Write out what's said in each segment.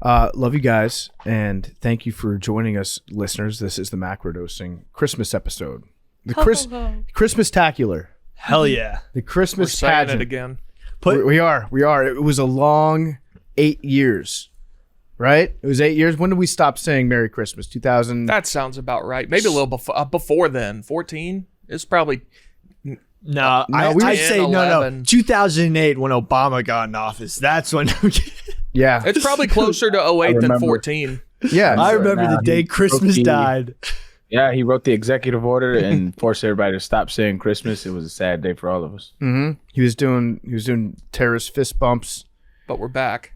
Love you guys, and thank you for joining us, listeners. This is the Macrodosing Christmas episode. The Christmas-tacular. Hell yeah. The Christmas We're saying pageant. it again. We are. It was a long 8 years, right? It was 8 years. When did we stop saying Merry Christmas? 2000? That sounds about right. Maybe a little before then. 14? It's probably... No, I'd say 11. 2008 when Obama got in office. That's when. Yeah. It's probably closer to 08 than 14. Yeah. I remember the day Christmas died. Yeah, he wrote the executive order and forced everybody to stop saying Christmas. It was a sad day for all of us. Mm-hmm. He was doing terrorist fist bumps. But we're back.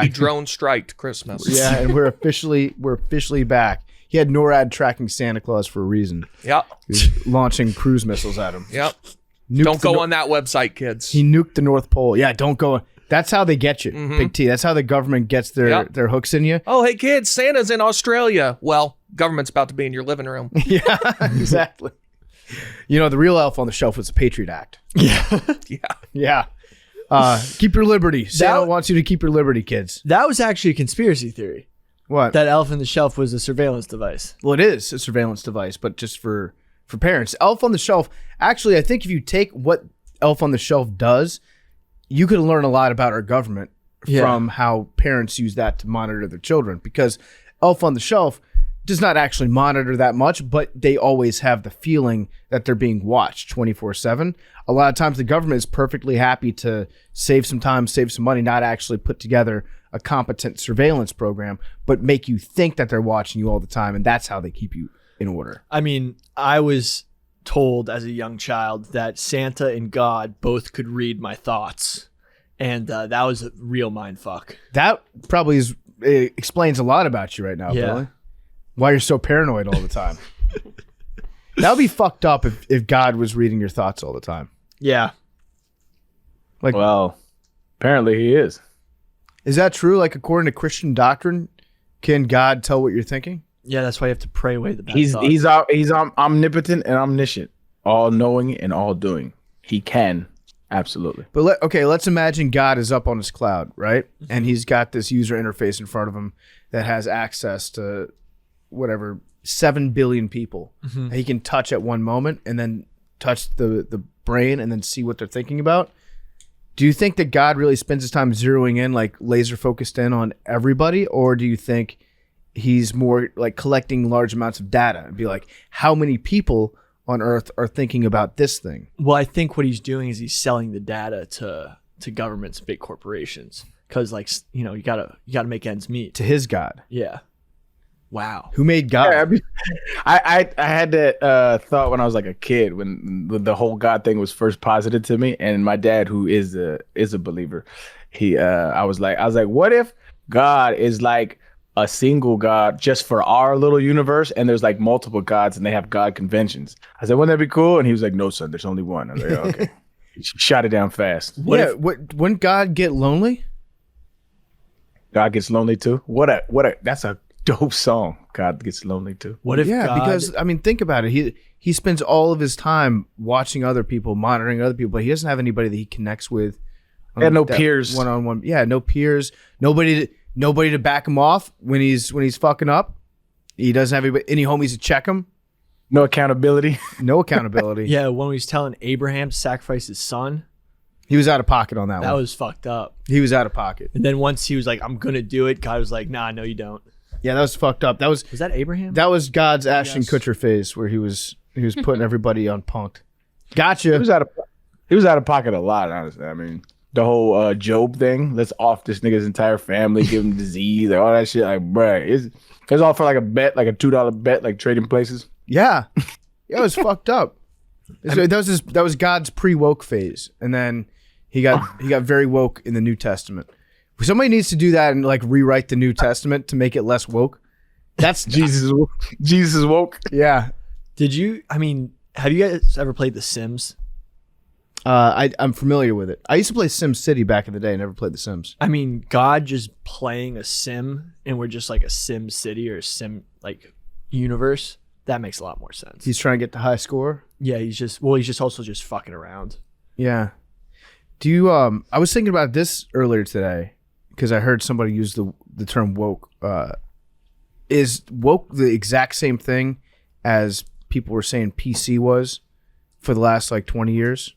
He drone striked Christmas. Yeah, and we're officially back. He had NORAD tracking Santa Claus for a reason. Yep. He was launching cruise missiles at him. Yep. Don't go on that website, kids. He nuked the North Pole. Yeah, don't go. That's how they get you, Big T. That's how the government gets their hooks in you. Oh, hey, kids, Santa's in Australia. Well, government's about to be in your living room. Yeah, exactly. You know, the real elf on the shelf was the Patriot Act. Yeah. Yeah. Keep your liberty. Santa wants you to keep your liberty, kids. That was actually a conspiracy theory. What? That elf on the shelf was a surveillance device. Well, it is a surveillance device, but just for parents. Elf on the Shelf, actually, I think if you take what Elf on the Shelf does, you could learn a lot about our government from how parents use that to monitor their children, because Elf on the Shelf does not actually monitor that much, but they always have the feeling that they're being watched 24/7. A lot of times the government is perfectly happy to save some time, save some money, not actually put together a competent surveillance program, but make you think that they're watching you all the time, and that's how they keep you in order. I mean, I was told as a young child that Santa and God both could read my thoughts, and that was a real mindfuck. That probably explains a lot about you right now, Billy. Why you're so paranoid all the time. That would be fucked up if God was reading your thoughts all the time. Yeah. Like, well, apparently he is. Is that true? Like, according to Christian doctrine, can God tell what you're thinking? Yeah, that's why you have to pray away the bad thoughts. He's omnipotent and omniscient, all knowing and all doing. He can, absolutely. But let's imagine God is up on his cloud, right? And he's got this user interface in front of him that has access to whatever 7 billion people that he can touch at one moment, and then touch the brain and then see what they're thinking about. Do you think that God really spends his time zeroing in, like laser focused in on everybody, or do you think he's more like collecting large amounts of data and be like, how many people on Earth are thinking about this thing? Well, I think what he's doing is he's selling the data to governments, big corporations, because you gotta make ends meet. To his God. Yeah. Wow. Who made God? Yeah, I had that thought when I was like a kid, when the whole God thing was first posited to me, and my dad, who is a believer, I was like, what if God is like a single God just for our little universe, and there's like multiple gods and they have God conventions? I said, wouldn't that be cool? And he was like, no, son, there's only one. I was like, oh, okay. Shot it down fast. Wouldn't God get lonely? God gets lonely too. That's a dope song. God gets lonely too. What if God... because I mean, think about it. He spends all of his time watching other people, monitoring other people, but he doesn't have anybody that he connects with. And no peers. One-on-one. Yeah, no peers. Nobody to back him off when he's fucking up. He doesn't have any homies to check him. No accountability. No accountability. Yeah, when he was telling Abraham to sacrifice his son, he was out of pocket on that one. That was fucked up. He was out of pocket. And then once he was like, I'm gonna do it, God was like, nah, no, you don't. Yeah, that was fucked up. Was that Abraham? That was God's Ashton Kutcher phase, where he was putting everybody on punked. Gotcha. He was out of pocket a lot, honestly. I mean, the whole Job thing. Let's off this nigga's entire family, give him disease, like all that shit. Like, bruh, it's all for like a bet, like a $2 bet, like trading places. Yeah, it was fucked up. That was God's pre-woke phase, and then he got very woke in the New Testament. Somebody needs to do that and like rewrite the New Testament to make it less woke. That's Jesus is woke. Yeah. Have you guys ever played The Sims? I'm familiar with it. I used to play Sim City back in the day. I never played The Sims. I mean, God just playing a sim, and we're just like a Sim City or a Sim like universe. That makes a lot more sense. He's trying to get the high score. Yeah, he's just also just fucking around. Yeah. Do you? I was thinking about this earlier today because I heard somebody use the term woke. Is woke the exact same thing as people were saying PC was for the last like 20 years?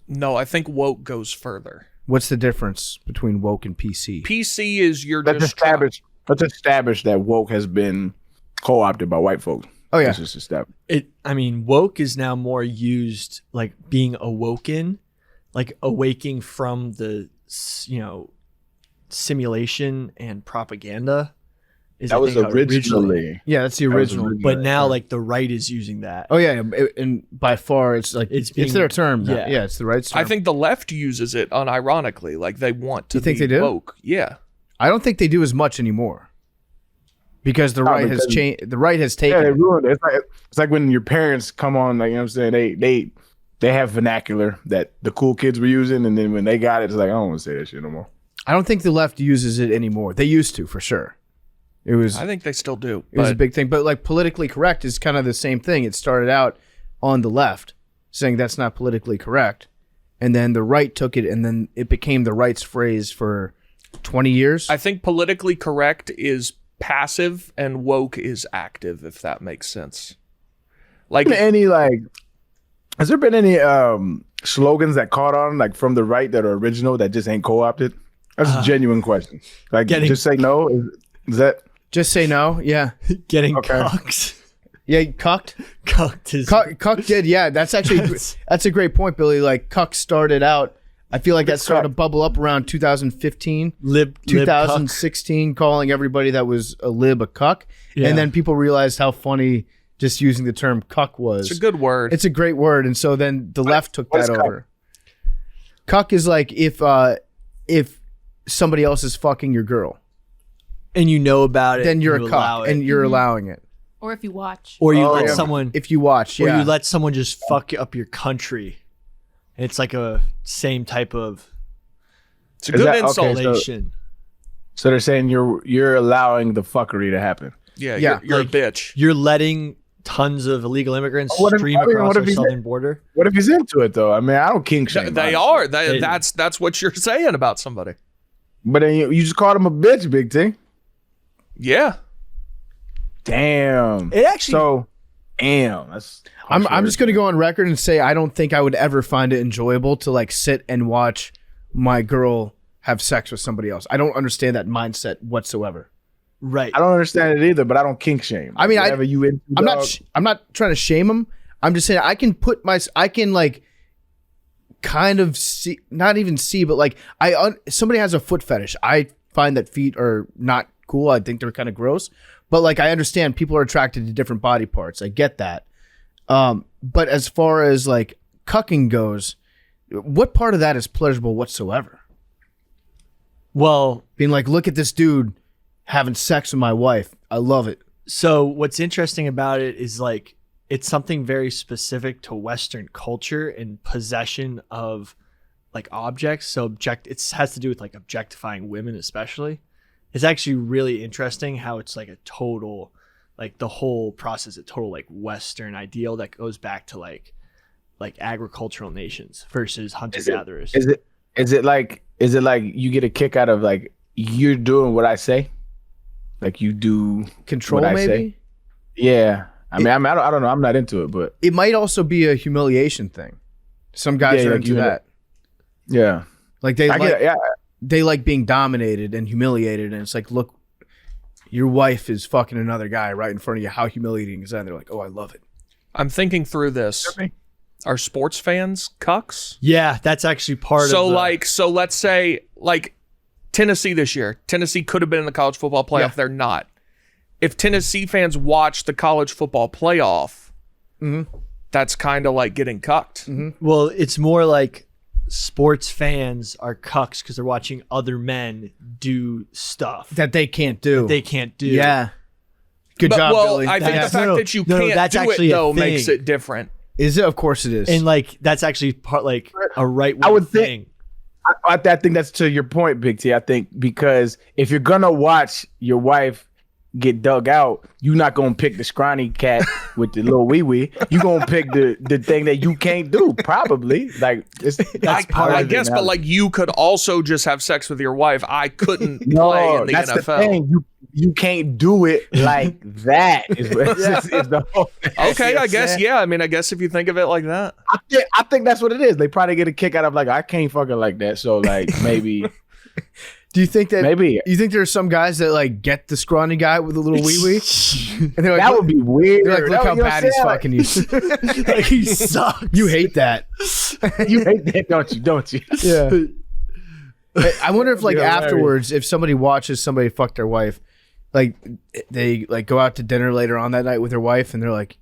No, I think woke goes further. What's the difference between woke and PC? PC is Let's establish that woke has been co-opted by white folks. Oh yeah. Let's just establish. Woke is now more used like being awoken, like awaking from the simulation and propaganda. That was originally. Yeah, that's the original. But now, like, the right is using that. Oh yeah, and by far, it's like it's their term. Yeah. Yeah, it's the right term. I think the left uses it unironically, like they want to. You think be they do? Woke. Yeah. I don't think they do as much anymore because the right has changed. The right has taken. Yeah, they ruined it. It's like when your parents come on, like, you know what I'm saying, they have vernacular that the cool kids were using, and then when they got it, it's like, I don't want to say that shit no more. I don't think the left uses it anymore. They used to, for sure. I think they still do. It was a big thing, but like politically correct is kind of the same thing. It started out on the left saying that's not politically correct, and then the right took it, and then it became the right's phrase for 20 years. I think politically correct is passive and woke is active, if that makes sense. Like has there been any slogans that caught on like from the right that are original that just ain't co-opted? That's a genuine question. Like just say no. Is that? Just say no, yeah. Getting cucked. Yeah, cucked. Cucked did, yeah. That's actually that's a great point, Billy. Like cuck started out. I feel like that started to bubble up around 2015, 2016, calling everybody that was a lib a cuck, and then people realized how funny just using the term cuck was. It's a good word. It's a great word, and so then the left took that over. Cuck is like if somebody else is fucking your girl. And you know about it, then you're a cuck, and you're allowing it. Or if you watch. Or you let someone. If you watch, Or you let someone just fuck up your country. It's like a same type of. It's a good insult. Okay, so they're saying you're allowing the fuckery to happen. Yeah. You're like, a bitch. You're letting tons of illegal immigrants stream across our southern border. What if he's into it though? I mean, I don't kink shame. They are. That's what you're saying about somebody. But then you just called him a bitch, Big T. Yeah. Damn. It actually. So, damn. I'm just gonna go on record and say I don't think I would ever find it enjoyable to like sit and watch my girl have sex with somebody else. I don't understand that mindset whatsoever. Right. I don't understand it either, but I don't kink shame. I mean, I'm not trying to shame him. I'm just saying I can like kind of see, not even see, but like somebody has a foot fetish. I find that feet are not cool. I think they're kind of gross, but like I understand people are attracted to different body parts. I get that. But as far as like cucking goes, what part of that is pleasurable whatsoever? Well, being like, look at this dude having sex with my wife. I love it. So what's interesting about it is like it's something very specific to Western culture and possession of like objects. So it has to do with like objectifying women, especially. It's actually really interesting how it's like a total, like the whole process, a total like Western ideal that goes back to like agricultural nations versus hunter gatherers. Is it like you get a kick out of like you're doing what I say, like you do control what I maybe? say? Yeah. I don't know. I'm not into it, but it might also be a humiliation thing. Some guys are into that. Yeah. Like they like being dominated and humiliated, and it's like, look, your wife is fucking another guy right in front of you. How humiliating is that? And they're like, oh, I love it. I'm thinking through this. Are sports fans cucks? Yeah, that's actually part of So let's say like Tennessee this year. Tennessee could have been in the college football playoff. Yeah. They're not. If Tennessee fans watch the college football playoff, that's kind of like getting cucked. Mm-hmm. Well, it's more like sports fans are cucks because they're watching other men do stuff that they can't do. Yeah. Good job, Billy. I think the fact that you can't do it, though, makes it different. Is it? Of course it is. And like that's actually part like a right wing thing. I think that's to your point, Big T. I think because if you're gonna watch your wife get dug out, you not gonna pick the scrawny cat with the little wee wee. You gonna pick the thing that you can't do, probably. Like that's I guess, but like you could also just have sex with your wife. I couldn't play in the that's NFL. The thing. You can't do it like that. Is the whole thing. Okay, I guess. Yeah, I mean, I guess if you think of it like that, I think that's what it is. They probably get a kick out of like, I can't fuck her like that. So like maybe. Do you think that maybe you think there's some guys that like get the scrawny guy with a little wee wee? And they're like, that would be weird. They're like, look how bad he's fucking you. Like, he sucks. You hate that. You hate that, don't you? Yeah. I wonder if like afterwards, if somebody watches somebody fuck their wife, like they like go out to dinner later on that night with their wife, and they're like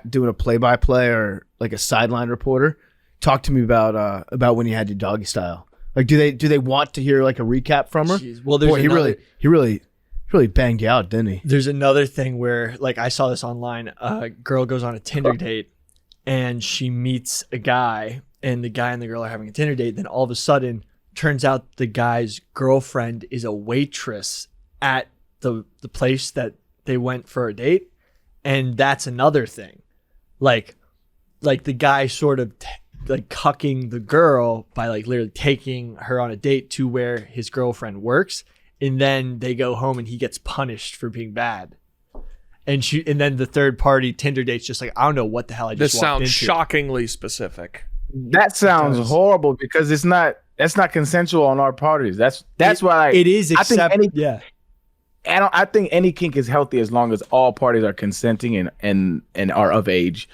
doing a play-by-play or like a sideline reporter. Talk to me about when you had your doggy style. Like, do they want to hear like a recap from her? Jeez. Well, there's he really banged you out, didn't he? There's another thing where, like, I saw this online. A girl goes on a Tinder date, and she meets a guy, and the guy and the girl are having a Tinder date. Then all of a sudden, turns out the guy's girlfriend is a waitress at the place that they went for a date, and that's another thing. Like the guy sort of like cucking the girl by like literally taking her on a date to where his girlfriend works, and then they go home and he gets punished for being bad. And then the third party Tinder date's just like, I don't know what the hell I just this walked sounds into. shockingly specific. That sounds horrible because that's not consensual on our parties. That's why it is. I think any kink is healthy as long as all parties are consenting and are of age.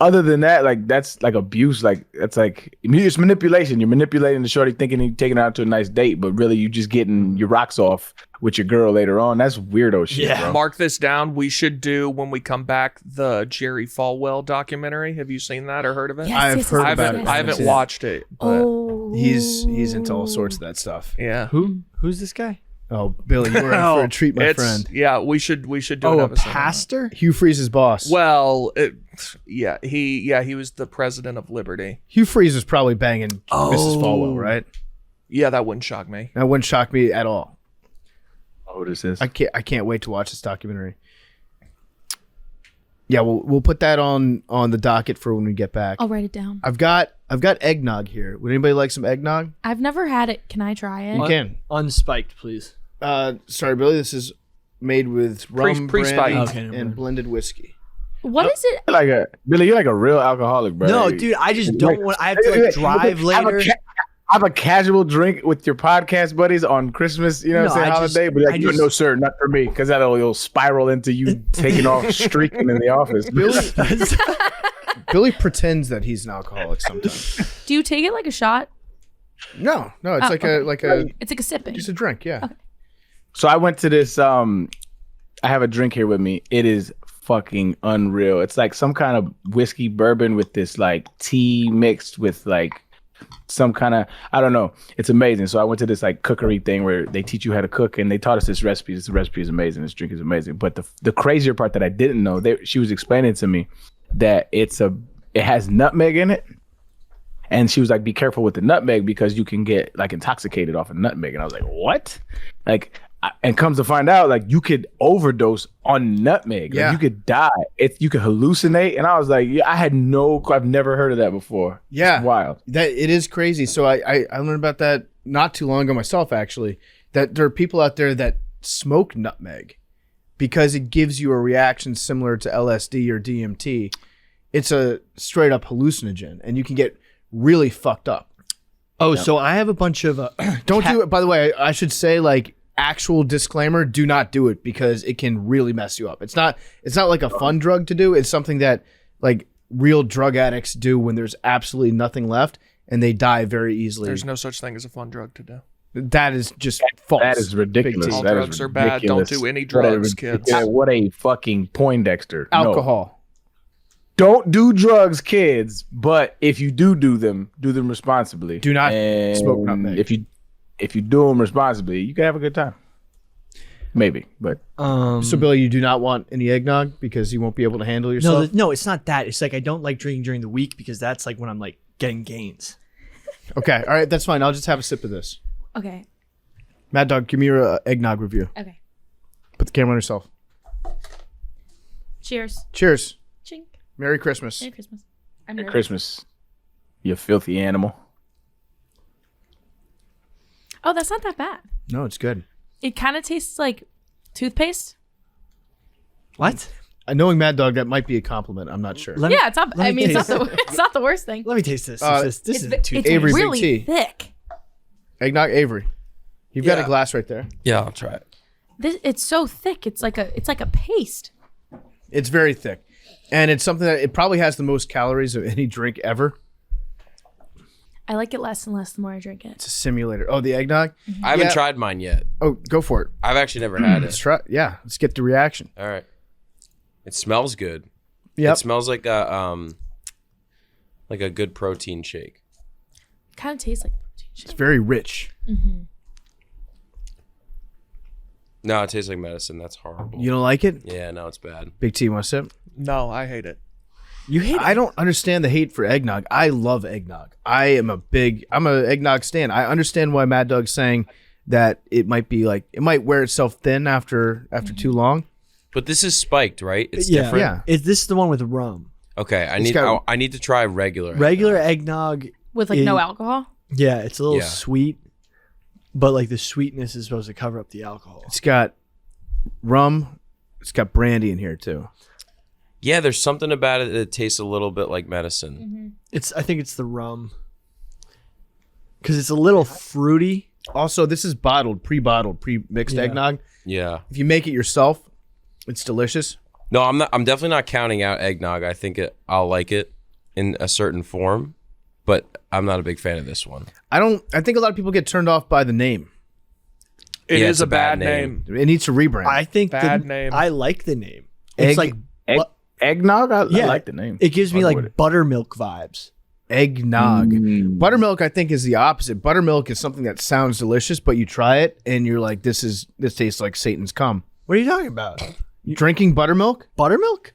Other than that, like that's like abuse. Like that's like it's manipulation. You're manipulating the shorty, thinking you're taking her out to a nice date, but really you just getting your rocks off with your girl later on. That's weirdo shit. Yeah. Bro. Mark this down. We should do when we come back the Jerry Falwell documentary. Have you seen that or heard of it? Yes, I've yes, heard yes, about yes, it. I yes. haven't watched it. But Oh, He's into all sorts of that stuff. yeah. Who's this guy? Oh, Billy, you're in for a treat, my friend. Yeah, we should do Oh, an a episode on that. pastor? Hugh Freeze's boss. Well, he was the president of Liberty. Hugh Freeze was probably banging Mrs. Falwell, right? Yeah, that wouldn't shock me. That wouldn't shock me at all. Oh, this is. I can't wait to watch this documentary. Yeah, we'll put that on the docket for when we get back. I'll write it down. I've got eggnog here. Would anybody like some eggnog? I've never had it. Can I try it? You can. Unspiked, please. Sorry, Billy. This is made with rum, Pre-spiked. brandy, Okay, never and mind. blended whiskey. What is it? Billy, you're like a real alcoholic, bro. No, dude, I just don't want. I have to like drive later. Have a casual drink with your podcast buddies on Christmas, you know what I'm saying, holiday, but like, no, sir, not for me, because it'll spiral into you taking off streaking in the office. Billy pretends that he's an alcoholic sometimes. Do you take it like a shot? No, it's like a It's like a sipping. just a drink, yeah. Okay. So I went to this. I have a drink here with me. It is fucking unreal. It's like some kind of whiskey bourbon with this like tea mixed with like some kind of, I don't know. It's amazing. So I went to this like cookery thing where they teach you how to cook, and they taught us this recipe. This recipe is amazing. This drink is amazing. But the crazier part that I didn't know, she was explaining to me that it has nutmeg in it. And she was like, be careful with the nutmeg because you can get like intoxicated off of nutmeg. And I was like, what? Like, and comes to find out, like you could overdose on nutmeg. Yeah. Like, you could die. You could hallucinate. And I was like, yeah, I've never heard of that before. Yeah. It's wild. That it is crazy. So I learned about that not too long ago myself, actually, that there are people out there that smoke nutmeg because it gives you a reaction similar to LSD or DMT. It's a straight up hallucinogen, and you can get really fucked up. Oh, so I have a bunch of Don't do it. By the way, I should say, like, actual disclaimer, do not do it because it can really mess you up. It's not like a fun drug to do. It's something that like real drug addicts do when there's absolutely nothing left and they die very easily. There's no such thing as a fun drug to do. That is just false. That is ridiculous. Big All T. drugs are bad. Don't do any drugs, kids. What a fucking Poindexter. No. Alcohol. Don't do drugs, kids. But if you do them responsibly. Do not And smoke nutmeg. If you do them responsibly, you can have a good time. Maybe, but So, Billy, you do not want any eggnog because you won't be able to handle yourself? no, it's not that. It's like I don't like drinking during the week because that's like when I'm like getting gains. Okay. All right. That's fine. I'll just have a sip of this. Okay. Mad Dog, give me your eggnog review. Okay. Put the camera on yourself. Cheers. Cheers. Chink. Merry Christmas. Merry Christmas. Merry Christmas, you filthy animal. Oh, that's not that bad. No, it's good. It kind of tastes like toothpaste. What? Knowing Mad Dog, that might be a compliment. I'm not sure. Yeah, it's not. let I me mean, it's taste not the worst thing. Let me taste this. This It's, isn't too. it's Avery Big really T. thick. Eggnog Avery. You've got a Yeah. glass right there. Yeah, I'll try it. It's so thick. It's like a paste. It's very thick. And it's something that it probably has the most calories of any drink ever. I like it less and less the more I drink it. It's a simulator. Oh, the eggnog? I haven't Yeah. tried mine yet. Oh, go for it. I've actually never had Let's it. try. Yeah, let's get the reaction. All right. It smells good. Yep. It smells like a good protein shake. It kind of tastes like protein It's shake. very rich. No, it tastes like medicine. That's horrible. You don't like it? Yeah, no, it's bad. Big T, want to sip? No, I hate it. You hate I don't understand the hate for eggnog. I love eggnog. I'm a eggnog stan. I understand why Mad Dog's saying that it might wear itself thin after too long. But this is spiked, right? It's Yeah. different. Yeah. This is the one with rum. Okay, I got- need to try regular. Regular eggnog. With like no alcohol. Yeah, it's a little Yeah. sweet, but like the sweetness is supposed to cover up the alcohol. It's got rum. It's got brandy in here too. Yeah, there's something about it that tastes a little bit like medicine. I think it's the rum because it's a little fruity. Also, this is pre-bottled, pre-mixed Yeah. eggnog. Yeah. If you make it yourself, it's delicious. No, I'm not. I'm definitely not counting out eggnog. I think I'll like it in a certain form, but I'm not a big fan of this one. I think a lot of people get turned off by the name. It Yeah, is it's a a bad bad name. It needs to rebrand. I think Bad name. I like the name. It's like Eggnog? I Yeah. like the name. it gives me I'll go with like it. buttermilk vibes. Eggnog. Buttermilk, I think, is the opposite. Buttermilk is something that sounds delicious, but you try it and you're like, this tastes like Satan's cum. What are you talking about? Drinking buttermilk? Buttermilk?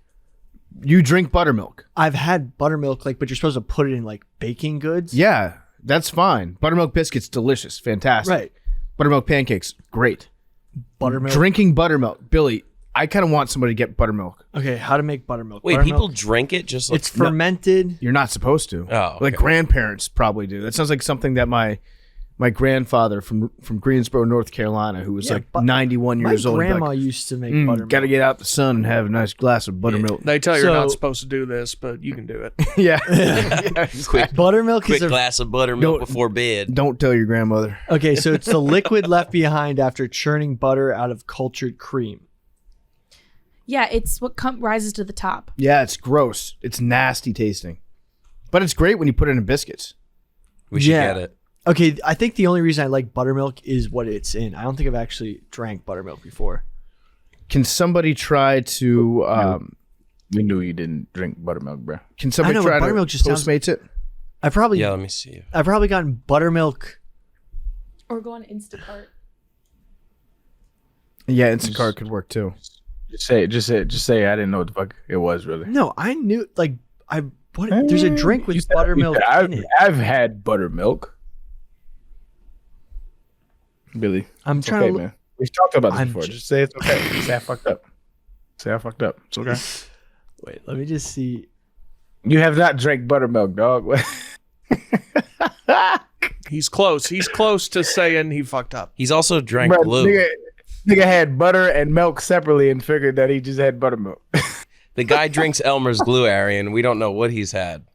You drink buttermilk. I've had buttermilk, but you're supposed to put it in like baking goods. Yeah, that's fine. Buttermilk biscuits, delicious, fantastic. Right. Buttermilk pancakes, great. Buttermilk. Drinking buttermilk, Billy. I kind of want somebody to get buttermilk. Okay, how to make buttermilk? Wait, Buttermilk, people drink it just like it's fermented. You're not supposed to. Oh, okay. Like grandparents probably do. That sounds like something that my grandfather from Greensboro, North Carolina, who was Yeah, like but 91 My years old, would be grandma like, used to make buttermilk. gotta get out the sun and have a nice glass of buttermilk. They tell you you're So- not supposed to do this, but you can do it. Yeah. quick Buttermilk is glass of buttermilk Don't- before bed. Don't tell your grandmother. okay. So it's the liquid left behind after churning butter out of cultured cream. Yeah, it's what rises to the top. Yeah, it's gross. It's nasty tasting. But it's great when you put it in biscuits. We should Yeah. get it. Okay, I think the only reason I like buttermilk is what it's in. I don't think I've actually drank buttermilk before. Can somebody try to We knew you didn't drink buttermilk, bro. can somebody I know, but try to buttermilk just sounds- Postmates it? I've probably Yeah, let me see. I've probably gotten buttermilk. Or go on Instacart. Yeah, Instacart could work too. Just say I didn't know what the fuck it was really. No, I knew like there's a drink You with said- buttermilk you said, in it. I've had buttermilk. Billy, I'm it's trying okay, to man. We've talked about this I'm before. j- Just say it's okay. Say I fucked up. Say I fucked up. It's okay. wait. Let me just see. You have not drank buttermilk, dog. He's close. He's close to saying he fucked up. He's also drank Bruh, glue. nigga had butter and milk separately and figured that he just had buttermilk. The guy drinks Elmer's glue, Arian. We don't know what he's had.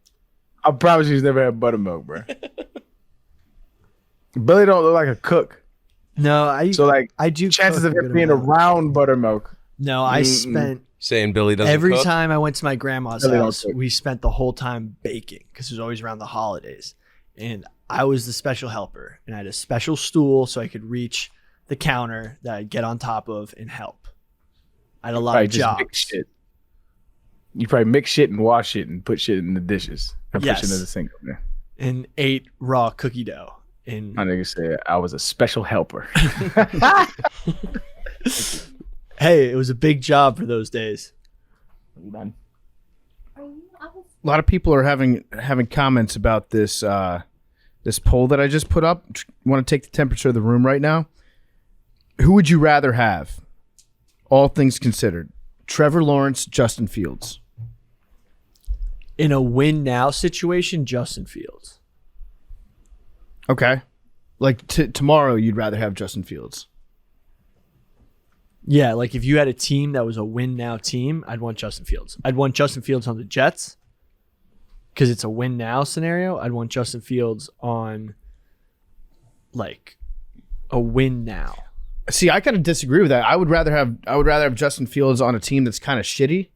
I promise you he's never had buttermilk, bro. Billy don't look like a cook. No, So like I do. chances cook of a him good being amount. around buttermilk. No, I spent Saying Billy doesn't every cook. time I went to my grandma's Billy don't house. cook. We spent the whole time baking because it was always around the holidays, and I was the special helper, and I had a special stool so I could reach the counter that I'd get on top of and help. I had a lot Probably of just mix jobs. shit. You probably mix shit and wash it and put shit in the dishes and Yes. push it in the sink. Man. And ate raw cookie dough. And My nigga said I was a special helper. hey, it was a big job for those days. A lot of people are having comments about this this poll that I just put up. Want to take the temperature of the room right now? Who would you rather have? All things considered, Trevor Lawrence, Justin Fields. In a win now situation, Justin Fields. Okay. Like tomorrow, you'd rather have Justin Fields. Yeah, like if you had a team that was a win now team, I'd want Justin Fields. I'd want Justin Fields on the Jets because it's a win now scenario. I'd want Justin Fields on like a win now. See, I kind of disagree with that. I would rather have Justin Fields on a team that's kind of shitty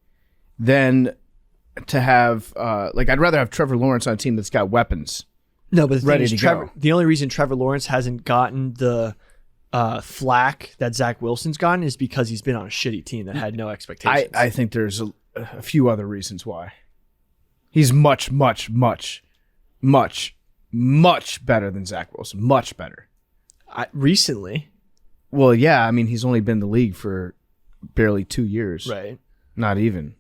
than to have I'd rather have Trevor Lawrence on a team that's got weapons. No, but the ready thing is, to go. The only reason Trevor Lawrence hasn't gotten the flack that Zach Wilson's gotten is because he's been on a shitty team that had no expectations. I think there's a few other reasons why. He's much, much, much, much, much better than Zach Wilson. Much better. Recently. Well, yeah. I mean, he's only been in the league for barely 2 years. Right. Not even.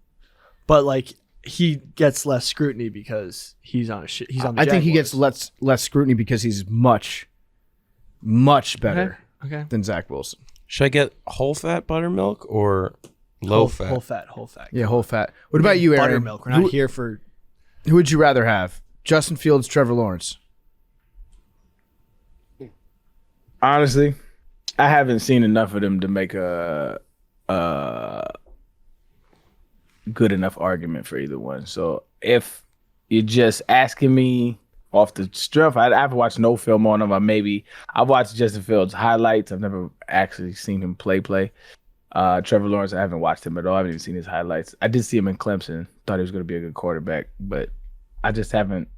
But like he gets less scrutiny because he's on the I think he gets less scrutiny because he's much, much better Okay. than Zach Wilson. Should I get whole fat buttermilk or low fat? Whole fat. Yeah, whole fat. What about you, Arian? Buttermilk. We're not here for. Who would you rather have? Justin Fields, Trevor Lawrence? Honestly, I haven't seen enough of them to make a good enough argument for either one. So if you're just asking me off the strength, I've watched no film on him. I've watched Justin Fields highlights. I've never actually seen him play. Trevor Lawrence, I haven't watched him at all. I haven't even seen his highlights. I did see him in Clemson. Thought he was going to be a good quarterback, but I just haven't.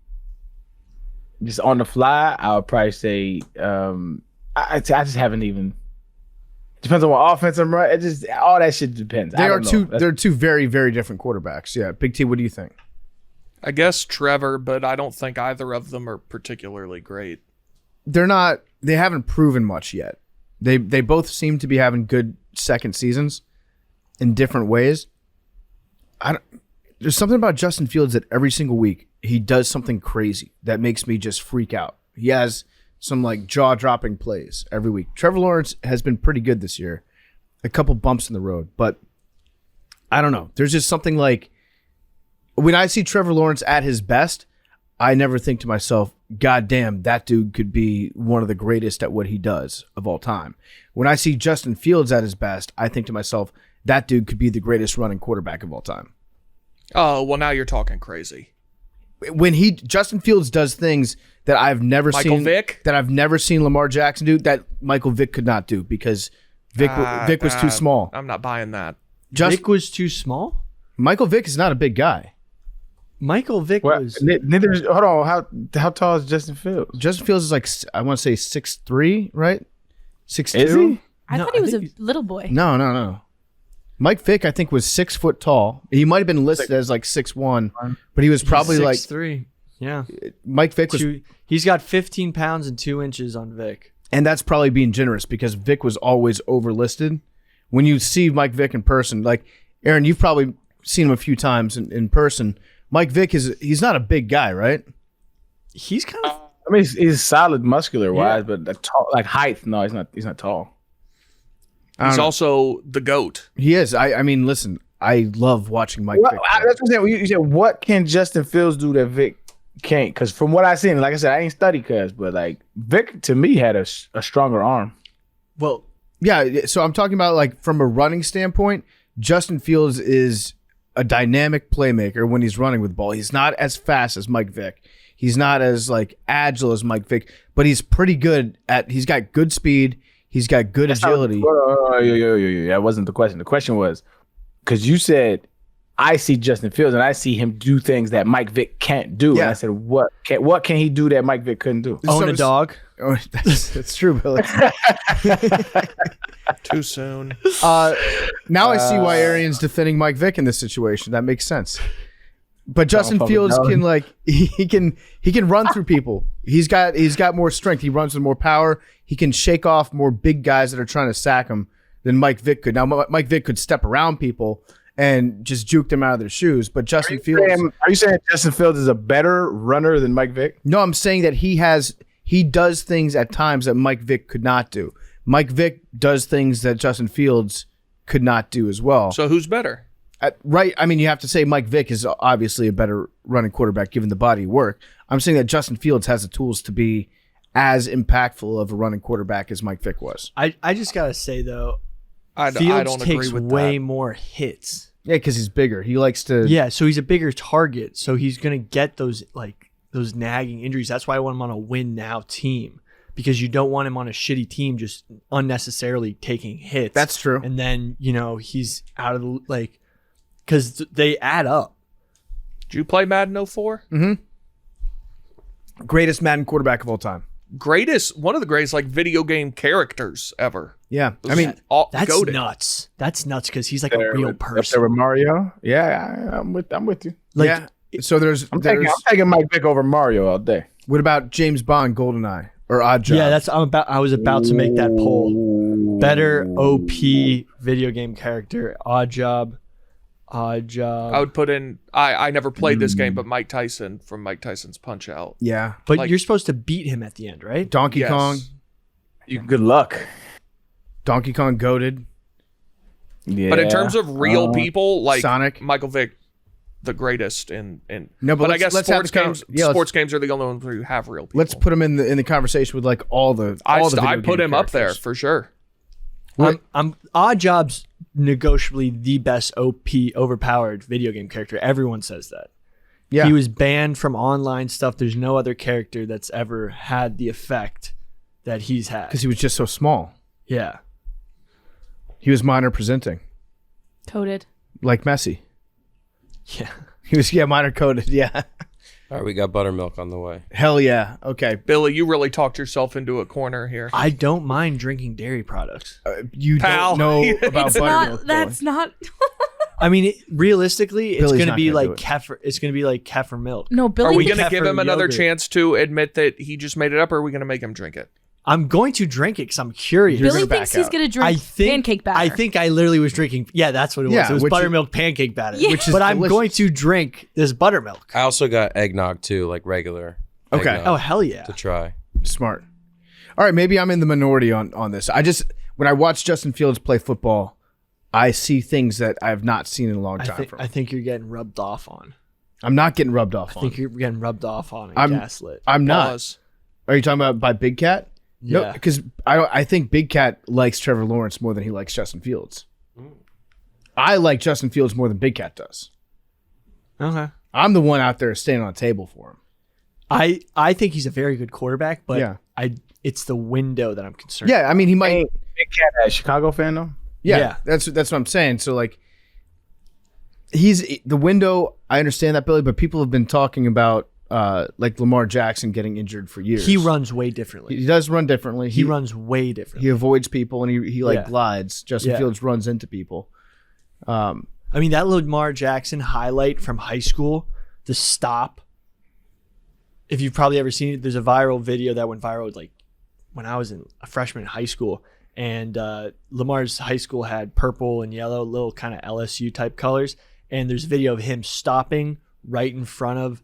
Just on the fly, I would probably say I just haven't even. Depends on what offense I'm running. It just all that shit depends. They're two very, very different quarterbacks. Yeah, Big T, what do you think? I guess Trevor, but I don't think either of them are particularly great. They're not. They haven't proven much yet. They both seem to be having good second seasons in different ways. There's something about Justin Fields that every single week he does something crazy that makes me just freak out. He has some like jaw-dropping plays every week. Trevor Lawrence has been pretty good this year. A couple bumps in the road, but I don't know. There's just something like when I see Trevor Lawrence at his best, I never think to myself, God damn, that dude could be one of the greatest at what he does of all time. When I see Justin Fields at his best, I think to myself, that dude could be the greatest running quarterback of all time. Oh, well, now you're talking crazy. When Justin Fields does things that I've never seen, Vick? that I've never seen Lamar Jackson do, that Michael Vick could not do because Vick was too small. I'm not buying that. Vick was too small? Michael Vick is not a big guy. Michael Vick was. Neither. Hold on. How tall is Justin Fields? Justin Fields is like, I want to say 6'3", right? 6'2". Is he? I thought he was a little boy. No. Mike Vick, I think, was 6 foot tall. He might have been listed as like 6'1", but he was probably He's like 6'3". Yeah. Mike Vick was, He's got 15 pounds and 2 inches on Vick. and that's probably being generous because Vick was always overlisted. When you see Mike Vick in person, like Aaron, you've probably seen him a few times in person. Mike Vick he's not a big guy, right? He's kind of. I mean, he's solid muscular wise, but tall, like height, no, he's not. He's not tall. He's also the GOAT. He is. I mean, listen, I love watching Mike Vick. That's what I'm saying. You said, what can Justin Fields do that Vic can't? Because from what I've seen, like I said, I ain't study but like Vic to me had a stronger arm. Well, yeah. So I'm talking about like from a running standpoint, Justin Fields is a dynamic playmaker when he's running with the ball. He's not as fast as Mike Vick. He's not as like agile as Mike Vick, but he's pretty good he's got good speed. He's got good agility. Yeah, that wasn't the question. The question was, because you said, I see Justin Fields and I see him do things that Mike Vick can't do. Yeah. And I said, what can he do that Mike Vick couldn't do? own a dog. Oh, that's true, Billy. Too soon. Now I see why Arian's defending Mike Vick in this situation. That makes sense. But Justin Fields can like he can run through people. He's got more strength. He runs with more power. He can shake off more big guys that are trying to sack him than Mike Vick could. Now Mike Vick could step around people and just juke them out of their shoes. But Justin Fields, are you saying Justin Fields is a better runner than Mike Vick? No, I'm saying that he does things at times that Mike Vick could not do. Mike Vick does things that Justin Fields could not do as well. So who's better? Right. I mean, you have to say Mike Vick is obviously a better running quarterback given the body of work. I'm saying that Justin Fields has the tools to be as impactful of a running quarterback as Mike Vick was. I just got to say, though, I Fields don't takes agree with way that. more hits. Yeah, because he's bigger. He likes to. Yeah, so he's a bigger target. So he's going to get those nagging injuries. That's why I want him on a win now team, because you don't want him on a shitty team just unnecessarily taking hits. That's true. And then, he's out of the, because they add up. Did you play Madden 04? Greatest Madden quarterback of all time. One of the greatest video game characters ever. Yeah. I mean, That's goated. nuts. That's nuts because he's like a real Up person. there with Mario. Yeah, I'm with you. yeah. So I'm taking Mike Vick over Mario all day. what about James Bond, GoldenEye, or Odd Job? Yeah, I was about to make that poll. Better OP video game character, Odd Job. I would put in. I never played this game, but Mike Tyson from Mike Tyson's Punch Out. Yeah. But you're supposed to beat him at the end, right? Donkey Yes. Kong. Good luck. Donkey Kong goated. Yeah. But in terms of real people, like Sonic. Michael Vick, the greatest in No, but I guess let's have sports this games. yeah, Sports games are the only ones where you have real people. let's put him in the conversation with all the I video put game him up there characters. for sure. I'm Odd Job's negotiably the best OP overpowered video game character. Everyone says that. Yeah. He was banned from online stuff. There's no other character that's ever had the effect that he's had. because he was just so small. Yeah. He was minor presenting, Coded. like Messi. Yeah. He was minor coded. Yeah. All right, we got buttermilk on the way. Hell yeah. Okay. Billy, you really talked yourself into a corner here. I don't mind drinking dairy products. You Pal. don't know about It's buttermilk. not. That's not. I mean, realistically, it's Billy's going to not be gonna like do it. kefir. It's going to be like kefir milk. No, Billy. Are we thinks- going to give him another yogurt. chance to admit that he just made it up, or are we going to make him drink it? I'm going to drink it because I'm curious. Billy gonna thinks back he's out. gonna drink pancake batter. I think I literally was drinking. Yeah, that's what it was. Yeah, It was which buttermilk pancake batter. Yeah. Which is but I'm delicious. going to drink this buttermilk. I also got eggnog too, like regular. Okay. eggnog Oh hell yeah! to try. Smart. All right, maybe I'm in the minority on this. When I watch Justin Fields play football, I see things that I have not seen in a long time from I him. think you're getting rubbed off on. I'm not getting rubbed off I on. think you're getting rubbed off on and I'm- gaslit. I'm not. Pause. Are you talking about by Big Cat? No, Yeah. because I think Big Cat likes Trevor Lawrence more than he likes Justin Fields. I like Justin Fields more than Big Cat does. Okay. I'm the one out there staying on a table for him. I think he's a very good quarterback, but Yeah. it's the window that I'm concerned. Yeah, I mean he might. Hey, Big Cat, a Chicago fan though. Yeah, that's what I'm saying. So he's the window. I understand that, Billy, but people have been talking about Lamar Jackson getting injured for years. He runs way differently. He does run differently. He runs way differently. He avoids people and he Yeah. glides. Justin Yeah. Fields runs into people. I mean, that Lamar Jackson highlight from high school, the stop. If you've probably ever seen it, there's a viral video that went viral when I was a freshman in high school. And Lamar's high school had purple and yellow, little kind of LSU type colors. And there's a video of him stopping right in front of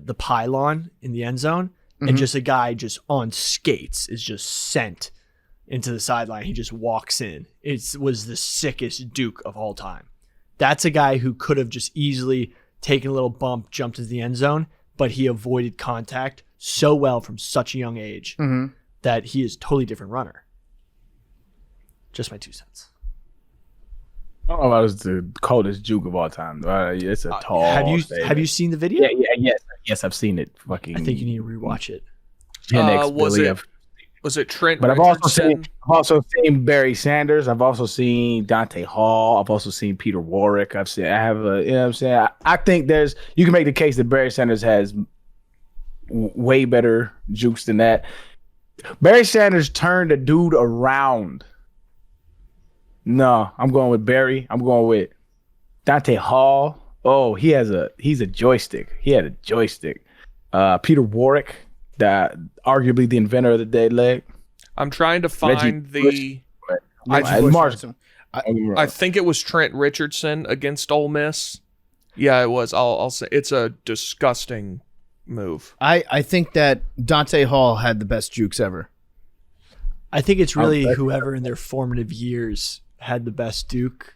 the pylon in the end zone. And just a guy just on skates is just sent into the sideline. He just walks in. It was the sickest Duke of all time. That's a guy who could have just easily taken a little bump, jumped into the end zone, but he avoided contact so well from such a young age that he is a totally different runner. Just my 2 cents. I don't know if I was the coldest juke of all time. It's a tall. Have you seen the video? Yes, I've seen it. Fucking. I think you need to rewatch it. Gen X Was Billy. it Trent But I've Richardson? also seen Barry Sanders. I've also seen Dante Hall. I've also seen Peter Warwick. I have a, you know what I'm saying? I think you can make the case that Barry Sanders has way better jukes than that. Barry Sanders turned a dude around. No, I'm going with Barry. I'm going with Dante Hall. Oh, he's a joystick. He had a joystick. Peter Warwick, arguably the inventor of the dead leg. I'm trying to find I think it was Trent Richardson against Ole Miss. Yeah, it was. I'll say it's a disgusting move. I think that Dante Hall had the best jukes ever. I think it's really whoever in their formative years had the best Duke.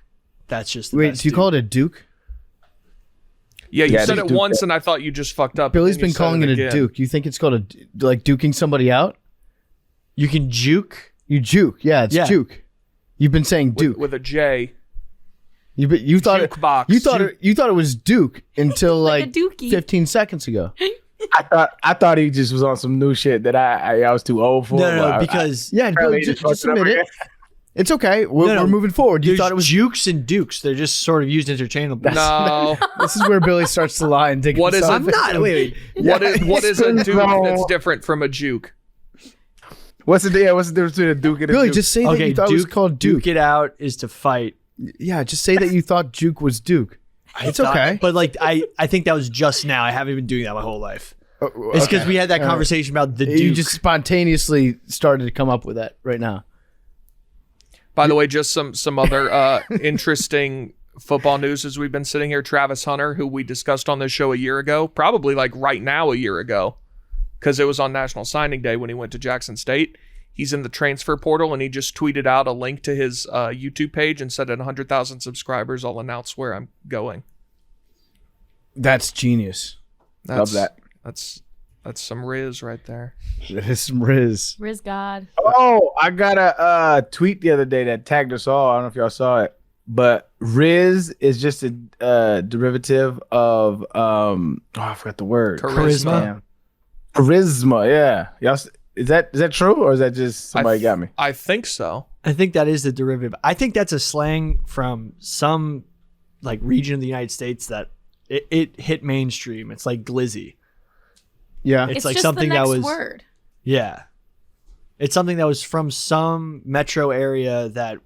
That's just the Wait, best do you Duke. call it a Duke? Yeah, you Yeah, said just it Duke once, that. and I thought you just fucked up. Billy's and then been you said calling it a again. Duke. You think it's called like duking somebody out? You can juke. You juke. Yeah, it's Yeah. juke. You've been saying Duke. with a J. You thought it. Jukebox. You thought it was Duke until Like like, a dookie. 15 seconds ago. I thought he just was on some new shit that I was too old for. No, but because Yeah, Apparently Billy, he just fucked it up admit it. again. It's okay. We're No. moving forward. You there's thought it was. jukes and dukes. They're just sort of used interchangeably. No. This is where Billy starts to lie and dig What is himself it? in. I'm not. Wait. What is a Duke No. that's different from a Juke? What's the difference between a Duke and a Billy, Duke? just say that Okay, you thought it was called Duke. Duke it out is to fight. Yeah, just say that you thought Duke was Duke. It's okay. But like I think that was just now. I haven't been doing that my whole life. It's because we had that conversation about the Duke. You just spontaneously started to come up with that right now. By the way, just some other interesting football news as we've been sitting here. Travis Hunter, who we discussed on this show a year ago, probably like right now a year ago, because it was on National Signing Day when he went to Jackson State. He's in the transfer portal, and he just tweeted out a link to his YouTube page and said at 100,000 subscribers, I'll announce where I'm going. That's genius. That's, Love that. That's some Riz right there. That is some Riz. Riz God. Oh, I got a tweet the other day that tagged us all. I don't know if y'all saw it, but Riz is just a derivative of I forgot the word. Charisma. Damn. Charisma, yeah. Y'all, is that true or is that just somebody got me? I think so. I think that is the derivative. I think that's a slang from some like region of the United States that it hit mainstream. It's like glizzy. Yeah. It's like just something the that next was word. Yeah. It's something that was from some metro area that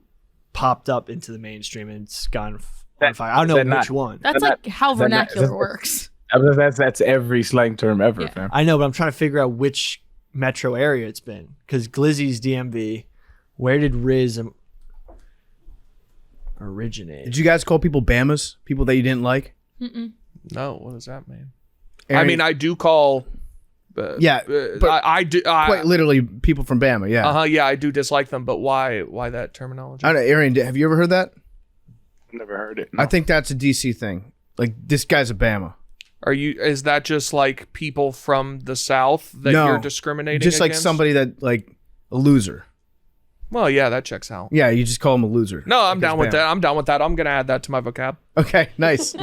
popped up into the mainstream and it's gone on fire. I don't know which one. That's That- like how that- vernacular that- works. That's every slang term ever, Yeah. fam. I know, but I'm trying to figure out which metro area it's been. Because Glizzy's DMV. Where did Riz originate? Did you guys call people Bamas? People that you didn't like? No, what does that mean? Aaron, I mean, I do call. Yeah, but I do. quite literally people from Bama. Yeah. Yeah, I do dislike them, but why that terminology? I don't know, Arian, have you ever heard that? Never heard it. I think that's a DC thing. Like, this guy's a Bama. Is that just like people from the South that No, you're discriminating Just like against? somebody that, like, a loser. Well, yeah, that checks out. Yeah, you just call him a loser. No, I'm Like down he's with Bama. that. I'm down with that. I'm gonna add that to my vocab. Okay, nice.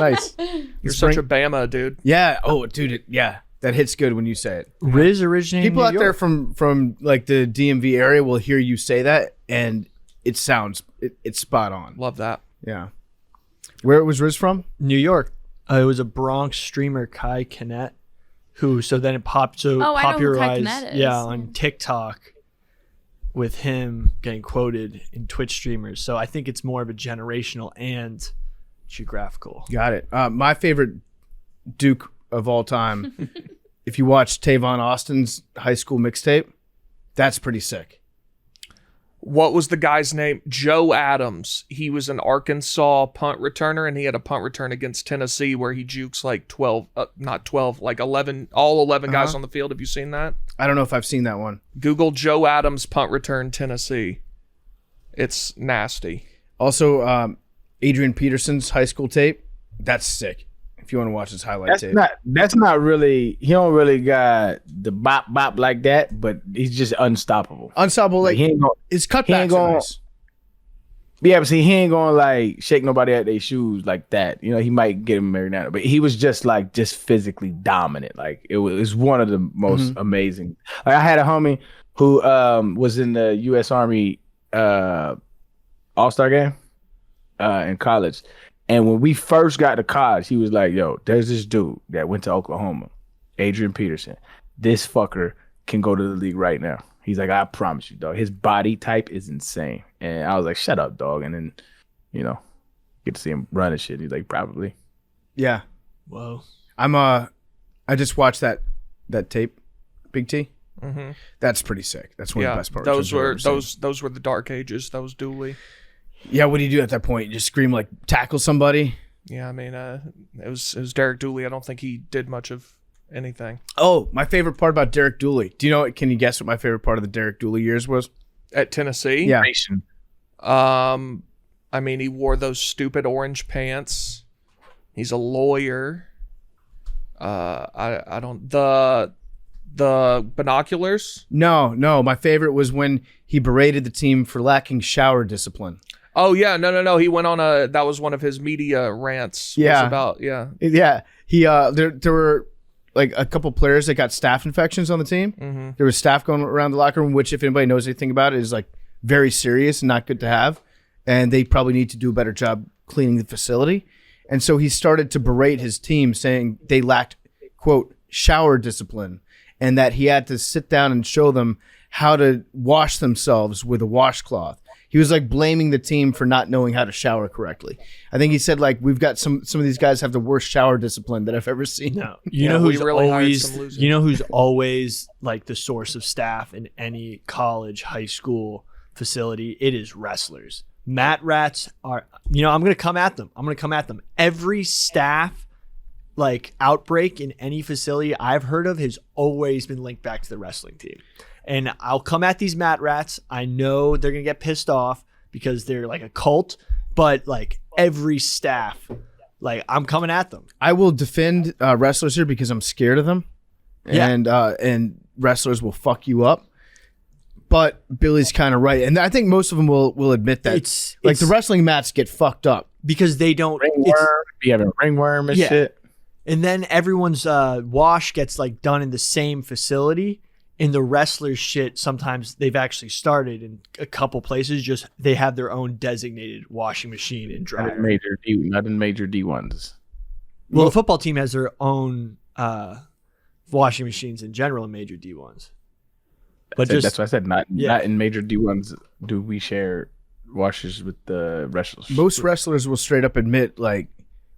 You're such a Bama, dude. Yeah. Oh, dude. Yeah, that hits good when you say it. Riz originated People in out New there York. from like the DMV area will hear you say that, and it sounds it's spot on. Love that. Yeah. Where was Riz from? New York. It was a Bronx streamer, Kai Kennett, who then it popped I know who Kai popularized, Kennett is. yeah, on TikTok with him getting quoted in Twitch streamers. So I think it's more of a generational and geographical. Got it. My favorite Duke of all time. If you watch Tavon Austin's high school mixtape, that's pretty sick. What was the guy's name? Joe Adams. He was an Arkansas punt returner, and he had a punt return against Tennessee where he jukes like 12, not 12, like 11, all 11 guys on the field. Have you seen that? I don't know if I've seen that one. Google Joe Adams punt return Tennessee. It's nasty. Also, Adrian Peterson's high school tape. That's sick. If you want to watch his highlight tape. That's not really. He don't really got the bop bop like that, but he's just unstoppable. Unstoppable, like He ain't gonna. his he cutbacks ain't are gonna- nice. Yeah, but see, he ain't gonna like shake nobody out their shoes like that. You know, he might get him every now and then, but he was just physically dominant. Like it was one of the most amazing. Like I had a homie who was in the U.S. Army All-Star game in college, and when we first got to college, he was like, "Yo, there's this dude that went to Oklahoma, Adrian Peterson. This fucker can go to the league right now." He's like, I promise you, dog. His body type is insane. And I was like, shut up, dog. And then, get to see him run and shit. He's like, probably. Yeah. Whoa. I just watched that tape, Big T. Mm-hmm. That's pretty sick. That's one of the best parts. those I've were ever seen. those were the dark ages. That was Dooley. Yeah, what do you do at that point? You just scream like tackle somebody? Yeah, I mean, it was Derek Dooley. I don't think he did much of anything. Oh, my favorite part about Derek Dooley. Do you know? Can you guess what my favorite part of the Derek Dooley years was? At Tennessee? Yeah. I mean, he wore those stupid orange pants. He's a lawyer. I don't the binoculars. No. My favorite was when he berated the team for lacking shower discipline. Oh yeah, no. He went on that was one of his media rants. Yeah. Was about Yeah. He there were like a couple players that got staph infections on the team. Mm-hmm. There was staph going around the locker room, which if anybody knows anything about it is like very serious and not good to have. And they probably need to do a better job cleaning the facility. And so he started to berate his team, saying they lacked, quote, shower discipline, and that he had to sit down and show them how to wash themselves with a washcloth. He was like blaming the team for not knowing how to shower correctly. I think he said like, we've got some of these guys have the worst shower discipline that I've ever seen. No, you know who's really always, you know who's always like the source of staff in any college, high school facility? It is wrestlers. Mat rats are, I'm going to come at them. Every staff like outbreak in any facility I've heard of has always been linked back to the wrestling team. And I'll come at these mat rats. I know they're going to get pissed off because they're like a cult, but like every staff, like I'm coming at them. I will defend wrestlers here because I'm scared of them. Yeah. And wrestlers will fuck you up. But Billy's kind of right. And I think most of them will admit that. It's the wrestling mats get fucked up. because they don't. You have a ringworm and shit. And then everyone's wash gets like done in the same facility. In the wrestlers shit, sometimes they've actually started in a couple places. Just they have their own designated washing machine and dryer. Not in major D ones. Well, the football team has their own washing machines in general in major D1s. But that's what I said. Not in major D1s do we share washers with the wrestlers. Most wrestlers will straight up admit like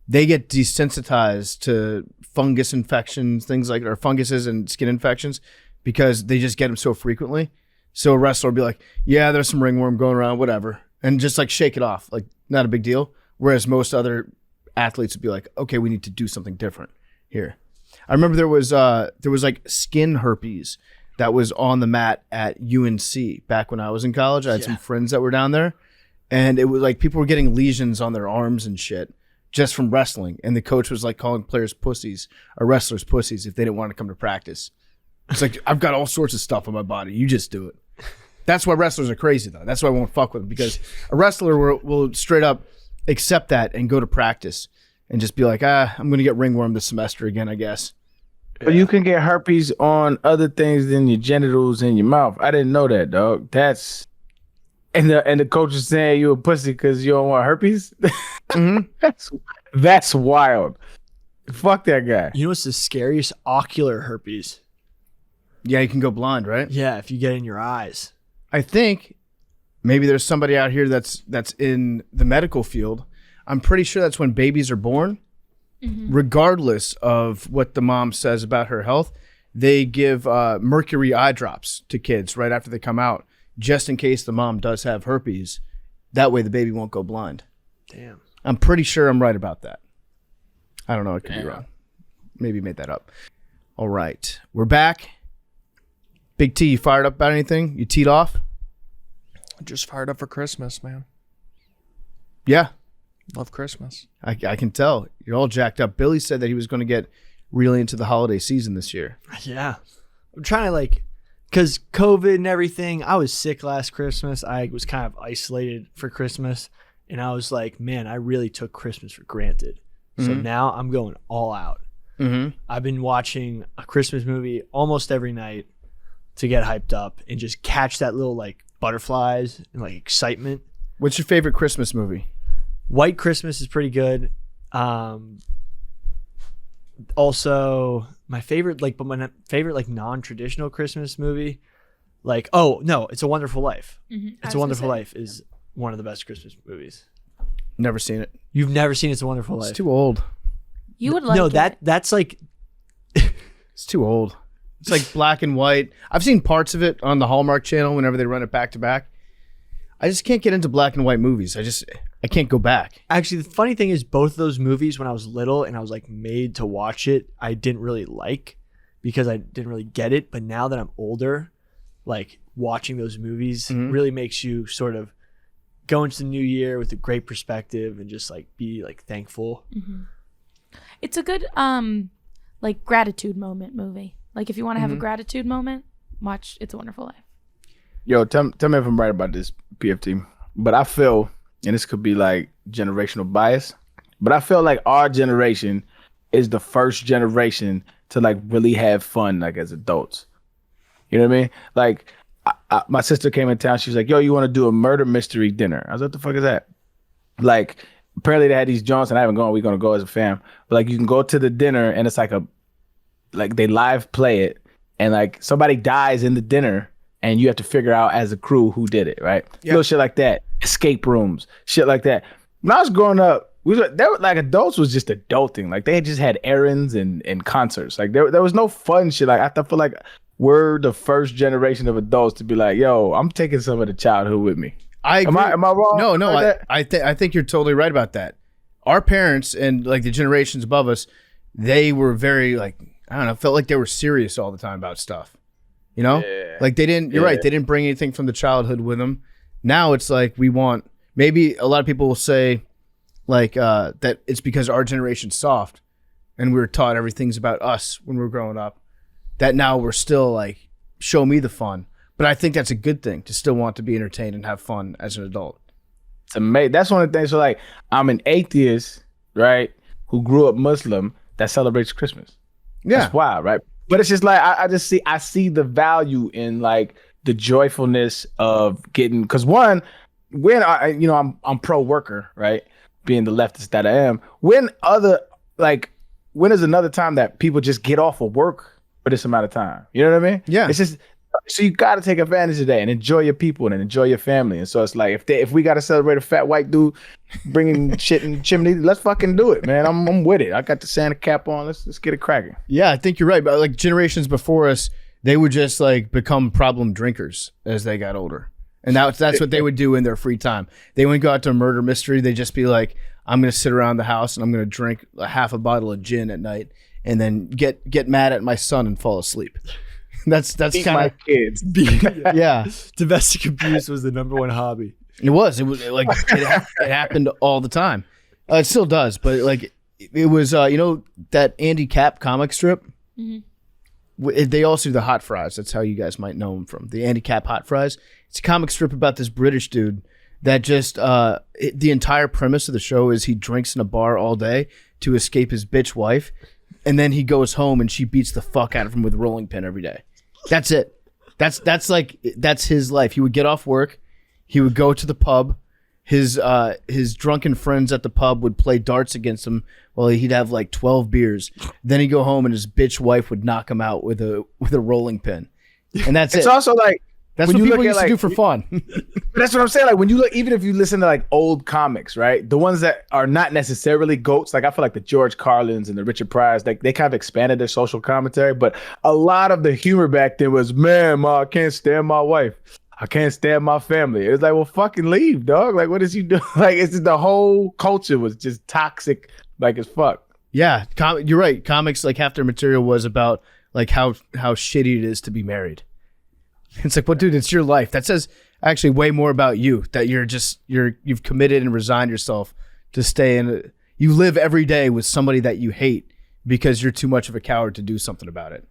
they get desensitized to fungus infections, things like or funguses and skin infections because they just get them so frequently. So a wrestler will be like, "Yeah, there's some ringworm going around, whatever," and just like shake it off, like not a big deal. Whereas most other athletes would be like, "Okay, we need to do something different here." I remember there was like skin herpes that was on the mat at UNC back when I was in college. I had some friends that were down there, and it was like people were getting lesions on their arms and shit just from wrestling. And the coach was like calling players pussies or wrestlers pussies if they didn't want to come to practice. It's like, I've got all sorts of stuff on my body. You just do it. That's why wrestlers are crazy, though. That's why I won't fuck with them, because a wrestler will straight up accept that and go to practice and just be like, I'm going to get ringworm this semester again, I guess. But you can get herpes on other things than your genitals and your mouth. I didn't know that, dog. That's and the coach is saying you a pussy because you don't want herpes. Mm-hmm. That's wild. Fuck that guy. You know what's the scariest? Ocular herpes. Yeah, you can go blind, right? Yeah, if you get in your eyes. I think maybe there's somebody out here that's in the medical field. I'm pretty sure that's when babies are born. Mm-hmm. Regardless of what the mom says about her health, they give mercury eye drops to kids right after they come out, just in case the mom does have herpes. That way the baby won't go blind. Damn. I'm pretty sure I'm right about that. I don't know. I could be wrong. Maybe made that up. All right. We're back. Big T, you fired up about anything? You teed off? Just fired up for Christmas, man. Yeah. Love Christmas. I can tell. You're all jacked up. Billy said that he was going to get really into the holiday season this year. Yeah. I'm trying to because COVID and everything, I was sick last Christmas. I was kind of isolated for Christmas. And I was like, man, I really took Christmas for granted. So now I'm going all out. Mm-hmm. I've been watching a Christmas movie almost every night to get hyped up and just catch that little butterflies and excitement. What's your favorite Christmas movie? White Christmas is pretty good. Also, my favorite non-traditional Christmas movie, It's a Wonderful Life. Mm-hmm. It's a Wonderful Life is one of the best Christmas movies. Never seen it. You've never seen It's a Wonderful Life? It's too old. You would like it. That's It's too old. It's like black and white. I've seen parts of it on the Hallmark Channel whenever they run it back to back. I just can't get into black and white movies. I can't go back. Actually, the funny thing is both of those movies when I was little and I was made to watch it, I didn't really like because I didn't really get it. But now that I'm older, watching those movies really makes you sort of go into the new year with a great perspective and just like be like thankful. It's a good like gratitude moment movie. Like if you want to have a gratitude moment, watch It's a Wonderful Life. Yo, tell me if I'm right about this, PFT. But I feel, and this could be like generational bias, but I feel like our generation is the first generation to like really have fun like as adults. You know what I mean? Like my sister came in town. She was like, yo, you want to do a murder mystery dinner? I was like, what the fuck is that? Like, apparently they had these joints and I haven't gone. We're going to go as a fam. But like, you can go to the dinner and it's like they live play it. And like somebody dies in the dinner and you have to figure out as a crew who did it, right? Yep. Little shit like that. Escape rooms, shit like that. When I was growing up, they were like adults was just adulting. Like they just had errands and concerts. Like there was no fun shit. Like I feel like we're the first generation of adults to be like, yo, I'm taking some of the childhood with me. I agree. Am I wrong? No, like I think you're totally right about that. Our parents and like the generations above us, they were very like, I don't know, felt like they were serious all the time about stuff. You know? Yeah. Like they didn't, you're right, they didn't bring anything from the childhood with them. Now it's like we want, maybe a lot of people will say like that it's because our generation's soft and we were taught everything's about us when we were growing up, that now we're still like, show me the fun. But I think that's a good thing to still want to be entertained and have fun as an adult. It's amazing. That's one of the things. So like, I'm an atheist, right, who grew up Muslim that celebrates Christmas. Yeah. That's wild, right? But it's just like, I see the value in like the joyfulness of getting, because one, when I'm pro worker, right? Being the leftist that I am, when is another time that people just get off of work for this amount of time? You know what I mean? Yeah. It's just, so you got to take advantage of that and enjoy your people and enjoy your family. And so it's like, if we got to celebrate a fat white dude bringing shit in the chimney, let's fucking do it, man. I'm with it. I got the Santa cap on. Let's get it cracking. Yeah, I think you're right. But like generations before us, they would just like become problem drinkers as they got older. And that's what they would do in their free time. They wouldn't go out to a murder mystery. They'd just be like, I'm going to sit around the house and I'm going to drink a half a bottle of gin at night and then get mad at my son and fall asleep. That's kind of kids. Yeah. Domestic abuse was the number one hobby. It was like it happened all the time. It still does, but like it was that Andy Capp comic strip. Mm-hmm. They also do the hot fries. That's how you guys might know him from the Andy Capp hot fries. It's a comic strip about this British dude that just the entire premise of the show is he drinks in a bar all day to escape his bitch wife, and then he goes home and she beats the fuck out of him with a rolling pin every day. That's it. That's his life. He would get off work, he would go to the pub. His drunken friends at the pub would play darts against him while he'd have like 12 beers. Then he'd go home and his bitch wife would knock him out with a rolling pin. And that's it. It's also like, that's what people used to do for fun. That's what I'm saying. Like when you look, even if you listen to like old comics, right? The ones that are not necessarily goats, like I feel like the George Carlins and the Richard Pryors, like they kind of expanded their social commentary. But a lot of the humor back then was, man, Ma, I can't stand my wife. I can't stand my family. It's like, well, fucking leave, dog. Like, what is you doing? Like, it's just the whole culture was just toxic, like as fuck. Yeah, you're right. Comics, like half their material was about like how shitty it is to be married. It's like, well, dude, it's your life. That says actually way more about you, that you've committed and resigned yourself to stay in. You live every day with somebody that you hate because you're too much of a coward to do something about it.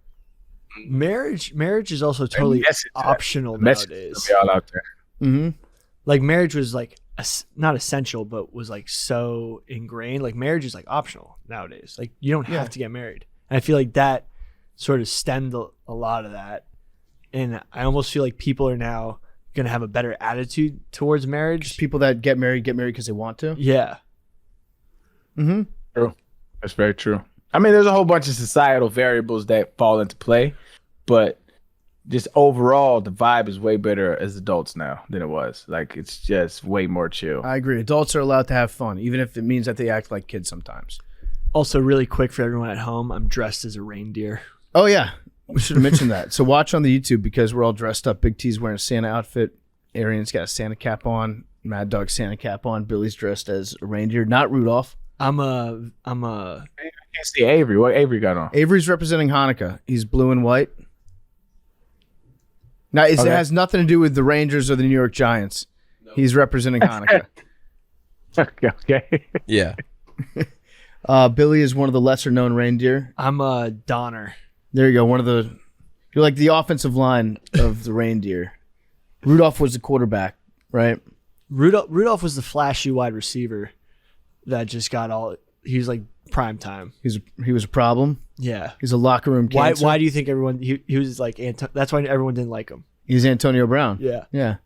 Marriage is also totally optional nowadays. All out there. Mm-hmm. Like marriage was like not essential, but was like so ingrained. Like marriage is like optional nowadays. Like you don't have to get married. And I feel like that sort of stemmed a lot of that. And I almost feel like people are now going to have a better attitude towards marriage. Just people that get married because they want to. Yeah. Mm-hmm. True. That's very true. I mean, there's a whole bunch of societal variables that fall into play, but just overall, the vibe is way better as adults now than it was. Like, it's just way more chill. I agree. Adults are allowed to have fun, even if it means that they act like kids sometimes. Also, really quick for everyone at home, I'm dressed as a reindeer. Oh, yeah. We should have mentioned that. So watch on the YouTube because we're all dressed up. Big T's wearing a Santa outfit. Arian's got a Santa cap on. Mad Dog's Santa cap on. Billy's dressed as a reindeer, not Rudolph. I'm a. I can't see Avery. What Avery got on? Avery's representing Hanukkah. He's blue and white. Now, it has nothing to do with the Rangers or the New York Giants. He's representing Hanukkah. Okay. Yeah. Billy is one of the lesser known reindeer. I'm a Donner. There you go. You're like the offensive line of the reindeer. Rudolph was the quarterback, right? Rudolph was the flashy wide receiver that just got all. He was like prime time. He was a problem. Yeah. He's a locker room cancer. Why do you think everyone? He was like that's why everyone didn't like him. He's Antonio Brown. Yeah. Yeah.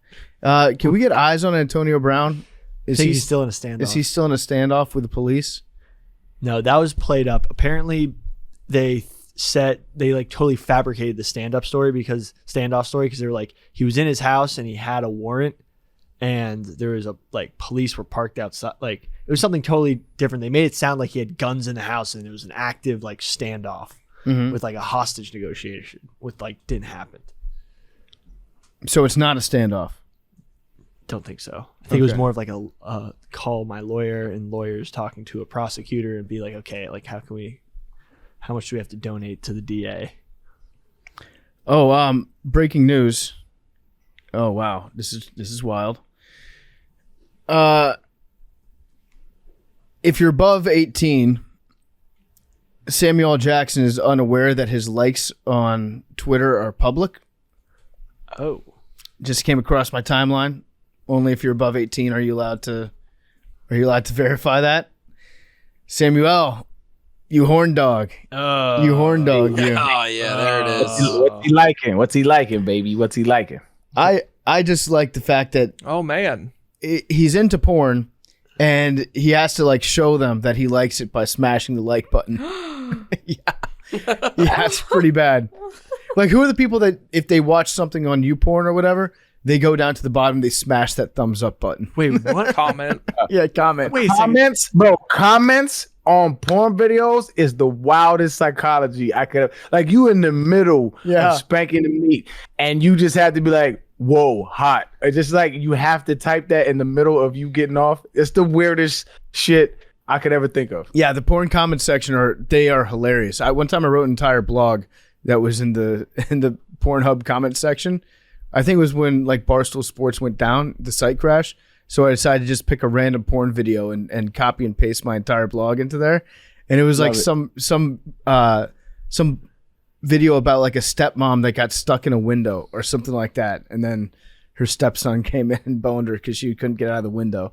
Can we get eyes on Antonio Brown? I think he's still in a standoff. Is he still in a standoff with the police? No, that was played up. Apparently, they like totally fabricated the standoff story because they were like he was in his house and he had a warrant, and there was police were parked outside. Like it was something totally different. They made it sound like he had guns in the house and it was an active like standoff with like a hostage negotiation, with like didn't happen. So it's not a standoff. Don't think so. I think it was more of like a call my lawyer and lawyers talking to a prosecutor and be like, okay, like how much do we have to donate to the DA? Oh, breaking news. Oh wow, this is wild. If you're above 18, Samuel L. Jackson is unaware that his likes on Twitter are public. Oh, just came across my timeline. Only if you're above 18 are you allowed to verify that. Samuel, you horn dog. You horn dog. You. Oh yeah, there it is. What's he liking, baby? What's he liking? I just like the fact that Oh man. he's into porn and he has to like show them that he likes it by smashing the like button. Yeah, it's pretty bad. Like, who are the people that if they watch something on YouPorn or whatever, they go down to the bottom, they smash that thumbs up button. wait, what? Comment. Yeah, comment. Wait a second. Comments, bro. Comments on porn videos is the wildest psychology I could have. Like, you in the middle of spanking the meat, and you just have to be like, "Whoa, hot!" It's just like you have to type that in the middle of you getting off. It's the weirdest shit I could ever think of. Yeah, the porn comment section are hilarious. One time I wrote an entire blog that was in the Pornhub comment section. I think it was when like Barstool Sports went down, the site crashed. So I decided to just pick a random porn video and copy and paste my entire blog into there. And it was like some video about like a stepmom that got stuck in a window or something like that. And then her stepson came in and boned her because she couldn't get out of the window.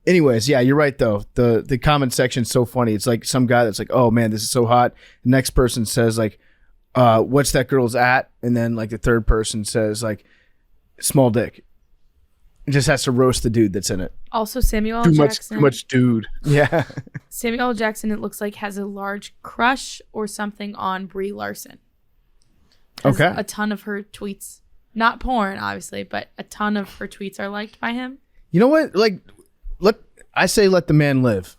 Anyways, yeah, you're right though. The comment section's so funny. It's like some guy that's like, "Oh man, this is so hot." The next person says like, "What's that girl's at?" And then like the third person says like, "Small dick." It just has to roast the dude that's in it. Also, Samuel L. Jackson. Too much dude. Yeah. Samuel L. Jackson, it looks like, has a large crush or something on Brie Larson. Has Okay. a ton of her tweets, not porn, obviously, but a ton of her tweets are liked by him. You know what? Like, let the man live.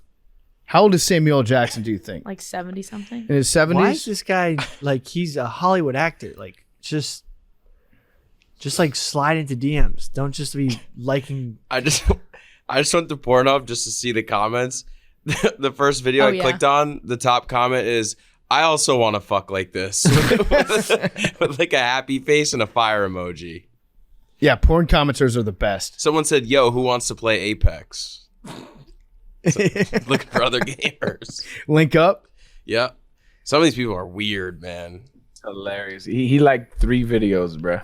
How old is Samuel L. Jackson, do you think? Like 70 something. In his 70s? Why is this guy like he's a Hollywood actor? Like just like slide into DMs. Don't just be liking. I just went to Pornhub just to see the comments. The first video I clicked on, the top comment is, "I also want to fuck like this," with like a happy face and a fire emoji. Yeah, porn commenters are the best. Someone said, "Yo, who wants to play Apex?" So, looking for other gamers. Link up. Yeah. Some of these people are weird, man. It's hilarious. He liked 3 videos, bruh.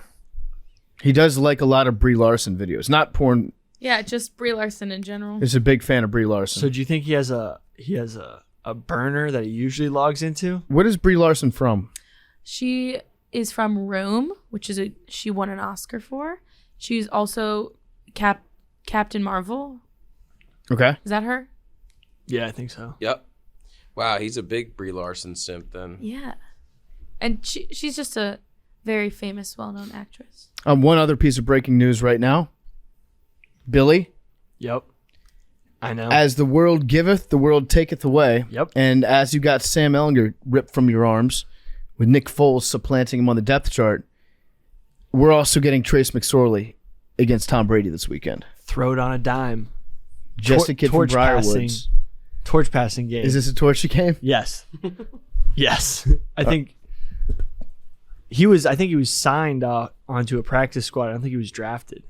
He does like a lot of Brie Larson videos. Not porn. Yeah, just Brie Larson in general. He's a big fan of Brie Larson. So do you think he has a burner that he usually logs into? What is Brie Larson from? She is from Rome, which is she won an Oscar for. She's also Captain Marvel. Okay. Is that her? Yeah, I think so. Yep. Wow, he's a big Brie Larson simp then. Yeah. And she's just a very famous, well-known actress. One other piece of breaking news right now. Billy. Yep. I know. As the world giveth, the world taketh away. Yep. And as you got Sam Ellinger ripped from your arms, with Nick Foles supplanting him on the depth chart, we're also getting Trace McSorley against Tom Brady this weekend. Throw it on a dime. Just a kid from Briarwoods. Torch passing game. Is this a torch game? Yes. Yes. I think he was signed onto a practice squad. I don't think he was drafted.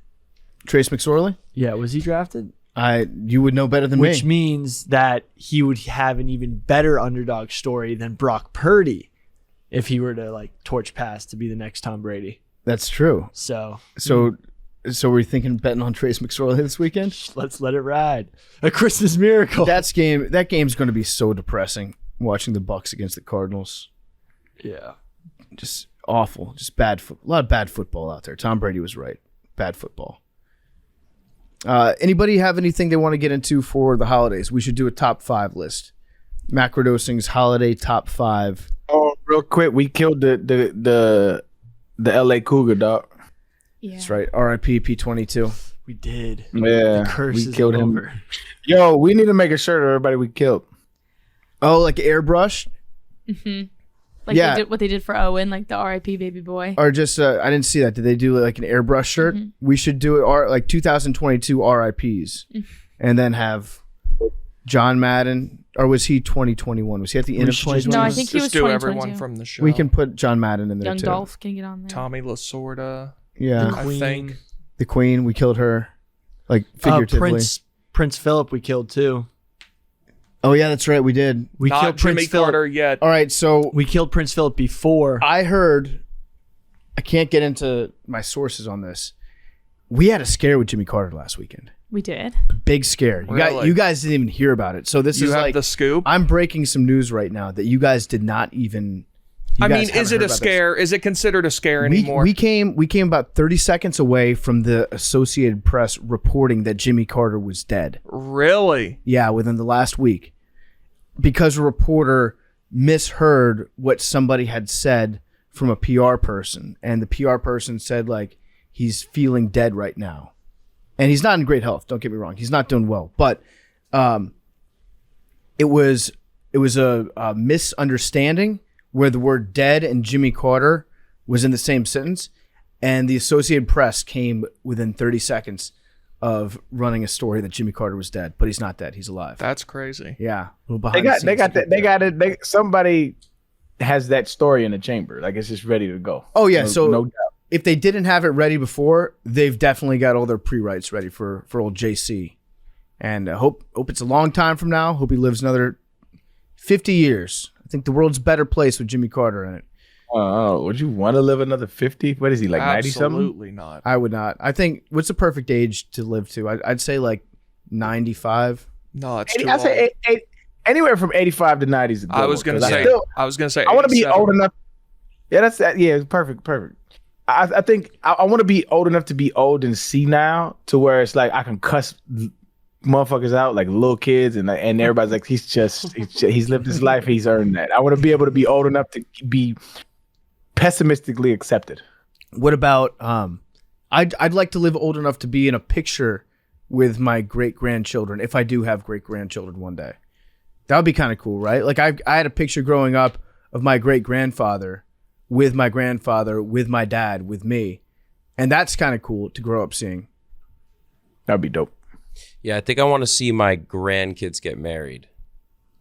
Trace McSorley? Yeah, was he drafted? You would know better than me. Which means that he would have an even better underdog story than Brock Purdy if he were to like torch pass to be the next Tom Brady. That's true. So we're thinking betting on Trace McSorley this weekend? let's let it ride. A Christmas miracle. That game's going to be so depressing watching the Bucs against the Cardinals. Yeah. Just awful. Just a lot of bad football out there. Tom Brady was right. Bad football. Anybody have anything they want to get into for the holidays? We should do a top 5 list. Macrodosing's holiday top 5. Oh, real quick, we killed the LA Cougar, dog. Yeah. That's right. R.I.P. P22. We did. Yeah, The curse we is killed over. him. Yo, we need to make a shirt of everybody we killed. Oh, like airbrush? Like Yeah. they did what they did for Owen, like the R.I.P. baby boy. Or just, I didn't see that. Did they do like an airbrush shirt? We should do it like 2022 RIPs. And then have John Madden, or was he 2021? Was he at the end of should just 2021? No, I think he was Just do 2022. everyone from the show. We can put John Madden in there Young too. Dolph can get on there. Tommy Lasorda. Yeah. The I Queen. think. The Queen, we killed her. Like figuratively. Prince Philip we killed too. Oh yeah, that's right. We did. We Not killed Jimmy Prince Philip. Carter yet. All right, so We killed Prince Philip before. I heard. I can't get into my sources on this. We had a scare with Jimmy Carter last weekend. We did. Big scare. Really? You guys didn't even hear about it. So this You is have like the scoop? I'm breaking some news right now that you guys did not even. I mean, is it a scare? Is it considered a scare anymore? We came about 30 seconds away from the Associated Press reporting that Jimmy Carter was dead. Really? Yeah, within the last week. Because a reporter misheard what somebody had said from a PR person. And the PR person said, like, he's feeling dead right now. And he's not in great health. Don't get me wrong. He's not doing well. But it was a misunderstanding where the word dead and Jimmy Carter was in the same sentence. And the Associated Press came within 30 seconds of running a story that Jimmy Carter was dead, but he's not dead. He's alive. That's crazy. Yeah. Somebody has that story in the chamber. Like it's just ready to go. Oh yeah. No doubt. If they didn't have it ready before, they've definitely got all their pre-writes ready for old JC. And I hope it's a long time from now. Hope he lives another 50 years. I think the world's a better place with Jimmy Carter in it. Oh, would you want to live another 50? What is he, like 90 something? Absolutely not. I would not. I think, what's the perfect age to live to? I'd say like 95. No, it's too I'd say anywhere from 85 to 90 is a good I was one, gonna 'cause say. I was gonna say. I want to be 87. old enough. Yeah, that's that. Yeah, perfect. I think I want to be old enough to be old and see now to where it's like I can cuss motherfuckers out like little kids and everybody's like he's lived his life, he's earned that. I want to be able to be old enough to be pessimistically accepted. What about I'd like to live old enough to be in a picture with my great grandchildren if I do have great grandchildren one day. That would be kind of cool, right? Like I had a picture growing up of my great grandfather with my grandfather, with my dad, with me. And that's kind of cool to grow up seeing. That'd be dope. Yeah, I think I want to see my grandkids get married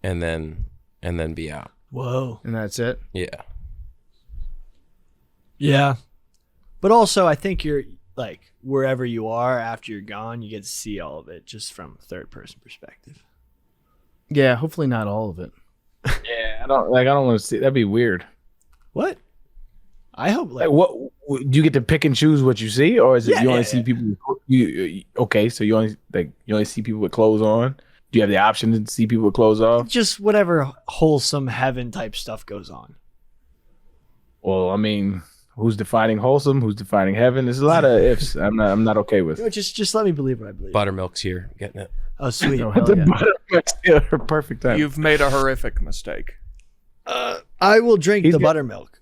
and then be out. Whoa. And that's it. Yeah. Yeah. But also, I think you're like wherever you are after you're gone, you get to see all of it just from a third person perspective. Yeah, hopefully not all of it. Yeah, I don't want to see. That'd be weird. What? I hope Like, what do you get to pick and choose what you see, or is it you only see people? Okay, so you only see people with clothes on. Do you have the option to see people with clothes off? just whatever wholesome heaven type stuff goes on. Well, I mean, who's defining wholesome? Who's defining heaven? There's a lot of ifs. I'm not okay with. You know, just let me believe what I believe. Buttermilk's here. Getting it. Oh, sweet. Oh, hell The yeah. buttermilk's still her perfect time. You've made a horrific mistake. I will drink He's the good. buttermilk.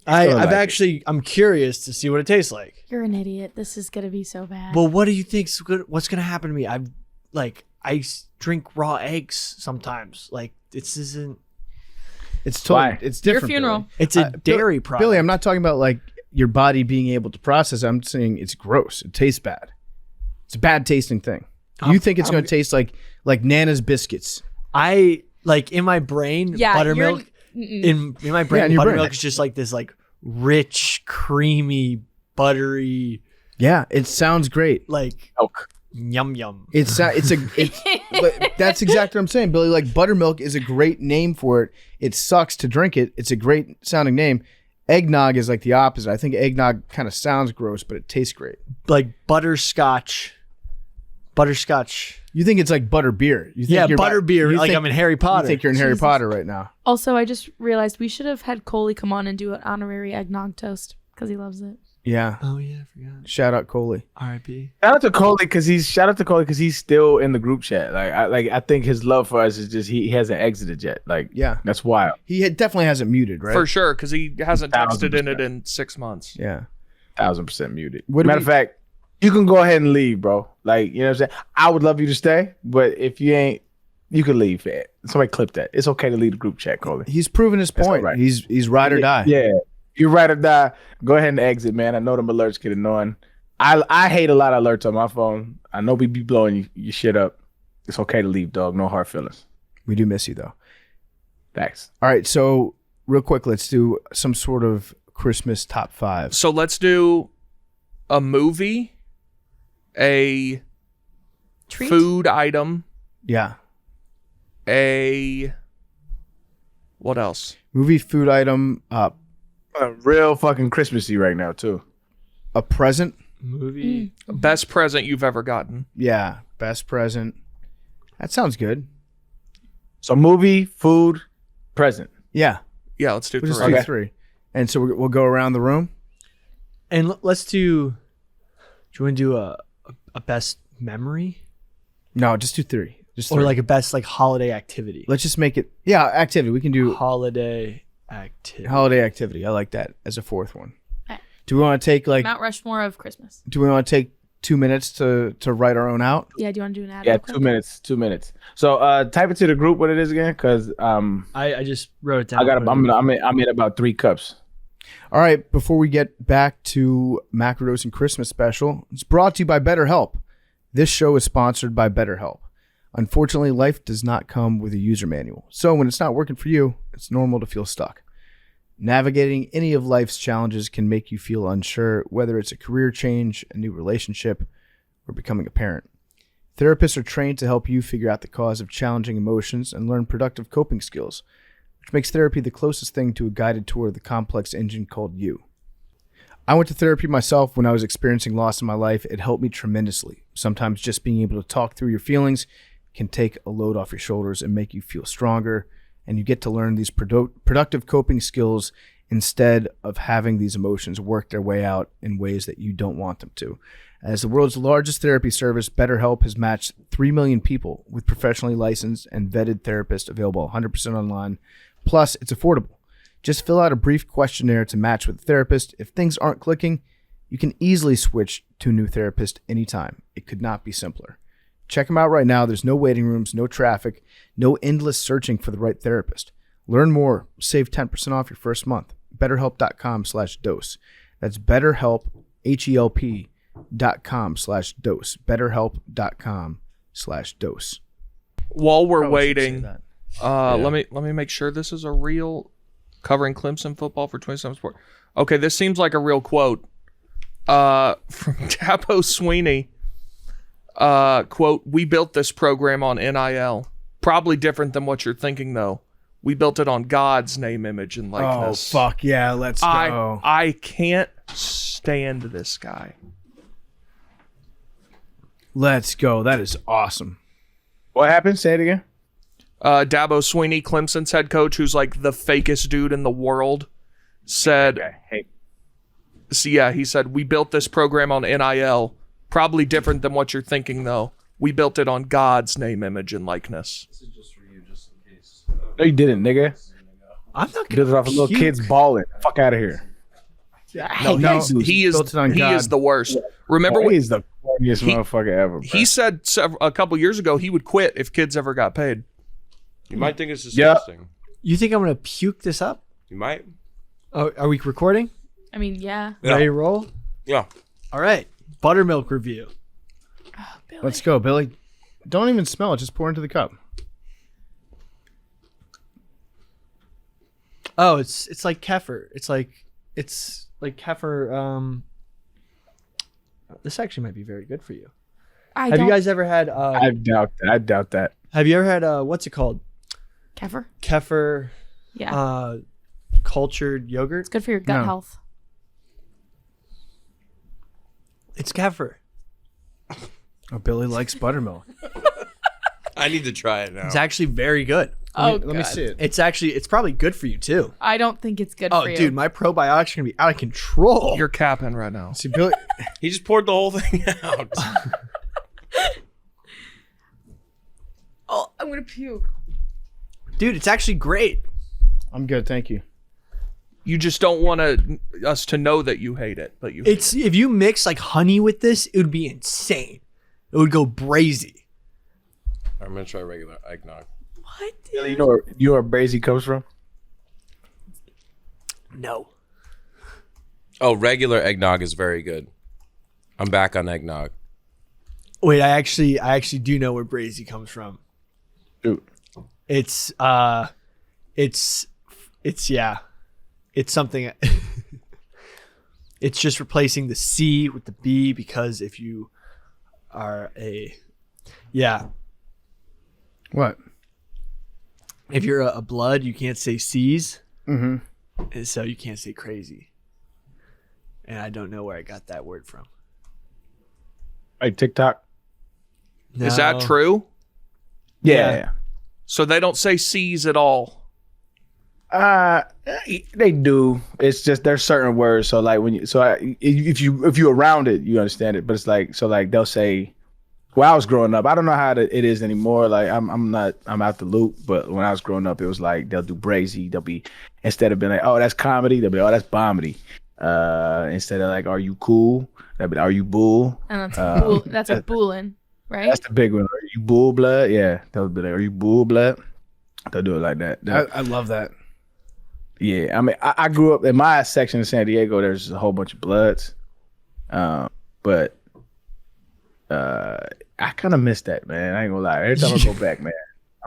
gonna like I'm curious to see what it tastes like. You're an idiot. This is gonna be so bad. Well, what do you think's good? What's gonna happen to me? Drink raw eggs sometimes. Like this isn't. It's totally, Why? it's Your different. funeral. Billy. It's a dairy product. Billy, I'm not talking about like your body being able to process. I'm saying it's gross. It tastes bad. It's a bad tasting thing. You think it's going to taste like Nana's biscuits? I like in my brain. Yeah, buttermilk. In my brain, in your buttermilk brain. is just like this, like rich, creamy, buttery, Yeah, it sounds great. Like Milk. yum yum. It's but that's exactly what I'm saying, Billy. Like buttermilk is a great name for it. It sucks to drink it. It's a great sounding name. Eggnog is like the opposite. I think eggnog kind of sounds gross, but it tastes great. Like butterscotch. You think it's like butter beer? You think you're butter beer. you Like think- I'm in Harry You Potter. think you're in Harry Potter right now? Also, I just realized we should have had Coley come on and do an honorary eggnog toast because he loves it. Yeah. Oh yeah, I forgot. Shout out Coley. R.I.P. Shout out to Coley because he's still in the group chat. I think his love for us is just he hasn't exited yet. Like, Yeah. that's wild. Definitely hasn't muted, right? For sure, because he hasn't texted in 1000%. it in 6 months. Yeah. 1000% muted. What do Matter we- of fact, you can go ahead and leave, bro. Like, you know what I'm saying? I would love you to stay, but if you ain't, you can leave. Somebody clip that. It's okay to leave the group chat, Coley. He's proven his That's point. all right. He's ride or die. Yeah. You ride or die. Go ahead and exit, man. I know them alerts get annoying. I hate a lot of alerts on my phone. I know we be blowing your shit up. It's okay to leave, dog. No hard feelings. We do miss you though. Thanks. All right, so real quick, let's do some sort of Christmas top 5. So let's do a movie, a Treat? food item, Yeah. what else? Movie, food item, Real fucking Christmassy right now, too. a present. Movie. Best present you've ever gotten. Yeah, best present. That sounds good. So movie, food, present. Yeah, Yeah, let's do we'll just three. do Okay. 3. And so we'll go around the room. And let's do. Do you want to do a best memory No, just do 3. Just or 3. like a best like holiday activity? Let's just make it. Yeah, activity. We can do Holiday activity. holiday activity. I like that as a 4th one. Alright. Do we want to take like? Mount Rushmore of Christmas. Do we want to take 2 minutes to write our own out? Yeah, do you want to do an ad? Yeah, real quick? 2 minutes. 2 minutes. So type it to the group what it is again, because I just wrote it down. I'm in about 3 cups. All right, before we get back to Macrodosing Christmas special, it's brought to you by BetterHelp. This show is sponsored by BetterHelp. Unfortunately, life does not come with a user manual. So when it's not working for you, it's normal to feel stuck. Navigating any of life's challenges can make you feel unsure, whether it's a career change, a new relationship, or becoming a parent. Therapists are trained to help you figure out the cause of challenging emotions and learn productive coping skills, which makes therapy the closest thing to a guided tour of the complex engine called you. I went to therapy myself when I was experiencing loss in my life. It helped me tremendously. Sometimes just being able to talk through your feelings can take a load off your shoulders and make you feel stronger, and you get to learn these productive coping skills instead of having these emotions work their way out in ways that you don't want them to. As the world's largest therapy service, BetterHelp has matched 3 million people with professionally licensed and vetted therapists available 100% online. Plus, it's affordable. Just fill out a brief questionnaire to match with a therapist. If things aren't clicking, you can easily switch to a new therapist anytime. It could not be simpler. Check them out right now. There's no waiting rooms, no traffic, no endless searching for the right therapist. Learn more. Save 10% off your first month. BetterHelp.com/dose. That's BetterHelp, HELP.com/dose. BetterHelp.com/dose. While we're Probably should say waiting, that. let me make sure this is a real covering Clemson football for 27 Sport. Okay, this seems like a real quote. From Dabo Sweeney. Quote, "We built this program on NIL. Probably different than what you're thinking, though. We built it on God's name, image, and Oh, likeness." fuck yeah. Let's go. I can't stand this guy. Let's go. That is awesome. What happened? Say it again. Dabo Sweeney, Clemson's head coach, who's like the fakest dude in the world, said, Okay. Hey. so yeah, he said, "We built this program on NIL. Probably different than what you're thinking, though. We built it on God's name, image, and likeness." No, you didn't, nigga. I'm not Built it gonna off of little puke. kids balling. Fuck out of here. No, no, he is built it on God. the worst. Remember He when is the corniest motherfucker ever. Bro. he said a couple years ago he would quit if kids ever got paid? You might think it's Yeah. disgusting. You think I'm gonna puke this up? You might. Oh, are we recording? I mean, yeah. Yeah. Ready to roll? Yeah. All right. Buttermilk review. Oh, Billy. Let's go, Billy. Don't even smell it. Just pour into the cup. Oh, it's like kefir. It's like kefir. This actually might be very good for you. Have you guys ever had? I doubt that. Have you ever had what's it called? Kefir? Kefir. Yeah. Cultured yogurt. It's good for your gut health. It's kefir. Oh, Billy likes buttermilk. I need to try it now. It's actually very good. Let me see it. It's probably good for you too. I don't think it's good for you. Oh, dude, my probiotics are gonna be out of control. You're capping right now. See, Billy. He just poured the whole thing out. Oh, I'm gonna puke. Dude, it's actually great. I'm good, thank you. You just don't want us to know that you hate it, but you. It's if you mix like honey with this, it would be insane. It would go brazy. I'm gonna try regular eggnog. What? You know where brazy comes from? No. Oh, regular eggnog is very good. I'm back on eggnog. Wait, I actually do know where brazy comes from. Dude. It's something. It's just replacing the C with the B because if you are What? if you're a blood, you can't say C's, Mm-hmm. and so you can't say crazy. And I don't know where I got that word from. Like TikTok? Is that No. true? Yeah. So they don't say C's at all. They do. It's just there's certain words. So like if you around it, you understand it. But it's like they'll say. When I was growing up, I don't know how it is anymore. Like I'm out the loop. But when I was growing up, it was like they'll do brazy. They'll be instead of being like, oh, that's comedy. They'll be, oh, that's bomedy. Instead of like, are you cool? They'll be, are you bull? And that's a bullin, right? That's the big one. Are you bull blood? Yeah, they'll be like, are you bull blood? They'll do it like that. I love that. Yeah, I mean, I grew up in my section in San Diego. There's a whole bunch of bloods, but I kind of miss that, man. I ain't gonna lie. Every time I go back, man,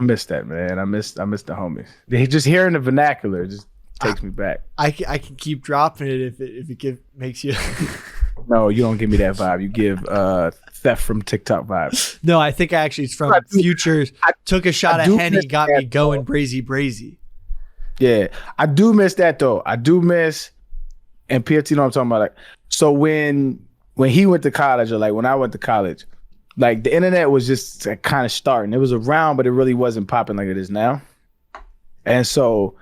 I miss that, man. I miss the homies. Just hearing the vernacular just takes me back. I can keep dropping it if it makes you. No, you don't give me that vibe. You give theft from TikTok vibes. No, I think actually it's from Futures. Took a shot of Henny, got me going brazy. Yeah, I do miss that though. I do miss, and PFT know what I'm talking about. Like, so when he went to college, or like when I went to college, like the internet was just like, kind of starting. It was around, but it really wasn't popping like it is now. And so,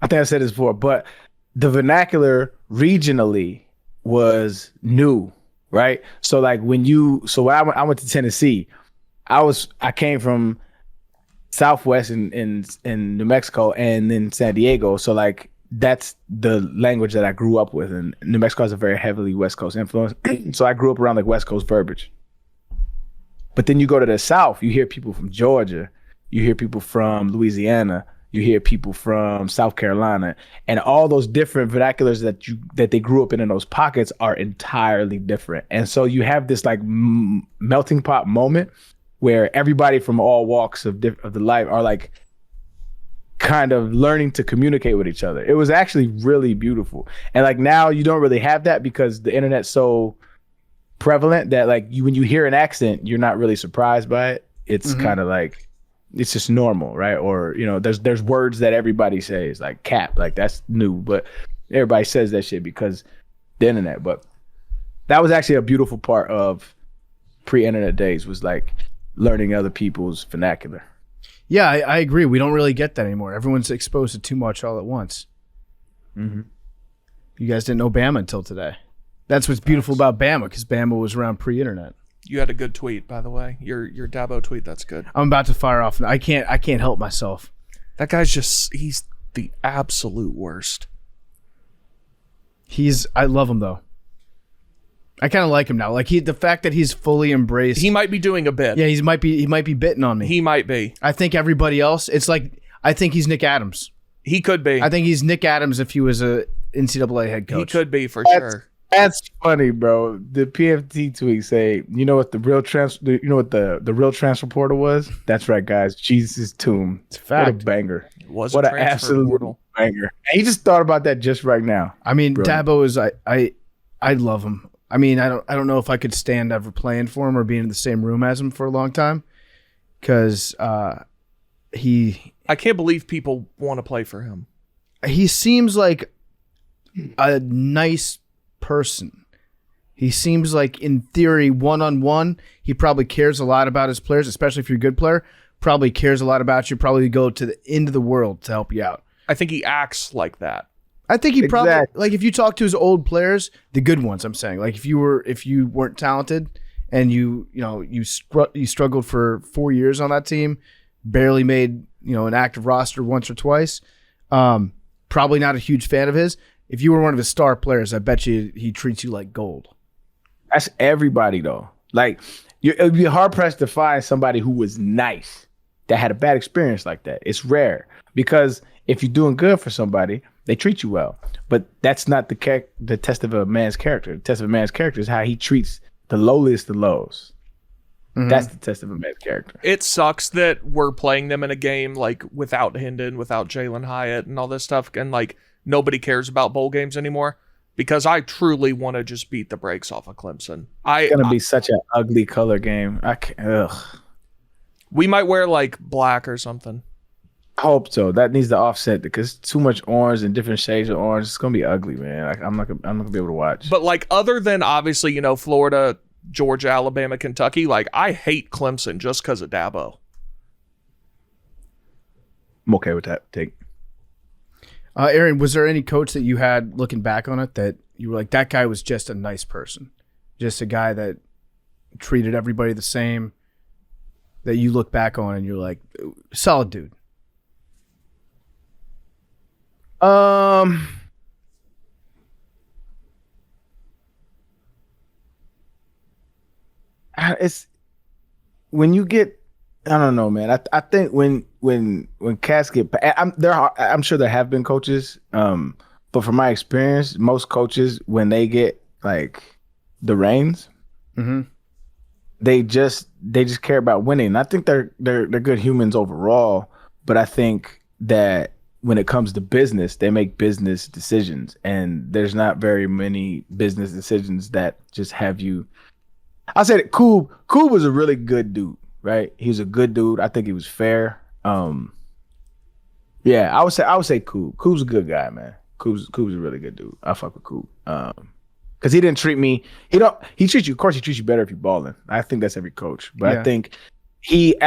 I think I said this before, but the vernacular regionally was new, right? So like when I went to Tennessee, I came from Southwest in New Mexico and then San Diego. So like that's the language that I grew up with. And New Mexico has a very heavily West Coast influence. So I grew up around like West Coast verbiage. But then you go to the South, you hear people from Georgia, you hear people from Louisiana, you hear people from South Carolina, and all those different vernaculars that they grew up in those pockets are entirely different. And so you have this like melting pot moment where everybody from all walks of the life are like kind of learning to communicate with each other. It was actually really beautiful. And like now you don't really have that because the internet's so prevalent that like when you hear an accent, you're not really surprised by it. It's kind of like, it's just normal, right? Or, you know, there's words that everybody says, like cap, like that's new, but everybody says that shit because the internet. But that was actually a beautiful part of pre-internet days, was like learning other people's vernacular. Yeah, I agree. We don't really get that anymore. Everyone's exposed to too much all at once. Mm-hmm. You guys didn't know Bama until today. That's what's beautiful about Bama, because Bama was around pre-internet. You had a good tweet, by the way. Your Dabo tweet, that's good. I'm about to fire off. I can't help myself. That guy's he's the absolute worst. I love him though. I kind of like him now. Like the fact that he's fully embraced. He might be doing a bit. Yeah, he might be bitten on me. He might be. I think everybody else, it's like, I think he's Nick Adams. He could be. I think he's Nick Adams if he was a NCAA head coach. He could be for sure. That's funny, bro. The PFT tweet say, you know what the real the real transfer portal was? That's right, guys. Jesus' tomb. It's a fact. What a banger. Was what a an absolute portal. banger. And he just thought about that just right now. I mean, Brilliant. Dabo is I love him. I mean, I don't know if I could stand ever playing for him or being in the same room as him for a long time, because I can't believe people want to play for him. He seems like a nice person. He seems like, in theory, one-on-one, he probably cares a lot about his players, especially if you're a good player. Probably cares a lot about you. Probably go to the end of the world to help you out. I think he acts like that. I think he probably, like, if you talk to his old players, the good ones, I'm saying, like, if you weren't talented and you struggled for 4 years on that team, barely made an active roster once or twice. Probably not a huge fan of his. If you were one of his star players, I bet you he treats you like gold. That's everybody, though. Like, it would be hard pressed to find somebody who was nice that had a bad experience like that. It's rare, because if you're doing good for somebody, they treat you well. But that's not the test of a man's character. The test of a man's character is how he treats the lowliest of lows. Mm-hmm. That's the test of a man's character. It sucks that we're playing them in a game like without Hendon, without Jalen Hyatt, and all this stuff, and like nobody cares about bowl games anymore, because I truly want to just beat the brakes off of Clemson. It's gonna be such an ugly color game. We might wear like black or something. I hope so. That needs to offset, because too much orange and different shades of orange. It's gonna be ugly, man. I'm not gonna be able to watch. But like, other than obviously Florida, Georgia, Alabama, Kentucky, like, I hate Clemson just because of Dabo. I'm okay with that take. Arian, was there any coach that you had, looking back on it, that you were like, that guy was just a nice person, just a guy that treated everybody the same, that you look back on and you're like, solid dude? It's when you get, I don't know, man. I think when cats get, I'm sure there have been coaches, but from my experience, most coaches, when they get like the reins, mm-hmm. they just care about winning. And I think they're good humans overall, but I think that when it comes to business, they make business decisions, and there's not very many business decisions that just have you. I said it. Koob was a really good dude, right? He was a good dude. I think he was fair. Yeah, I would say Koob. Koob's a good guy, man. Koob's a really good dude. I fuck with Koob. Because he didn't treat me. He treats you. Of course, he treats you better if you're balling. I think that's every coach. But I think he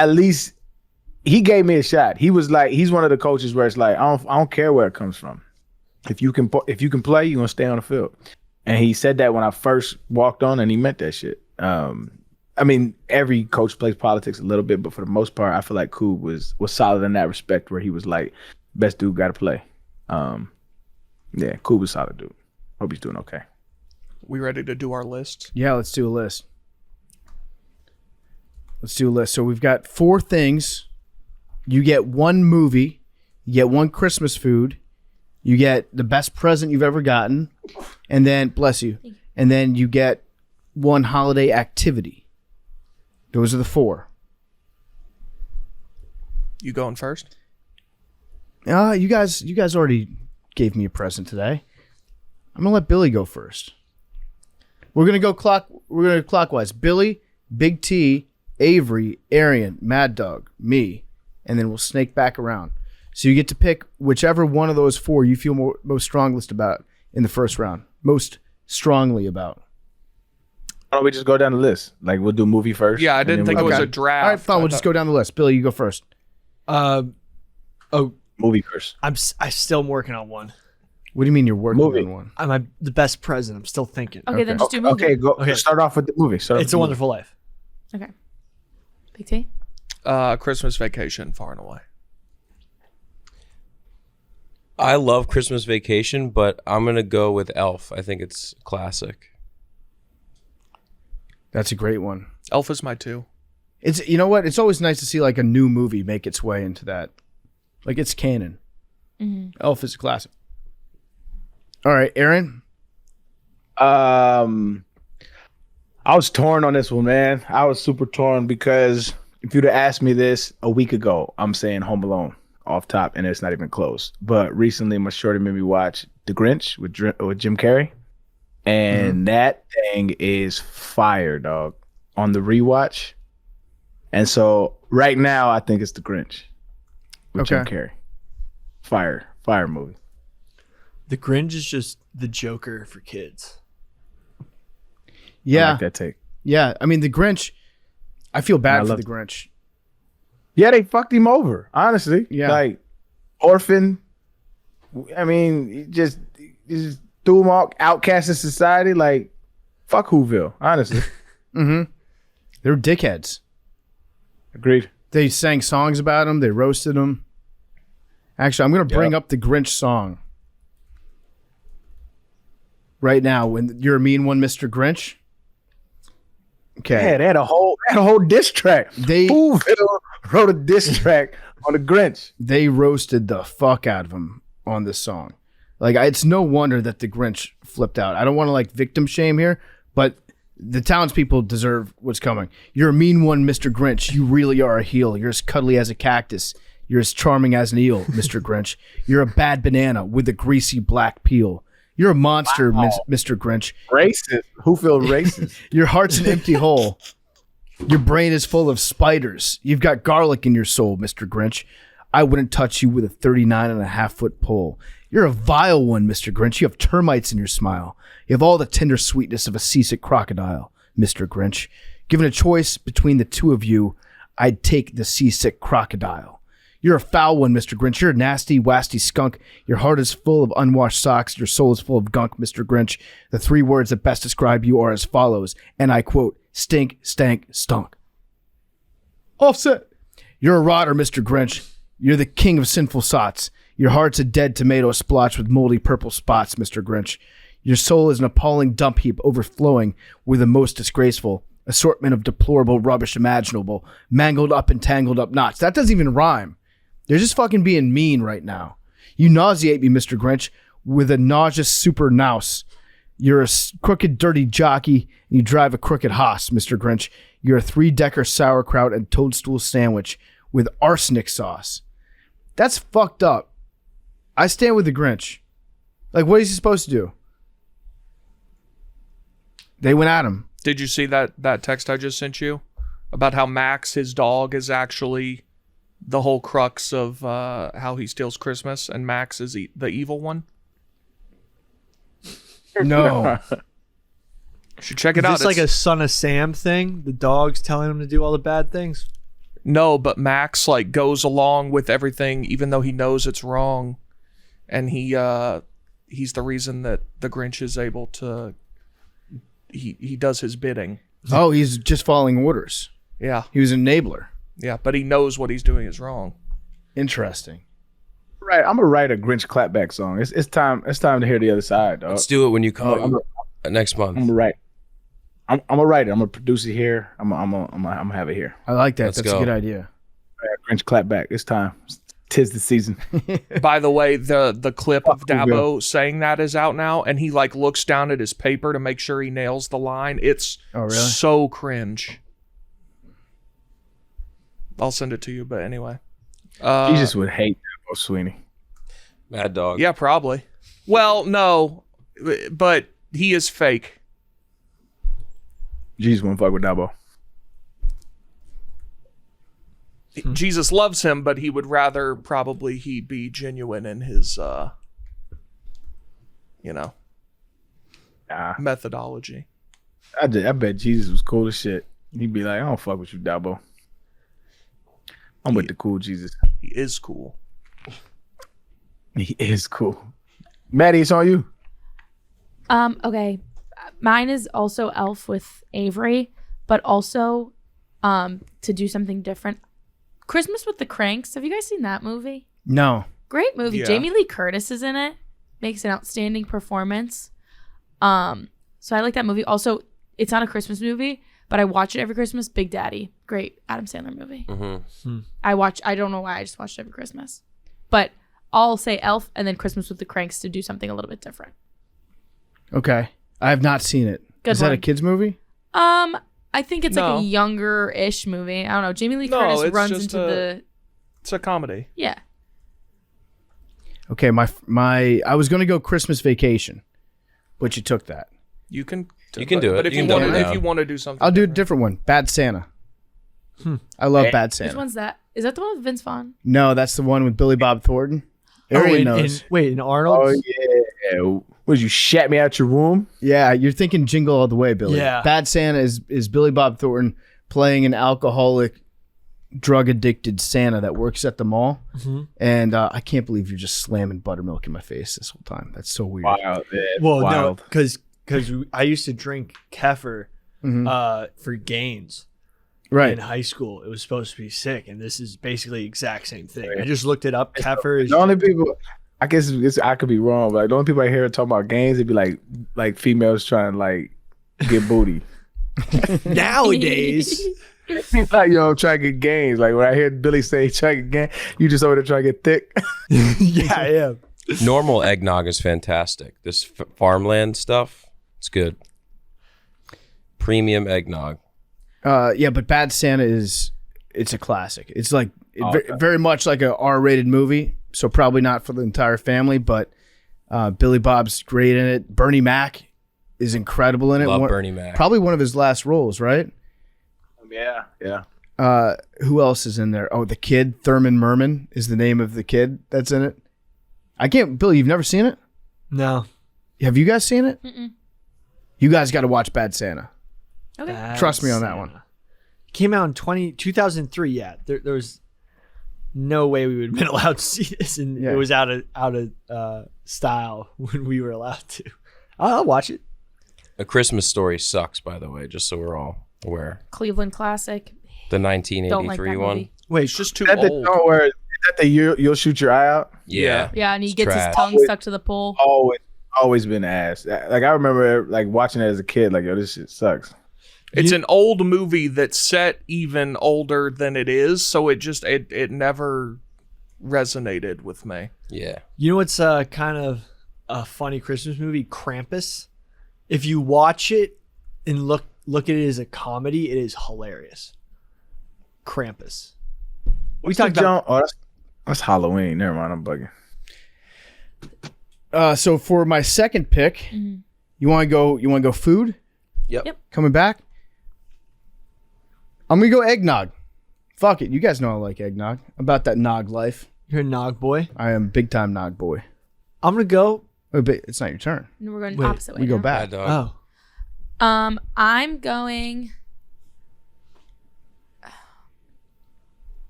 gave me a shot. He was like, he's one of the coaches where it's like, I don't care where it comes from. If you can play, you're gonna stay on the field. And he said that when I first walked on, and he meant that shit. I mean, every coach plays politics a little bit, but for the most part, I feel like Koob was solid in that respect, where he was like, best dude got to play. Yeah, Koob was a solid dude. Hope he's doing okay. We ready to do our list? Yeah, let's do a list. So we've got 4 things. You get 1 movie. You get 1 Christmas food. You get the best present you've ever gotten. And then, bless you. And then you get 1 holiday activity. Those are the 4. You going first? You guys already gave me a present today. I'm gonna let Billy go first. We're gonna go clockwise. Billy, Big T, Avery, Arian, Mad Dog, me, and then we'll snake back around. So you get to pick whichever one of those 4 you feel most strongest about in the first round. Most strongly about. Why don't we just go down the list? Like, we'll do movie first. Yeah, I didn't think it was a draft. All right, fine. We'll just go down the list. Billy, you go first. Movie first. I still am working on one. What do you mean you're working on one? I'm the best present. I'm still thinking. Okay, then just do movie. Okay, go. Okay. Start off with the movie. It's a Wonderful Life. Okay. Big T? Christmas Vacation, Far and Away. I love Christmas Vacation, but I'm going to go with Elf. I think it's classic. That's a great one. Elf is my 2. It's, you know what? It's always nice to see like a new movie make its way into that. Like, it's canon. Mm-hmm. Elf is a classic. All right, Aaron. I was torn on this one, man. I was super torn, because if you'd have asked me this a week ago, I'm saying Home Alone off top, and it's not even close. But recently, my shorty made me watch The Grinch with Jim Carrey, and that thing is fire, dog. On the rewatch, and so right now I think it's The Grinch with Jim Carrey. Fire movie. The Grinch is just the Joker for kids. Yeah, I like that take. Yeah, I mean the Grinch. I feel bad for the Grinch. Yeah, they fucked him over. Honestly, yeah, like orphan. I mean, he just threw him out, outcast of society. Like, fuck Whoville. Honestly. They were dickheads. Agreed. They sang songs about him. They roasted him. Actually, I'm going to bring up the Grinch song right now. When you're a mean one, Mr. Grinch. Okay. Yeah, they had a whole diss track. Whoville wrote a diss track on the Grinch. They roasted the fuck out of him on this song. Like, it's no wonder that the Grinch flipped out. I don't want to like victim shame here, but the townspeople deserve what's coming. You're a mean one, Mr. Grinch. You really are a heel. You're as cuddly as a cactus. You're as charming as an eel, Mr. Grinch. You're a bad banana with a greasy black peel. You're a monster, Mr. Grinch. Racist. Who feels racist? Your heart's an empty hole. Your brain is full of spiders. You've got garlic in your soul, Mr. Grinch. I wouldn't touch you with a 39.5-foot pole. You're a vile one, Mr. Grinch. You have termites in your smile. You have all the tender sweetness of a seasick crocodile, Mr. Grinch. Given a choice between the two of you, I'd take the seasick crocodile. You're a foul one, Mr. Grinch. You're a nasty, wasty skunk. Your heart is full of unwashed socks. Your soul is full of gunk, Mr. Grinch. The 3 words that best describe you are as follows, and I quote, stink, stank, stunk. Offset. You're a rotter, Mr. Grinch. You're the king of sinful sots. Your heart's a dead tomato splotched with moldy purple spots, Mr. Grinch. Your soul is an appalling dump heap overflowing with the most disgraceful assortment of deplorable rubbish imaginable, mangled up and tangled up knots. That doesn't even rhyme. They're just fucking being mean right now. You nauseate me, Mr. Grinch, with a nauseous super nouse. You're a crooked, dirty jockey, and you drive a crooked hoss, Mr. Grinch. You're a 3-decker sauerkraut and toadstool sandwich with arsenic sauce. That's fucked up. I stand with the Grinch. Like, what is he supposed to do? They went at him. Did you see that text I just sent you? About how Max, his dog, is actually the whole crux of how he steals Christmas, and Max is the evil one? No. You should check it out. Is this like a Son of Sam thing? The dog's telling him to do all the bad things? No, but Max like goes along with everything even though he knows it's wrong. And he's the reason that the Grinch is able to he does his bidding. Oh, he's just following orders. Yeah. He was an enabler. Yeah, but he knows what he's doing is wrong. Interesting. Right, I'm gonna write a Grinch clapback song. It's time to hear the other side, dog. Let's do it when you come next month. I'm gonna write. I'm gonna write it. I'm gonna produce it here. I'm gonna have it here. I like that. Let's That's go. a good idea. Grinch clapback. It's time. 'Tis the season. By the way, the clip of Dabo saying that is out now, and he like looks down at his paper to make sure he nails the line. It's so cringe. I'll send it to you, but anyway. Jesus would hate Dabo Sweeney. Mad Dog. Yeah, probably. Well, no, but he is fake. Jesus wouldn't fuck with Dabo. Jesus loves him, but he would rather probably he be genuine in his, methodology. I bet Jesus was cool as shit. He'd be like, I don't fuck with you, Dabo. I'm with the cool Jesus. He is cool. He is cool. Maddie, it's on you. Okay. Mine is also Elf with Avery, but also to do something different. Christmas with the Cranks. Have you guys seen that movie? No. Great movie. Yeah. Jamie Lee Curtis is in it. Makes an outstanding performance. So I like that movie. Also, it's not a Christmas movie, but I watch it every Christmas. Big Daddy. Great Adam Sandler movie. Mm-hmm. I don't know why, I just watched it every Christmas. But I'll say Elf and then Christmas with the Cranks to do something a little bit different. Okay. I have not seen it. Good Is that a one. kid's movie? I think it's No. like a younger-ish movie. I don't know. Jamie Lee No, Curtis it's runs just into It's a comedy. yeah. Okay, my I was going to go Christmas Vacation, but you took that. You can do it. But You can dumb it if down. you want to do something, I'll do a different one. Bad Santa. I love Bad Which Santa. one's that? Is that the one with Vince Vaughn? No, that's the one with Billy Bob Thornton. Arian knows. In Arnold? Oh yeah. Would you shat me out your womb? Yeah, you're thinking Jingle All the Way, Billy. Yeah. Bad Santa is Billy Bob Thornton playing an alcoholic, drug-addicted Santa that works at the mall. And I can't believe you're just slamming buttermilk in my face this whole time. That's so weird. Wild. Man. Well, Wild. no, because I used to drink kefir for gains in Right. high school. It was supposed to be sick, and this is basically the exact same thing. I just looked it up. Kefir is The only people, I guess I could be wrong, but like, the only people I hear talking about games, it'd be like females trying to like get booty. nowadays. Like, try to get gains. Like when I hear Billy say try to get gains, you just over there trying to get thick. Yeah, I am. Normal eggnog is fantastic. This farmland stuff, it's good. Premium eggnog. Yeah, but Bad Santa it's a classic. It's like very much like a R-rated movie, so probably not for the entire family, but Billy Bob's great in it. Bernie Mac is incredible in it. Love Bernie Mac. Probably one of his last roles, right? Yeah. Who else is in there? Oh, the kid, Thurman Merman is the name of the kid that's in it. Billy, you've never seen it? No. Have you guys seen it? Mm-mm. You guys got to watch Bad Santa. Okay. Bad Trust me on that Santa. one. Came out in 2003. Yeah, there was no way we would have been allowed to see this, and Yeah. it was out of style when we were allowed to. I'll watch it. A Christmas Story sucks, by the way, just so we're all aware. Cleveland classic. The Don't like 1983 that one. movie. Wait, it's just too Is that the old. joint where is that the you'll shoot your eye out? Yeah. Yeah, and he It's gets trash. his tongue stuck to the pole. Always been ass. Like I remember like watching it as a kid. Like, yo, this shit sucks. It's an old movie that's set even older than it is, so it never resonated with me. Yeah. you know what's kind of a funny Christmas movie? Krampus. If you watch it and look at it as a comedy, it is hilarious. Krampus. We talked about. Oh, that's Halloween. Never mind. I'm bugging. So for my second pick, you want to go food? Yep. Coming back? I'm going to go eggnog. Fuck it. You guys know I like eggnog. About that nog life. You're a nog boy. I am big time nog boy. I'm gonna go. Oh, but it's not your turn. And we're going Wait, opposite way. We go now. back. Bad dog. Oh, I'm going.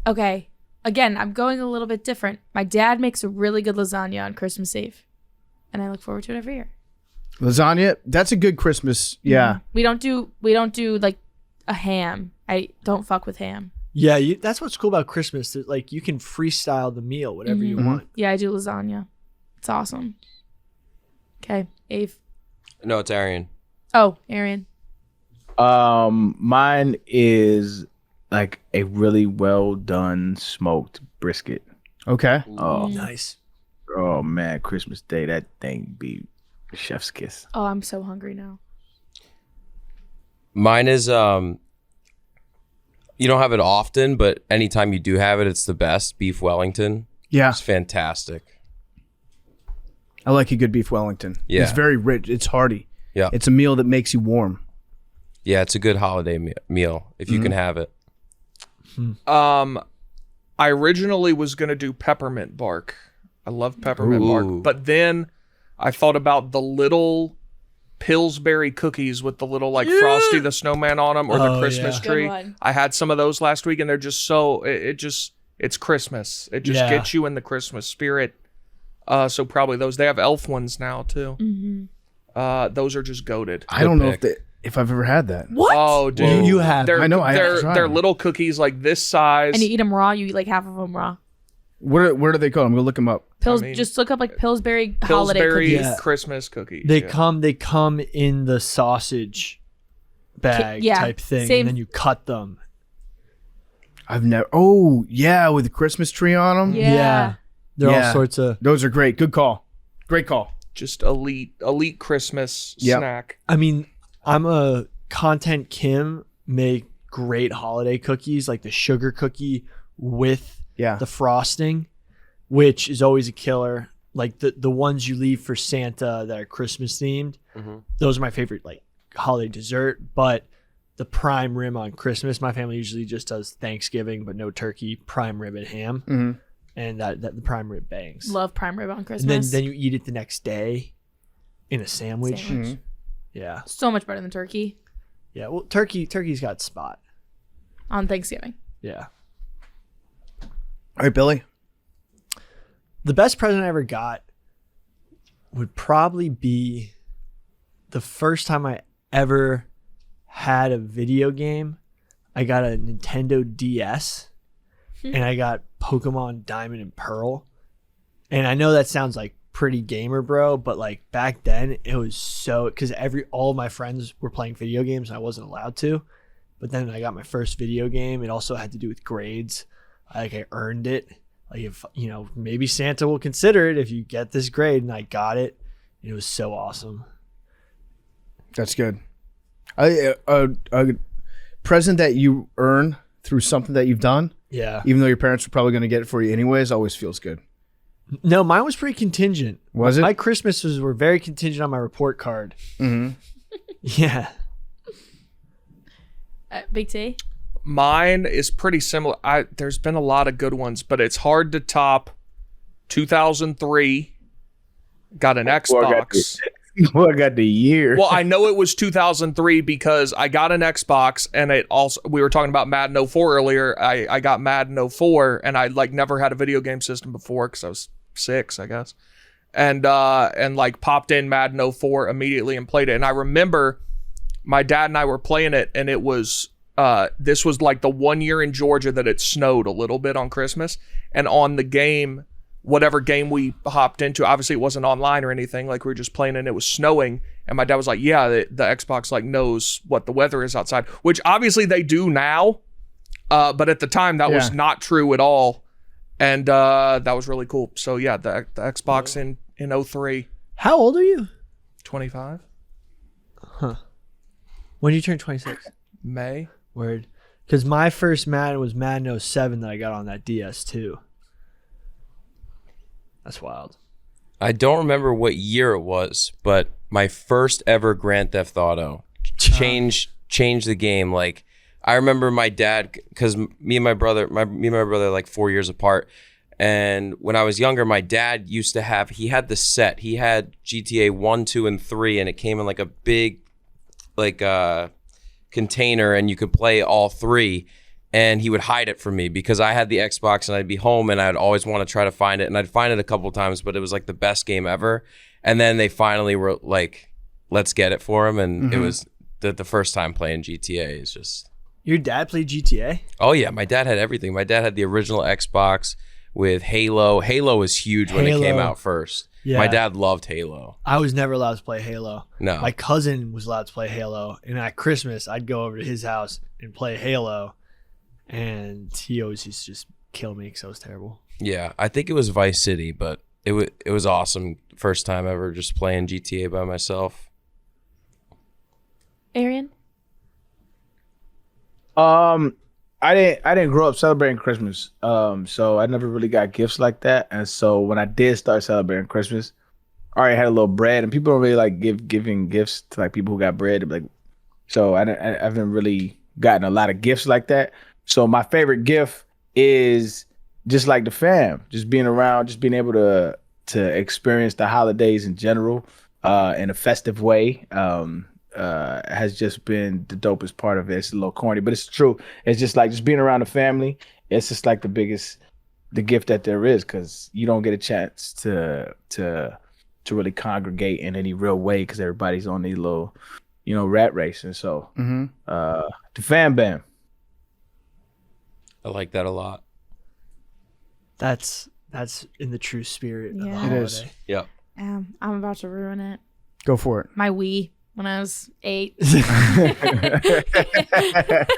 Okay. Again, I'm going a little bit different. My dad makes a really good lasagna on Christmas Eve, and I look forward to it every year. Lasagna, that's a good Christmas. Yeah. We don't do like a ham. I don't fuck with ham. yeah. That's what's cool about Christmas. That like you can freestyle the meal, whatever you want. Yeah, I do lasagna. It's awesome. Okay, Ave. No, it's Arian. Oh, Arian. Mine is like a really well done smoked brisket. Okay. Oh, Nice. oh man, Christmas Day, that thing be chef's kiss. Oh, I'm so hungry now. Mine is you don't have it often, but anytime you do have it, it's the best. Beef Wellington. Yeah. It's fantastic. I like a good beef Wellington. Yeah. It's very rich. It's hearty. Yeah. It's a meal that makes you warm. Yeah, it's a good holiday meal if you can have it. I originally was gonna do peppermint bark. I love peppermint Ooh. bark, but then I thought about the little Pillsbury cookies with the little like Frosty the Snowman on them, or the Oh, Christmas yeah. Good tree. one. I had some of those last week, and they're just so it's Christmas. It just Yeah. gets you in the Christmas spirit. So probably those. They have elf ones now too. Those are just goated. I don't know pick. if I've ever had that. What? Oh, dude, You have. They're, I know, I have to They're try they're them. little cookies like this size. And you eat them raw. You eat like half of them raw. What are they called? I'm gonna look them up. mean, Just look up like Pillsbury holiday Pillsbury cookies. Yeah. Christmas cookies. They yeah. come in the sausage bag yeah, type thing, same. and then you cut them. I've never. Oh yeah, with the Christmas tree on them. Yeah. They're Yeah. all sorts of. Those are great. Good call. Great call. Just elite Christmas Yep. snack. I mean, I'm a content Kim make great holiday cookies, like the sugar cookie with Yeah. the frosting, which is always a killer. like the ones you leave for Santa that are Christmas themed. Those are my favorite like holiday dessert. But the prime rib on Christmas, my family usually just does Thanksgiving, but no turkey, prime rib and ham, and that the prime rib bangs. Love prime rib on Christmas. And then you eat it the next day in a sandwich. Yeah, so much better than turkey yeah. Well, turkey's got spot. on Thanksgiving. Yeah. All right, Billy. The best present I ever got would probably be the first time I ever had a video game. I got a Nintendo DS and I got Pokemon Diamond and Pearl. And I know that sounds like pretty gamer bro, but like back then it was so, because all of my friends were playing video games and I wasn't allowed to. But then I got my first video game. It also had to do with grades. I earned it. Like if, maybe Santa will consider it if you get this grade, and I got it. It was so awesome. That's good. A present that you earn through something that you've done, Yeah. even though your parents were probably going to get it for you anyways, always feels good. No, mine was pretty contingent. Was it? My Christmases were very contingent on my report card. Mm-hmm. Yeah. Big T? Mine is pretty similar. There's been a lot of good ones, but it's hard to top 2003. Got an Xbox. I got the year. Well, I know it was 2003 because I got an Xbox, and it also, we were talking about Madden 04 earlier. I got Madden 04, and I like never had a video game system before because I was 6, I guess, and like popped in Madden 04 immediately and played it. And I remember my dad and I were playing it, and it was this was like the 1 year in Georgia that it snowed a little bit on Christmas, and on the game, whatever game we hopped into, obviously it wasn't online or anything, like we were just playing and it was snowing, and my dad was like, yeah, the Xbox like knows what the weather is outside, which obviously they do now, but at the time that was not true at all, and that was really cool. So yeah, the Xbox in 03. How old are you? 25 When did you turn 26? May. Word. Because my first Madden was Madden 07 that I got on that DS too. That's wild. I don't remember what year it was, but my first ever Grand Theft Auto changed the game. Like, I remember my dad, because me and my brother are like 4 years apart. And when I was younger, my dad used to have, he had the set. He had GTA 1, 2, and 3, and it came in like a big, like, container, and you could play all 3. And he would hide it from me because I had the Xbox and I'd be home and I'd always want to try to find it. And I'd find it a couple times, but it was like the best game ever. And then they finally were like, let's get it for him. And it was the first time playing GTA. Is just. Your dad played GTA? Oh, yeah. My dad had everything. My dad had the original Xbox with Halo. Halo was huge when it came out first. Yeah. My dad loved Halo. I was never allowed to play Halo. No. My cousin was allowed to play Halo. And at Christmas, I'd go over to his house and play Halo. And he always used to just kill me because I was terrible. Yeah, I think it was Vice City, but it was awesome. First time ever just playing GTA by myself. Arian? I didn't grow up celebrating Christmas. So I never really got gifts like that. And so when I did start celebrating Christmas, I already had a little bread, and people don't really like giving gifts to like people who got bread. Like, so I haven't really gotten a lot of gifts like that. So my favorite gift is just like the fam, just being around, just being able to experience the holidays in general in a festive way has just been the dopest part of it. It's a little corny, but it's true. It's just like just being around the family. It's just like the gift that there is, because you don't get a chance to really congregate in any real way because everybody's on these little, rat race. And so the fam bam. I like that a lot. That's in the true spirit of the Yeah. holiday. It is. Yep. I'm about to ruin it. Go for it. My Wii when I was 8. That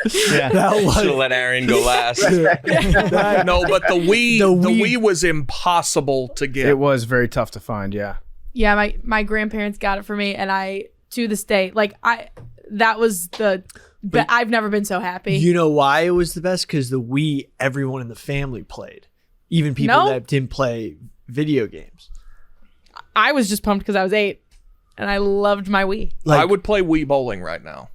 Should have let Arian go last. No, but the Wii was impossible to get. It was very tough to find, yeah. Yeah, my grandparents got it for me, and I, to this day, that was I've never been so happy. You know why it was the best? Because the Wii, everyone in the family played. Even people that didn't play video games. I was just pumped because I was 8 and I loved my Wii. I would play Wii bowling right now.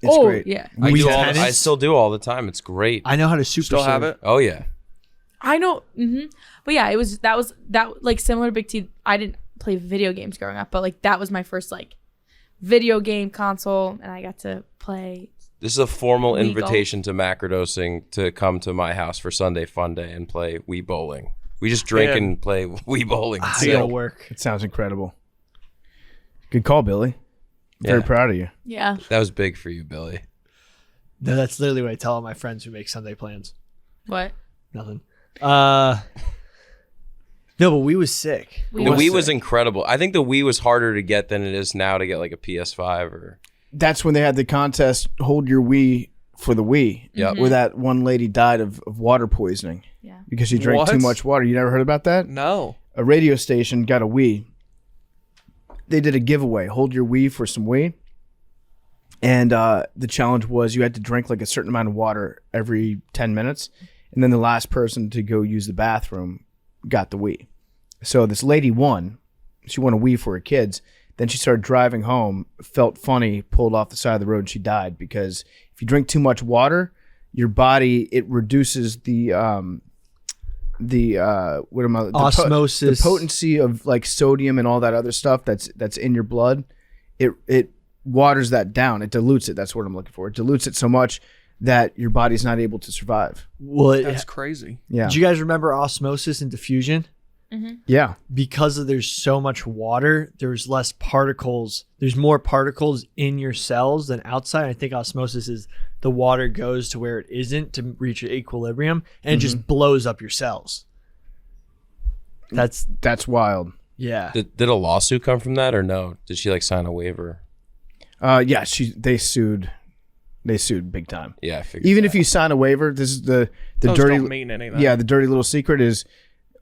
It's great. Yeah. I still do all the time. It's great. I know how to super Still have serve. it? Oh yeah. I know. But yeah, that was like similar to Big T. I didn't play video games growing up, but like that was my first like video game console, and I got to play. This is a formal Wii invitation to Macrodosing to come to my house for Sunday Fun Day and play Wii bowling. We just drink and play Wii bowling. I gotta work. It sounds incredible. Good call, Billy. Very proud of you. Yeah. That was big for you, Billy. No, that's literally what I tell all my friends who make Sunday plans. What? Nothing. No, but Wii was sick. The Wii was incredible. I think the Wii was harder to get than it is now to get like a PS5 or. That's when they had the contest, hold your Wii for the Wii. Yep. Where that one lady died of water poisoning. Yeah. Because she drank too much water. You never heard about that? No. A radio station got a Wii. They did a giveaway. Hold your Wii for some Wii. And the challenge was you had to drink like a certain amount of water every 10 minutes. And then the last person to go use the bathroom got the Wii. So this lady won. She won a Wii for her kids. Then she started driving home, felt funny, pulled off the side of the road, and she died because if you drink too much water, your body, it reduces the osmosis, the potency of like sodium and all that other stuff that's in your blood. It waters that down. It dilutes it. That's what I'm looking for. It dilutes it so much that your body's not able to survive. Well, That's crazy. Yeah. Do you guys remember osmosis and diffusion? Yeah. Because there's so much water, there's less particles. There's more particles in your cells than outside. I think osmosis is the water goes to where it isn't to reach equilibrium, and it just blows up your cells. That's wild. Yeah. Did a lawsuit come from that or no? Did she like sign a waiver? Yeah. They sued big time. Yeah, I figured. Even if you sign a waiver, this is the Those dirty. don't mean anything. Yeah, the dirty little secret is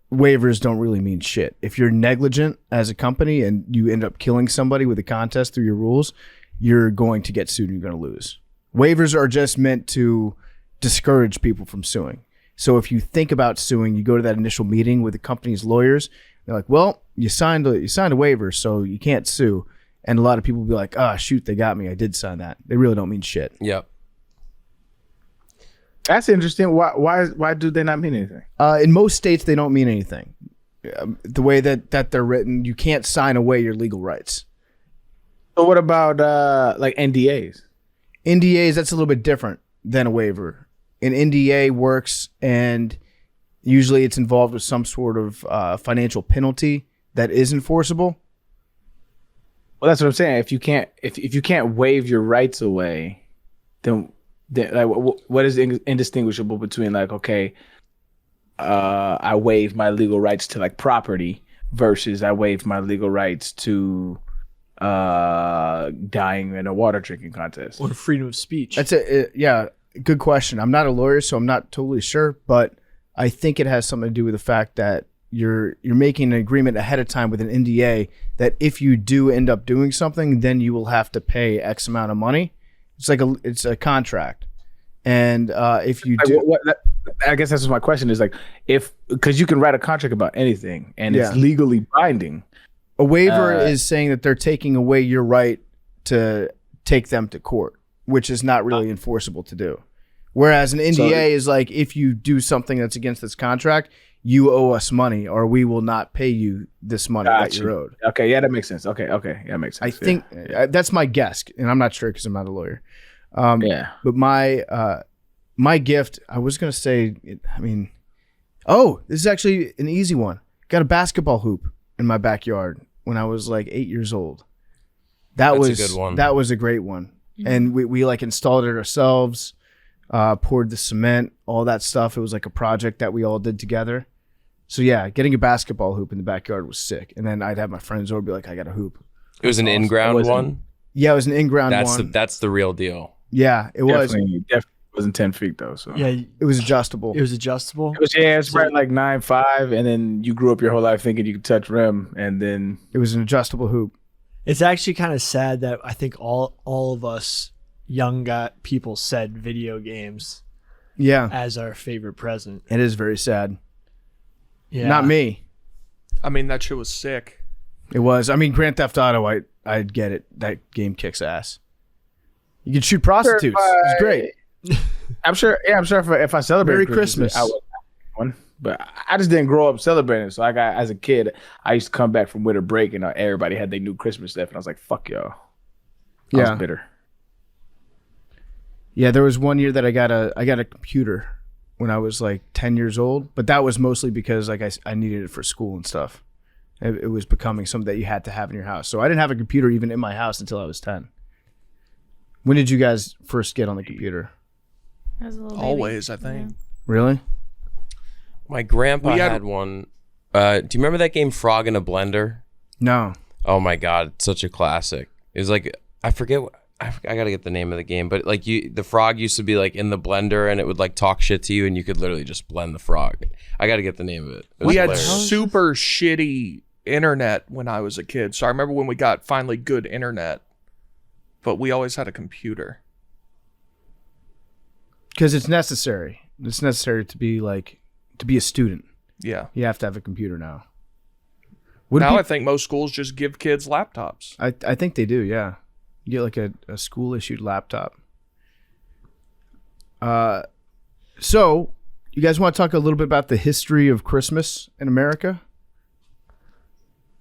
waivers don't really mean shit. If you're negligent as a company and you end up killing somebody with a contest through your rules, you're going to get sued and you're going to lose. Waivers are just meant to discourage people from suing. So if you think about suing, you go to that initial meeting with the company's lawyers. They're like, "Well, you signed a waiver, so you can't sue." And a lot of people will be like, "Ah, shoot, they got me. I did sign that." They really don't mean shit. Yep. That's interesting. Why do they not mean anything? In most states, they don't mean anything. The way that they're written, you can't sign away your legal rights. So what about like NDAs? NDAs, that's a little bit different than a waiver. An NDA works, and usually it's involved with some sort of financial penalty that is enforceable. Well, that's what I'm saying. If you can't waive your rights away, then like what is indistinguishable between like, okay, I waive my legal rights to like property versus I waive my legal rights to dying in a water drinking contest Or freedom of speech. That's good question. I'm not a lawyer, so I'm not totally sure, but I think it has something to do with the fact that you're making an agreement ahead of time with an NDA that if you do end up doing something, then you will have to pay X amount of money. It's a contract, and if you do, I guess that's what my question is, like, because you can write a contract about anything and it's legally binding. A waiver is saying that they're taking away your right to take them to court, which is not really enforceable to do. Whereas an NDA is like, if you do something that's against this contract, you owe us money or we will not pay you this money that you're owed. Okay, yeah, that makes sense. Okay, yeah, that makes sense. I think that's my guess, and I'm not sure because I'm not a lawyer. But my gift, I was going to say, this is actually an easy one. Got a basketball hoop in my backyard when I was like 8 years old. That's a good one. That was a great one. Mm-hmm. And we like installed it ourselves, poured the cement, all that stuff. It was like a project that we all did together. So yeah, getting a basketball hoop in the backyard was sick. And then I'd have my friends over be like, I got a hoop. It was an in-ground one? Yeah, it was an in-ground one. That's the real deal. Yeah, it was. Definitely wasn't 10 feet though. So yeah, it was adjustable. It was adjustable. It's right like 9'5", and then you grew up your whole life thinking you could touch rim, and then it was an adjustable hoop. It's actually kind of sad that I think all of us young people said video games as our favorite present. It is very sad. Yeah. Not me. I mean, that shit was sick. It was. I mean, Grand Theft Auto, I'd get it. That game kicks ass. You could shoot prostitutes. It was great. I'm sure. Yeah, I'm sure if I celebrate Merry Christmas. I would have one. But I just didn't grow up celebrating. So as a kid, I used to come back from winter break and everybody had their new Christmas stuff, and I was like, "Fuck y'all." I was bitter. Yeah, there was one year that I got a computer when I was like 10 years old, but that was mostly because like I needed it for school and stuff. It was becoming something that you had to have in your house. So I didn't have a computer even in my house until I was 10. When did you guys first get on the computer? I was a little Always, baby. I think. Really? My grandpa had one. Do you remember that game Frog in a Blender? No. Oh my God, it's such a classic. It was like, I forget what, I gotta get the name of the game, but like the frog used to be like in the blender and it would like talk shit to you and you could literally just blend the frog. I gotta get the name of it. We had super shitty internet when I was a kid. So I remember when we got finally good internet, but we always had a computer. Because it's necessary. It's necessary to be a student. Yeah. You have to have a computer now. I think most schools just give kids laptops. I think they do, yeah. You get like a school issued laptop. So you guys want to talk a little bit about the history of Christmas in America?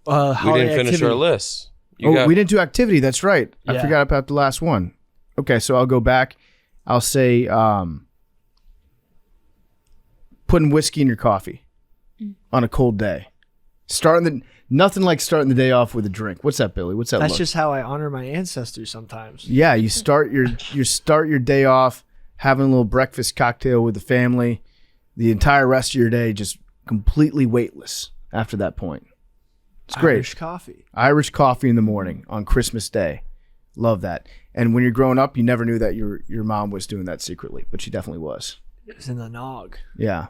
We didn't finish our list. We didn't do activity. That's right. Yeah. I forgot about the last one. Okay, so I'll go back. I'll say putting whiskey in your coffee on a cold day. Nothing like starting the day off with a drink. What's that, Billy? What's that? That's look? just how I honor my ancestors sometimes. Yeah, you start your day off having a little breakfast cocktail with the family. The entire rest of your day just completely weightless after that point. It's great. Irish coffee in the morning on Christmas Day. Love that. And when you're growing up, you never knew that your mom was doing that secretly, but she definitely was. It was in the nog. Yeah.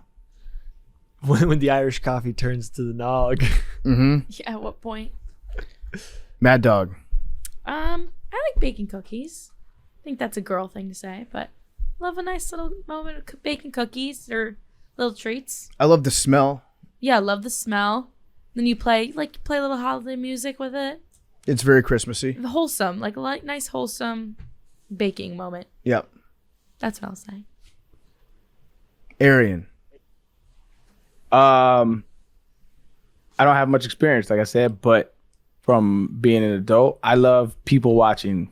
When the Irish coffee turns to the nog. Mm-hmm. Yeah, at what point? Mad Dog. I like baking cookies. I think that's a girl thing to say, but love a nice little moment of baking cookies or little treats. I love the smell. Yeah, I love the smell. Then you play a little holiday music with it. It's very Christmassy. Wholesome, like a nice wholesome baking moment. Yep. That's what I'll say. Arian. I don't have much experience, like I said, but from being an adult, I love people watching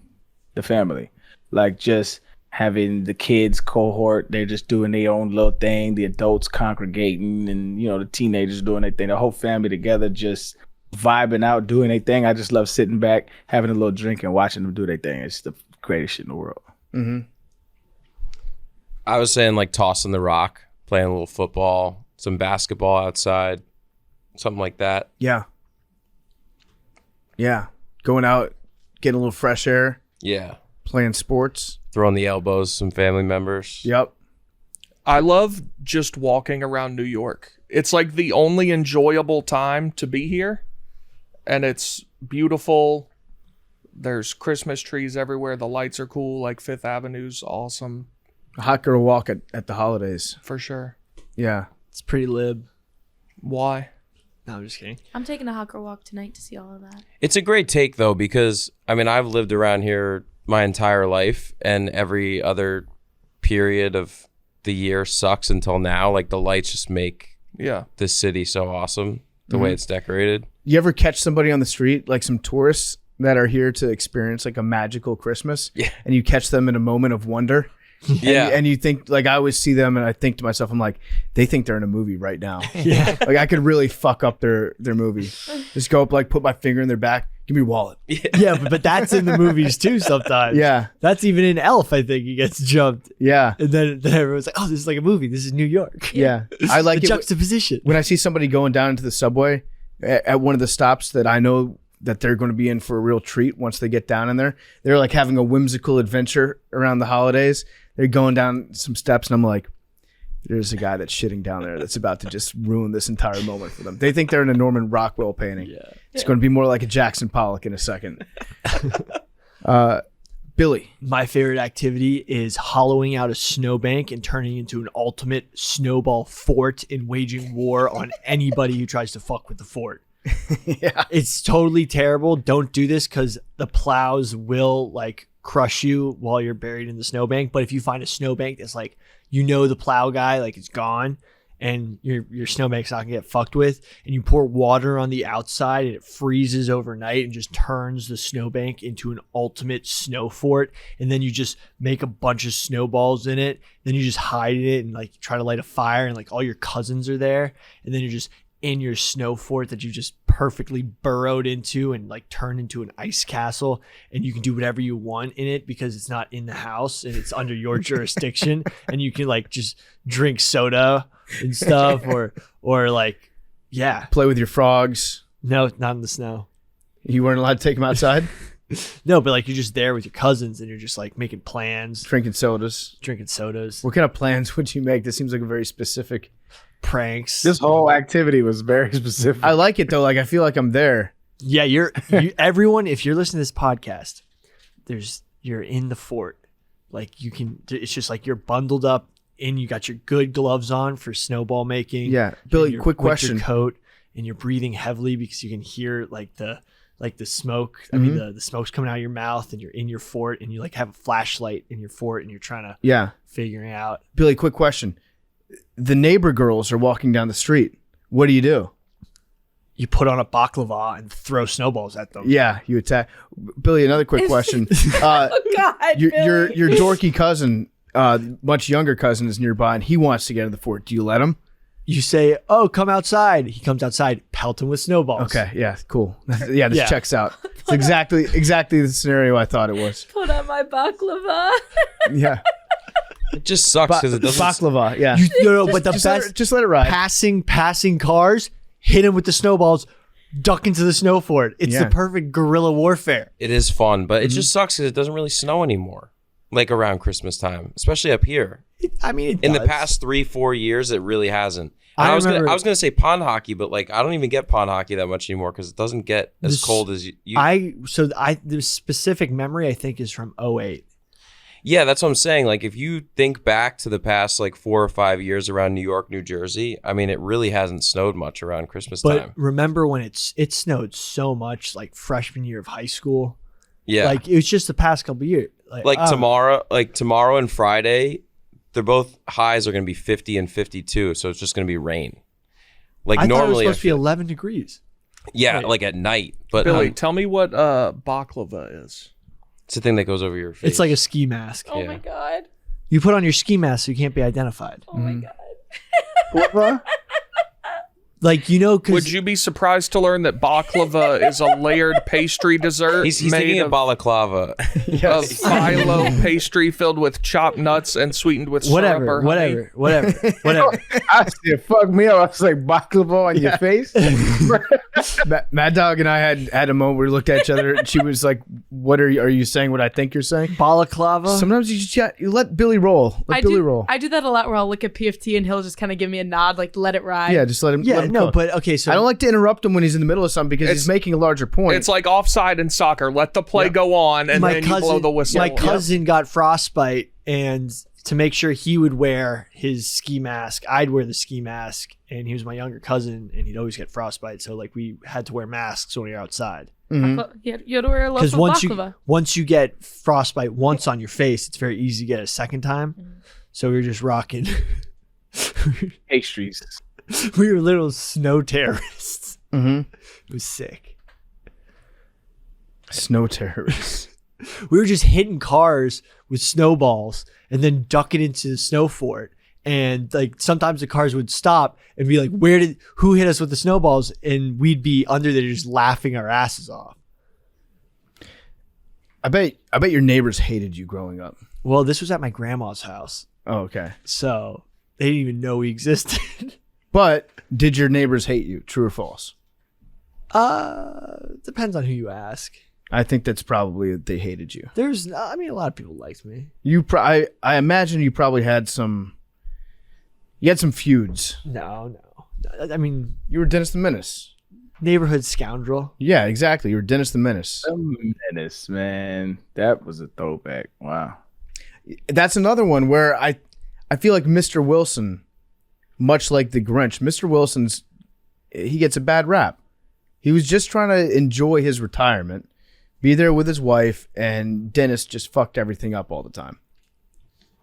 the family. Like just having the kids cohort, they're just doing their own little thing, the adults congregating and, the teenagers doing their thing, the whole family together just vibing out, doing their thing. I just love sitting back, having a little drink and watching them do their thing. It's the greatest shit in the world. Mm-hmm. I was saying like tossing the rock, playing a little football, some basketball outside, something like that. Yeah. Yeah. Going out, getting a little fresh air. Yeah. Playing sports. Throwing the elbows, some family members. Yep. I love just walking around New York. It's like the only enjoyable time to be here. And it's beautiful. There's Christmas trees everywhere. The lights are cool. Like Fifth Avenue's awesome. A hot girl walk at the holidays. For sure. Yeah. It's pretty lib. Why? No, I'm just kidding. I'm taking a hot girl walk tonight to see all of that. It's a great take though, because I've lived around here my entire life and every other period of the year sucks until now. Like the lights just make this city so awesome, the way it's decorated. You ever catch somebody on the street, like some tourists that are here to experience like a magical Christmas? Yeah. And you catch them in a moment of wonder? Yeah. And you think, like, I always see them and I think to myself, I'm like, they think they're in a movie right now. Yeah. Like I could really fuck up their movie. Just go up, like, put my finger in their back, give me your wallet. Yeah, but that's in the movies too sometimes. Yeah. That's even in Elf, I think he gets jumped. Yeah. And then everyone's like, oh, this is like a movie. This is New York. Yeah. I like the it juxtaposition. when I see somebody going down into the subway at one of the stops that I know that they're going to be in for a real treat once they get down in there. They're like having a whimsical adventure around the holidays. They're going down some steps and I'm like, there's a guy that's shitting down there that's about to just ruin this entire moment for them. They think they're in a Norman Rockwell painting. Yeah. It's going to be more like a Jackson Pollock in a second. Billy. My favorite activity is hollowing out a snowbank and turning into an ultimate snowball fort and waging war on anybody who tries to fuck with the fort. Yeah. It's totally terrible. Don't do this because the plows will like crush you while you're buried in the snowbank. But if you find a snowbank that's like, the plow guy, like it's gone and your snowbank's not gonna get fucked with, and you pour water on the outside and it freezes overnight and just turns the snowbank into an ultimate snow fort, and then you just make a bunch of snowballs in it, then you just hide it and like try to light a fire, and like all your cousins are there, and then you're just in your snow fort that you just perfectly burrowed into and like turned into an ice castle, and you can do whatever you want in it because it's not in the house and it's under your jurisdiction, and you can like just drink soda and stuff or like play with your frogs. No, not in the snow. You weren't allowed to take them outside. No, but like you're just there with your cousins and you're just like making plans, drinking sodas. What What kind of plans would you make? This seems like a very specific pranks. This whole activity was very specific. I like it though. Like I feel like I'm there. Yeah, you everyone, if you're listening to this podcast, you're in the fort. Like you can, it's just like you're bundled up and you got your good gloves on for snowball making. Yeah. Billy, your quick winter question. Coat, and you're breathing heavily because you can hear like the smoke. I mean the smoke's coming out of your mouth, and you're in your fort and you like have a flashlight in your fort and you're trying to figuring out. Billy, quick question. The neighbor girls are walking down the street. What do? You put on a baklava and throw snowballs at them. Yeah, you attack. Billy, another quick question. Oh God, your dorky cousin, much younger cousin, is nearby and he wants to get in the fort. Do you let him? You say, "Oh, come outside." He comes outside, pelt him with snowballs. Okay, yeah, cool. Yeah, this checks out. It's exactly the scenario I thought it was. Put on my baklava. Yeah. It just sucks because it doesn't. Baklava, yeah. But the best, just let it ride. passing cars, hit him with the snowballs, duck into the snow fort. It's the perfect guerrilla warfare. It is fun, but it just sucks because it doesn't really snow anymore, like around Christmas time, especially up here. In the past 3-4 years, it really hasn't. And I was gonna say pond hockey, but like I don't even get pond hockey that much anymore because it doesn't get as cold as you. The specific memory I think is from 2008. Yeah, that's what I'm saying. Like, if you think back to the past, like, 4 or 5 years around New York, New Jersey, I mean, it really hasn't snowed much around Christmas time. But remember when it snowed so much, like, freshman year of high school? Yeah. Like, it was just the past couple of years. Tomorrow and Friday, they're both highs are going to be 50 and 52, so it's just going to be rain. Like, I normally... thought it was supposed to be 11 degrees. Yeah, like at night. But Billy, tell me what baklava is. It's the thing that goes over your face. It's like a ski mask. Oh my God. You put on your ski mask so you can't be identified. Oh my God. Like, because... Would you be surprised to learn that baklava is a layered pastry dessert? He's thinking of balaclava. Of phyllo pastry filled with chopped nuts and sweetened with syrup or honey. Whatever. I said, fuck me up. I was like, baklava on your face? Mad Dog and I had a moment where we looked at each other and she was like, "What are you saying what I think you're saying?" Balaclava? Sometimes you let Billy roll. Let Billy roll. I do that a lot where I'll look at PFT and he'll just kind of give me a nod, like let it ride. Yeah, just let him. Yeah, let him no, cook. but okay, so... I don't like to interrupt him when he's in the middle of something because he's making a larger point. It's like offside in soccer. Let the play go on and then you blow the whistle. My cousin got frostbite, and to make sure he would wear his ski mask, I'd wear the ski mask, and he was my younger cousin, and he'd always get frostbite, so like we had to wear masks when we were outside. You had to wear a loaf of baklava. Once you get frostbite once on your face, it's very easy to get it a second time. So we were just rocking Pastries. We were little snow terrorists. It was sick. Snow terrorists. We were just hitting cars with snowballs and then ducking into the snow fort. And like sometimes the cars would stop and be like, who hit us with the snowballs? And we'd be under there just laughing our asses off. I bet your neighbors hated you growing up. Well, this was at my grandma's house. Oh, okay. So they didn't even know we existed. But did your neighbors hate you? True or false? Depends on who you ask. I think that's probably they hated you. A lot of people liked me. I imagine you probably had some. You had some feuds. No. I mean, you were Dennis the Menace. Neighborhood scoundrel. Yeah, exactly. You were Dennis the Menace. The Menace, man. That was a throwback. Wow. That's another one where I feel like Mr. Wilson, much like the Grinch, Mr. Wilson's he gets a bad rap. He was just trying to enjoy his retirement, be there with his wife, and Dennis just fucked everything up all the time.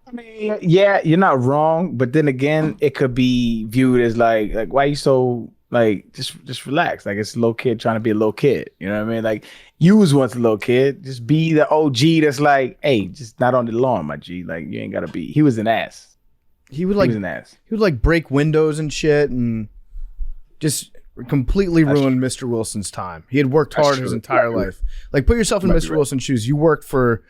I mean, yeah, you're not wrong, but then again, it could be viewed as like why you so like just relax, like it's a little kid trying to be a little kid, you know what I mean? Like you was once a little kid, just be the OG that's like, hey, just not on the lawn, my G, like you ain't gotta be. He was an ass. He was an ass. He would like break windows and shit, and just completely ruined Mr. Wilson's time. He had worked hard his entire life. Like put yourself in Mr. Wilson's shoes. You worked for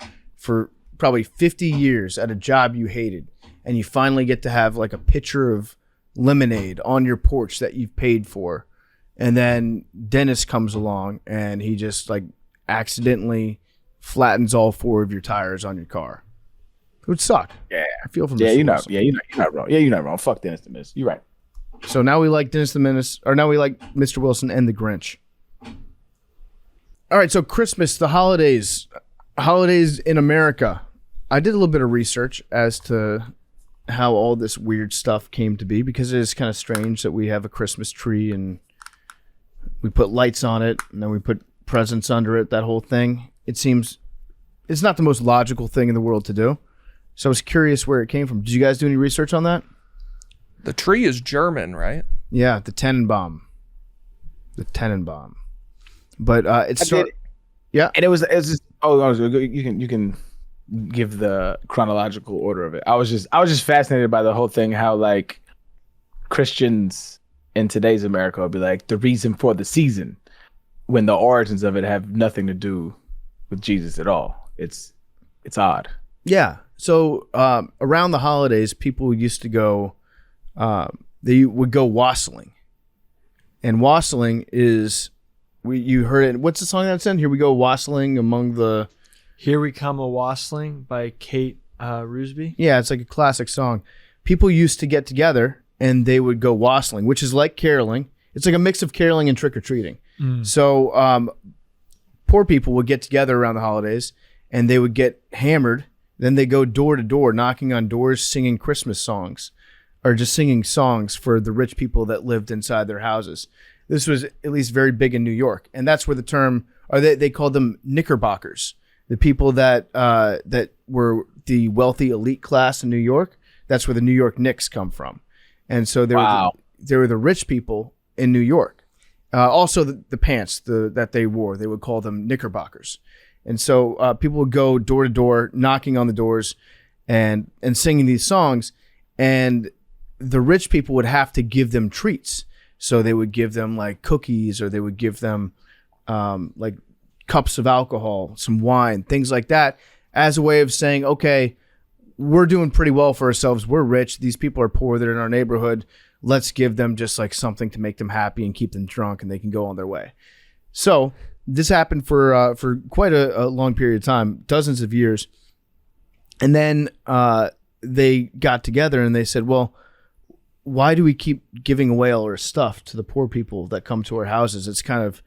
probably 50 years at a job you hated, and you finally get to have like a pitcher of lemonade on your porch that you've paid for, and then Dennis comes along and he just like accidentally flattens all 4 of your tires on your car. It would suck. Yeah, I feel from Mr. Wilson. You're not wrong. Yeah, you're not wrong. Fuck Dennis the Menace. You're right. So now we like Dennis the Menace, or now we like Mr. Wilson and the Grinch. All right, so Christmas, the holidays in America. I did a little bit of research as to how all this weird stuff came to be, because it is kind of strange that we have a Christmas tree and we put lights on it and then we put presents under it, that whole thing. It seems it's not the most logical thing in the world to do. So I was curious where it came from. Did you guys do any research on that? The tree is German, right? Yeah, the Tannenbaum. But it's yeah, and it was just, you can give the chronological order of it. I was just fascinated by the whole thing, how like Christians in today's America would be like the reason for the season, when the origins of it have nothing to do with Jesus at all. It's odd. Yeah. So around the holidays, people used to go. They would go wassailing, and wassailing is you heard it. What's the song that's in? Here we go wassailing among the. Here We Come a Wassailing by Kate Rusby. Yeah, it's like a classic song. People used to get together and they would go wassailing, which is like caroling. It's like a mix of caroling and trick-or-treating. So poor people would get together around the holidays and they would get hammered. Then they go door to door, knocking on doors, singing Christmas songs, or just singing songs for the rich people that lived inside their houses. This was at least very big in New York. And that's where the term, or they called them Knickerbockers. The people that were the wealthy elite class in New York, that's where the New York Knicks come from. And so they were the rich people in New York. Also, the pants that they wore, they would call them Knickerbockers. And so people would go door to door, knocking on the doors and singing these songs. And the rich people would have to give them treats. So they would give them like cookies, or they would give them like cups of alcohol, some wine, things like that, as a way of saying, okay, we're doing pretty well for ourselves. We're rich. These people are poor. They're in our neighborhood. Let's give them just like something to make them happy and keep them drunk, and they can go on their way. So this happened for quite a long period of time, dozens of years. And then they got together and they said, well, why do we keep giving away all our stuff to the poor people that come to our houses? It's kind of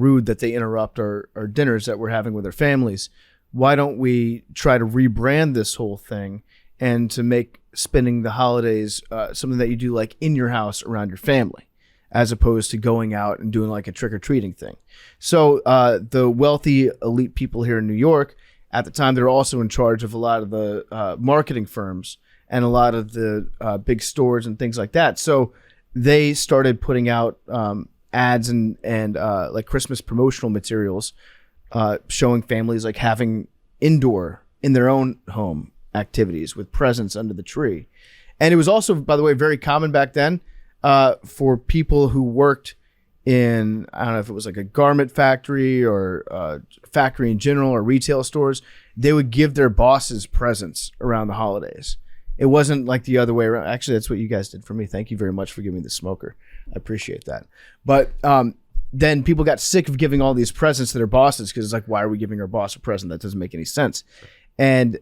rude that they interrupt our dinners that we're having with our families. Why don't we try to rebrand this whole thing and to make spending the holidays something that you do like in your house around your family, as opposed to going out and doing like a trick-or-treating thing? So the wealthy elite people here in New York, at the time, they're also in charge of a lot of the marketing firms and a lot of the big stores and things like that. So they started putting out ads and like Christmas promotional materials, showing families like having indoor in their own home activities with presents under the tree. And it was also, by the way, very common back then for people who worked in, I don't know if it was like a garment factory or a factory in general or retail stores. They would give their bosses presents around the holidays. It wasn't like the other way around. Actually, that's what you guys did for me. Thank you very much for giving me the smoker. I appreciate that. But then people got sick of giving all these presents to their bosses, because it's like, why are we giving our boss a present? That doesn't make any sense. And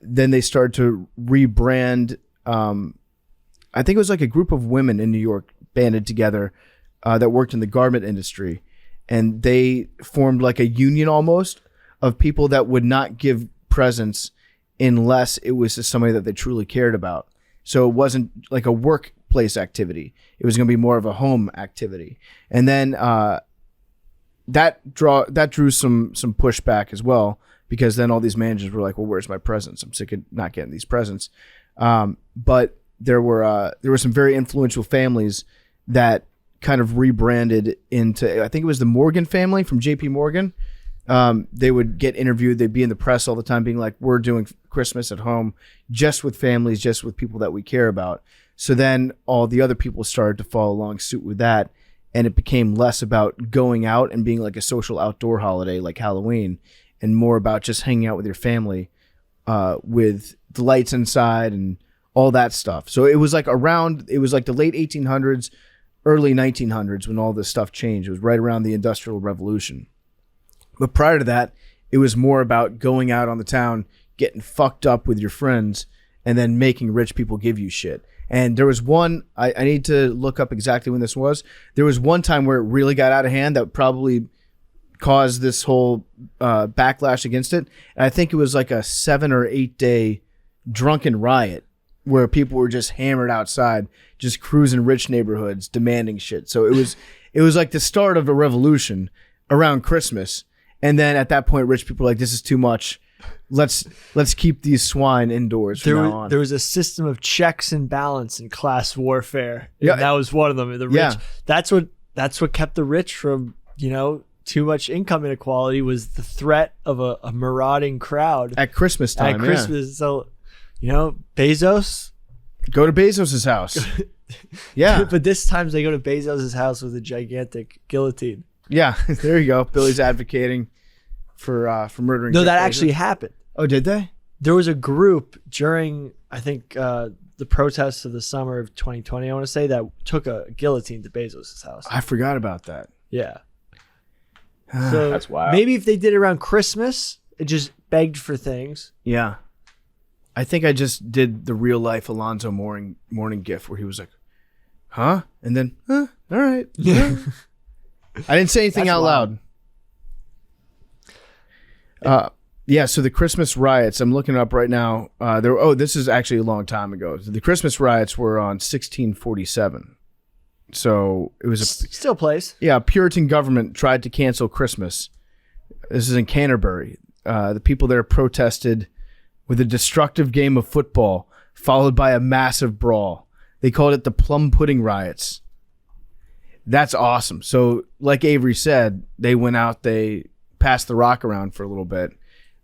then they started to rebrand. I think it was like a group of women in New York banded together that worked in the garment industry. And they formed like a union almost of people that would not give presents unless it was to somebody that they truly cared about. So it wasn't like a workplace workplace activity. It was going to be more of a home activity. And then that drew some pushback as well, because then all these managers were like, well, where's my presents? I'm sick of not getting these presents. But there were some very influential families that kind of rebranded into, I think it was the Morgan family from JP Morgan. They would get interviewed. They'd be in the press all the time being like, we're doing Christmas at home just with families, just with people that we care about. So then all the other people started to follow along suit with that. And it became less about going out and being like a social outdoor holiday like Halloween, and more about just hanging out with your family, with the lights inside and all that stuff. So it was like the late 1800s, early 1900s when all this stuff changed. It was right around the Industrial Revolution. But prior to that, it was more about going out on the town, getting fucked up with your friends, and then making rich people give you shit. And there was one, I need to look up exactly when this was. There was one time where it really got out of hand that probably caused this whole backlash against it. And I think it was like a 7 or 8 day drunken riot where people were just hammered outside, just cruising rich neighborhoods, demanding shit. So it was like the start of a revolution around Christmas. And then at that point, rich people were like, this is too much. Let's keep these swine indoors from now on. There was a system of checks and balance and class warfare. Yeah, and that was one of them. The rich. Yeah. That's what kept the rich from, too much income inequality, was the threat of a marauding crowd at Christmas time. At Christmas, so Bezos. Go to Bezos's house. Yeah, but this time they go to Bezos's house with a gigantic guillotine. Yeah, there you go. Billy's advocating for murdering. No, Jeff that Bezos. actually happened. Oh, did they? There was a group during, I think, the protests of the summer of 2020, I want to say, that took a guillotine to Bezos' house. I forgot about that. Yeah. So That's wild. maybe if they did it around Christmas, it just begged for things. Yeah. I think I just did the real life Alonzo morning gif where he was like, huh? And then, all right. Yeah. I didn't say anything out loud. Yeah, so the Christmas riots, I'm looking it up right now. This is actually a long time ago. So the Christmas riots were on 1647. So it was still plays. Yeah, a Puritan government tried to cancel Christmas. This is in Canterbury. The people there protested with a destructive game of football followed by a massive brawl. They called it the Plum Pudding Riots. That's awesome. So like Avery said, they went out, they passed the rock around for a little bit.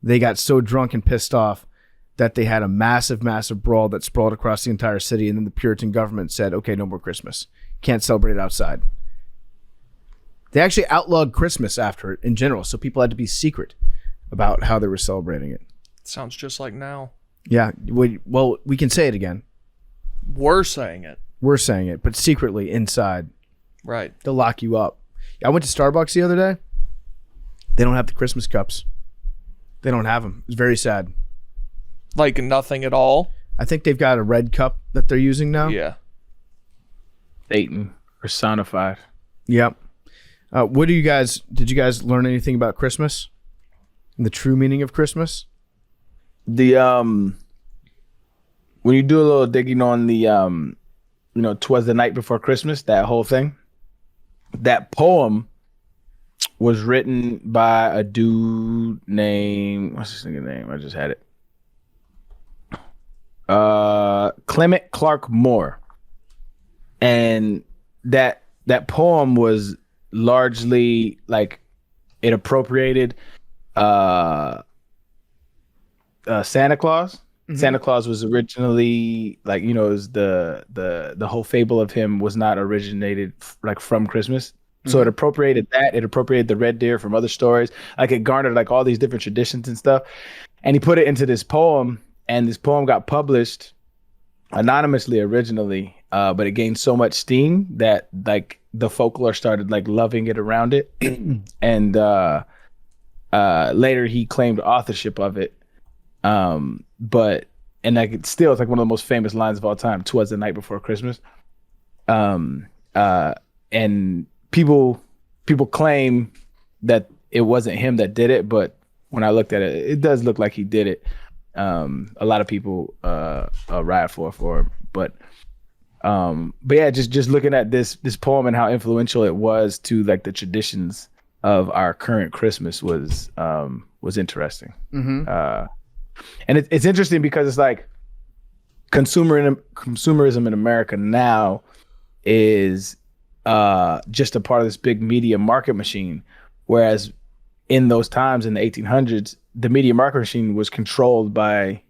They got so drunk and pissed off that they had a massive, massive brawl that sprawled across the entire city. And then the Puritan government said, okay, no more Christmas. Can't celebrate it outside. They actually outlawed Christmas after it in general. So people had to be secret about how they were celebrating it. Sounds just like now. Yeah. Well, we can say it again. We're saying it. We're saying it, but secretly inside. Right. They'll lock you up. I went to Starbucks the other day. They don't have the Christmas cups. They don't have them. It's very sad. Like nothing at all? I think they've got a red cup that they're using now. Yeah. Satan personified. Yep. Did you guys learn anything about Christmas? And the true meaning of Christmas? The when you do a little digging on the 'Twas the Night Before Christmas, that whole thing, that poem was written by a dude named, what's his name? I just had it. Clement Clark Moore. And that poem was largely like, it appropriated Santa Claus. Mm-hmm. Santa Claus was originally like, it was the whole fable of him was not originated like from Christmas. So it appropriated that. It appropriated the red deer from other stories. Like it garnered like all these different traditions and stuff. And he put it into this poem, and this poem got published anonymously originally, but it gained so much steam that like the folklore started like loving it around it. And later he claimed authorship of it. But like it's like one of the most famous lines of all time, "'Twas the night before Christmas." And people claim that it wasn't him that did it, but when I looked at it, it does look like he did it. A lot of people riot for him, but But yeah, just looking at this poem and how influential it was to like the traditions of our current Christmas was interesting. And it's interesting because it's like consumerism in America now is just a part of this big media market machine, whereas in those times in the 1800s, the media market machine was controlled by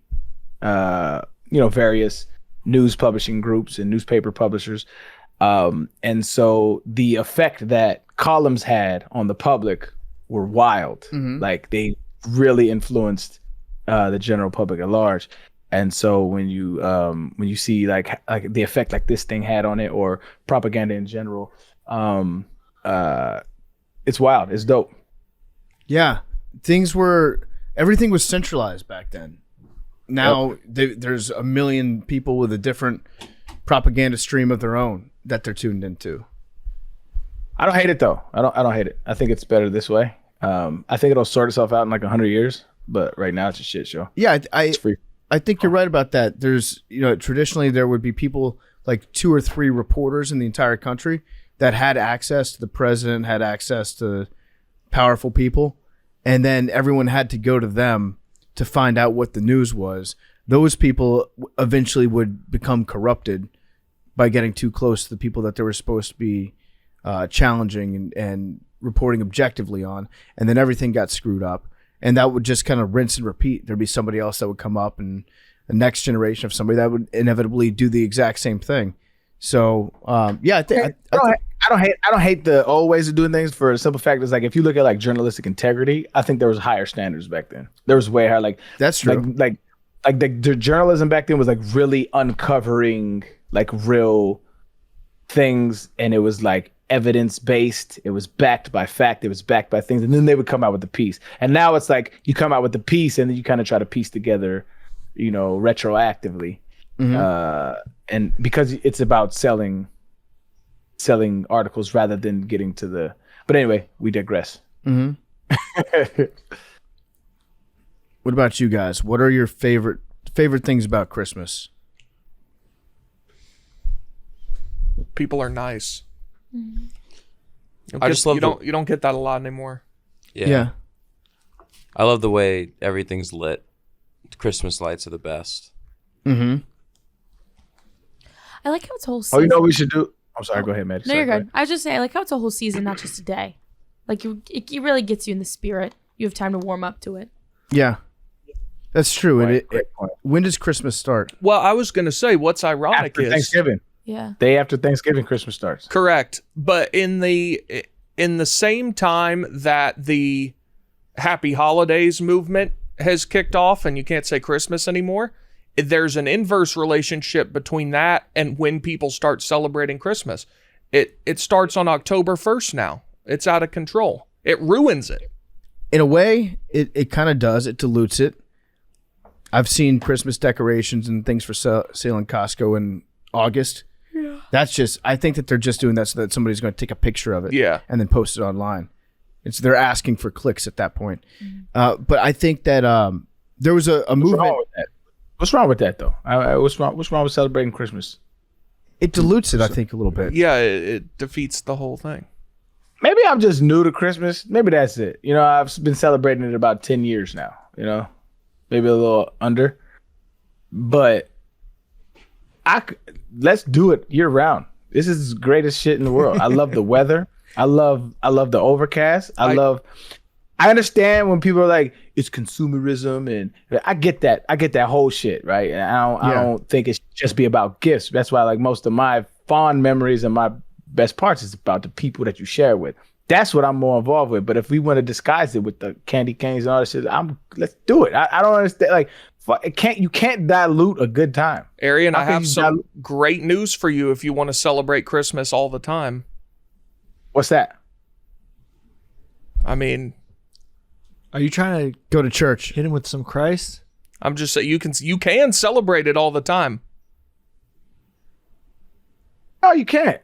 various news publishing groups and newspaper publishers. And so the effect that columns had on the public were wild. Like they really influenced the general public at large. And so when you see like the effect like this thing had on it, or propaganda in general, it's wild. It's dope. Yeah, everything was centralized back then. Now there's a million people with a different propaganda stream of their own that they're tuned into. I don't hate it though. I don't hate it. I think it's better this way. I think it'll sort itself out in like 100 years, but right now it's a shit show. Yeah, it's free. I think you're right about that. There's, traditionally there would be people like 2 or 3 reporters in the entire country that had access to the president, had access to powerful people, and then everyone had to go to them to find out what the news was. Those people eventually would become corrupted by getting too close to the people that they were supposed to be challenging and reporting objectively on, and then everything got screwed up. And that would just kind of rinse and repeat. There'd be somebody else that would come up, and the next generation of somebody that would inevitably do the exact same thing. So, I don't hate the old ways of doing things for a simple fact. Is like if you look at like journalistic integrity, I think there was higher standards back then. There was way higher. Like that's true. Like the journalism back then was like really uncovering like real things, and it was like evidence based. It was backed by fact. It was backed by things, and then they would come out with the piece. And now it's like you come out with the piece, and then you kind of try to piece together, retroactively. And because it's about selling articles rather than getting to the. But anyway, we digress. What about you guys? What are your favorite things about Christmas? People are nice. I just love you don't get that a lot anymore. Yeah. I love the way everything's lit. Christmas lights are the best. I like how it's a whole Oh, season. we should do. I'm sorry. Go ahead, Maddie. No, you're good. I was just saying, I like how it's a whole season, not just a day. Like it really gets you in the spirit. You have time to warm up to it. Yeah, that's true. Right, And when does Christmas start? Well, I was going to say what's ironic after is Thanksgiving. Yeah. Day after Thanksgiving, Christmas starts. Correct. But in the same time that the Happy Holidays movement has kicked off, and you can't say Christmas anymore, there's an inverse relationship between that and when people start celebrating Christmas. It starts on October 1st now. It's out of control. It ruins it. In a way, it kind of does. It dilutes it. I've seen Christmas decorations and things for sale in Costco in August. Yeah. I think that they're just doing that so that somebody's going to take a picture of it and then post it online. They're asking for clicks at that point. But I think that there was a movement. What's wrong with that, though? What's wrong with celebrating Christmas? It dilutes it, I think, a little bit. Yeah, it defeats the whole thing. Maybe I'm just new to Christmas. Maybe that's it. I've been celebrating it about 10 years now, maybe a little under. But let's do it year round. This is the greatest shit in the world. I love the weather. I love the overcast. I understand when people are like, it's consumerism, and I get that. I get that whole shit, right? And I don't think it should just be about gifts. That's why like most of my fond memories and my best parts is about the people that you share with. That's what I'm more involved with. But if we want to disguise it with the candy canes and all that shit, let's do it. I don't understand. Like, you can't dilute a good time. Arian, I have some great news for you if you want to celebrate Christmas all the time. What's that? I mean, are you trying to go to church, hit him with some Christ? I'm just saying you can celebrate it all the time. No, you can't.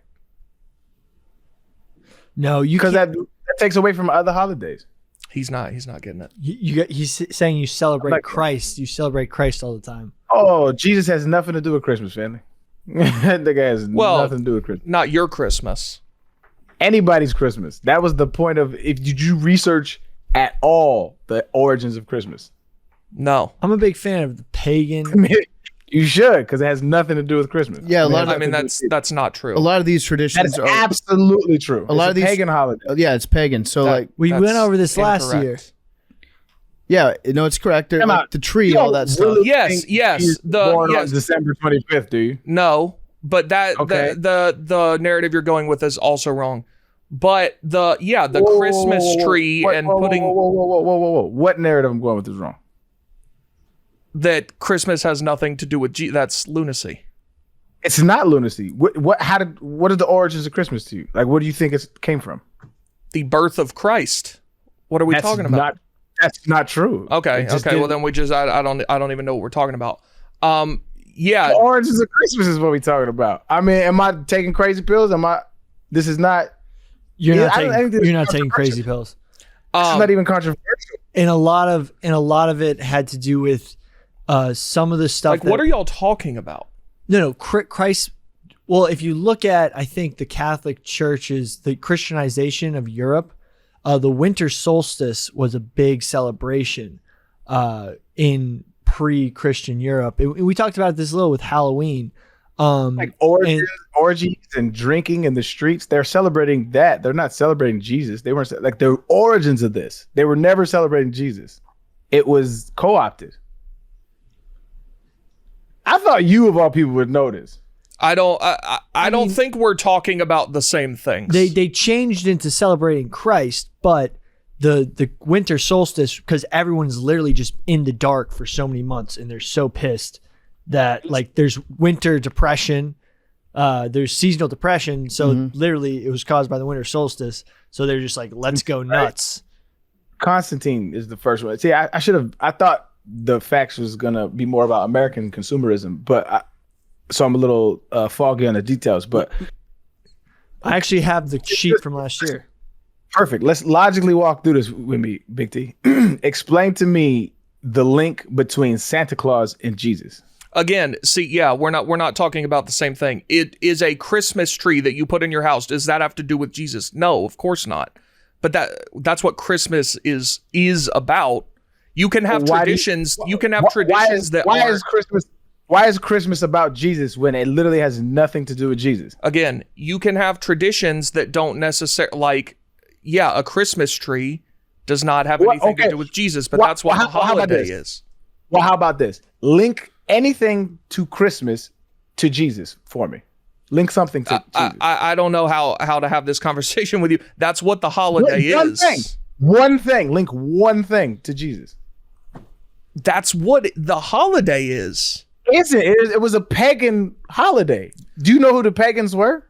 No, you because that takes away from other holidays. He's not getting it. He's saying you celebrate Christ. You celebrate Christ all the time. Oh, Jesus has nothing to do with Christmas, family. That nigga has nothing to do with Christmas. Not your Christmas. Anybody's Christmas. That was the point of, did you research at all the origins of Christmas? No. I'm a big fan of the pagan. You should, because it has nothing to do with Christmas. Yeah, that's not true. A lot of these That traditions is are absolutely true. A lot of these pagan holiday. Yeah, it's pagan. So We That's went over this last year. incorrect. yeah, no, it's correct. They're Come like on. the tree, You don't all that stuff. really Yes, think yes, he's the- born yes. on December 25th, do you? No, but that Okay. the narrative you're going with is also wrong. But the Christmas tree and putting Whoa. What narrative I'm going with is wrong? that Christmas has nothing to do with that's lunacy. It's not lunacy. What are the origins of Christmas to you? Like, what do you think it came from? The birth of Christ. What are we talking about? That's not true. Okay. It just Well, didn't- then we just I don't even know what we're talking about. The Yeah. origins of Christmas is what we're talking about. I mean, am I taking crazy pills? This is not. You're Yeah, not I don't taking. think You're not it's taking crazy pills. It's not even controversial. And a lot of it had to do with some of the stuff. Like, what are y'all talking about? No, Christ. Well, if you look at, I think the Catholic Church's, the Christianization of Europe, the winter solstice was a big celebration in pre-Christian Europe. We talked about this a little with Halloween. Like orgies and drinking in the streets. They're celebrating that. They're not celebrating Jesus. They weren't like the origins of this. They were never celebrating Jesus. It was co-opted. I thought you of all people would know this. I don't think we're talking about the same things. They changed into celebrating Christ, but the winter solstice, because everyone's literally just in the dark for so many months and they're so pissed that like there's winter depression, there's seasonal depression. So literally it was caused by the winter solstice. So they're just like, let's go nuts. Constantine is the first one. See, I thought the facts was gonna be more about American consumerism, but so I'm a little foggy on the details. But I actually have the sheet from last year. perfect. Let's logically walk through this with me, Big T. Explain to me the link between Santa Claus and Jesus. Again, see, yeah, we're not talking about the same thing. It is a Christmas tree that you put in your house. Does that have to do with Jesus? No, of course not. But that's what Christmas is about. You can have traditions. You can have traditions Why is Christmas about Jesus when it literally has nothing to do with Jesus? Again, you can have traditions that don't necessarily a Christmas tree does not have anything to do with Jesus, but that's what the holiday is. Well, how about this? Link anything to Christmas to Jesus for me. Link something to Jesus. I don't know how to have this conversation with you. That's what the holiday is. One thing. Link one thing to Jesus. That's what the holiday is. Isn't it? It was a pagan holiday. Do you know who the pagans were?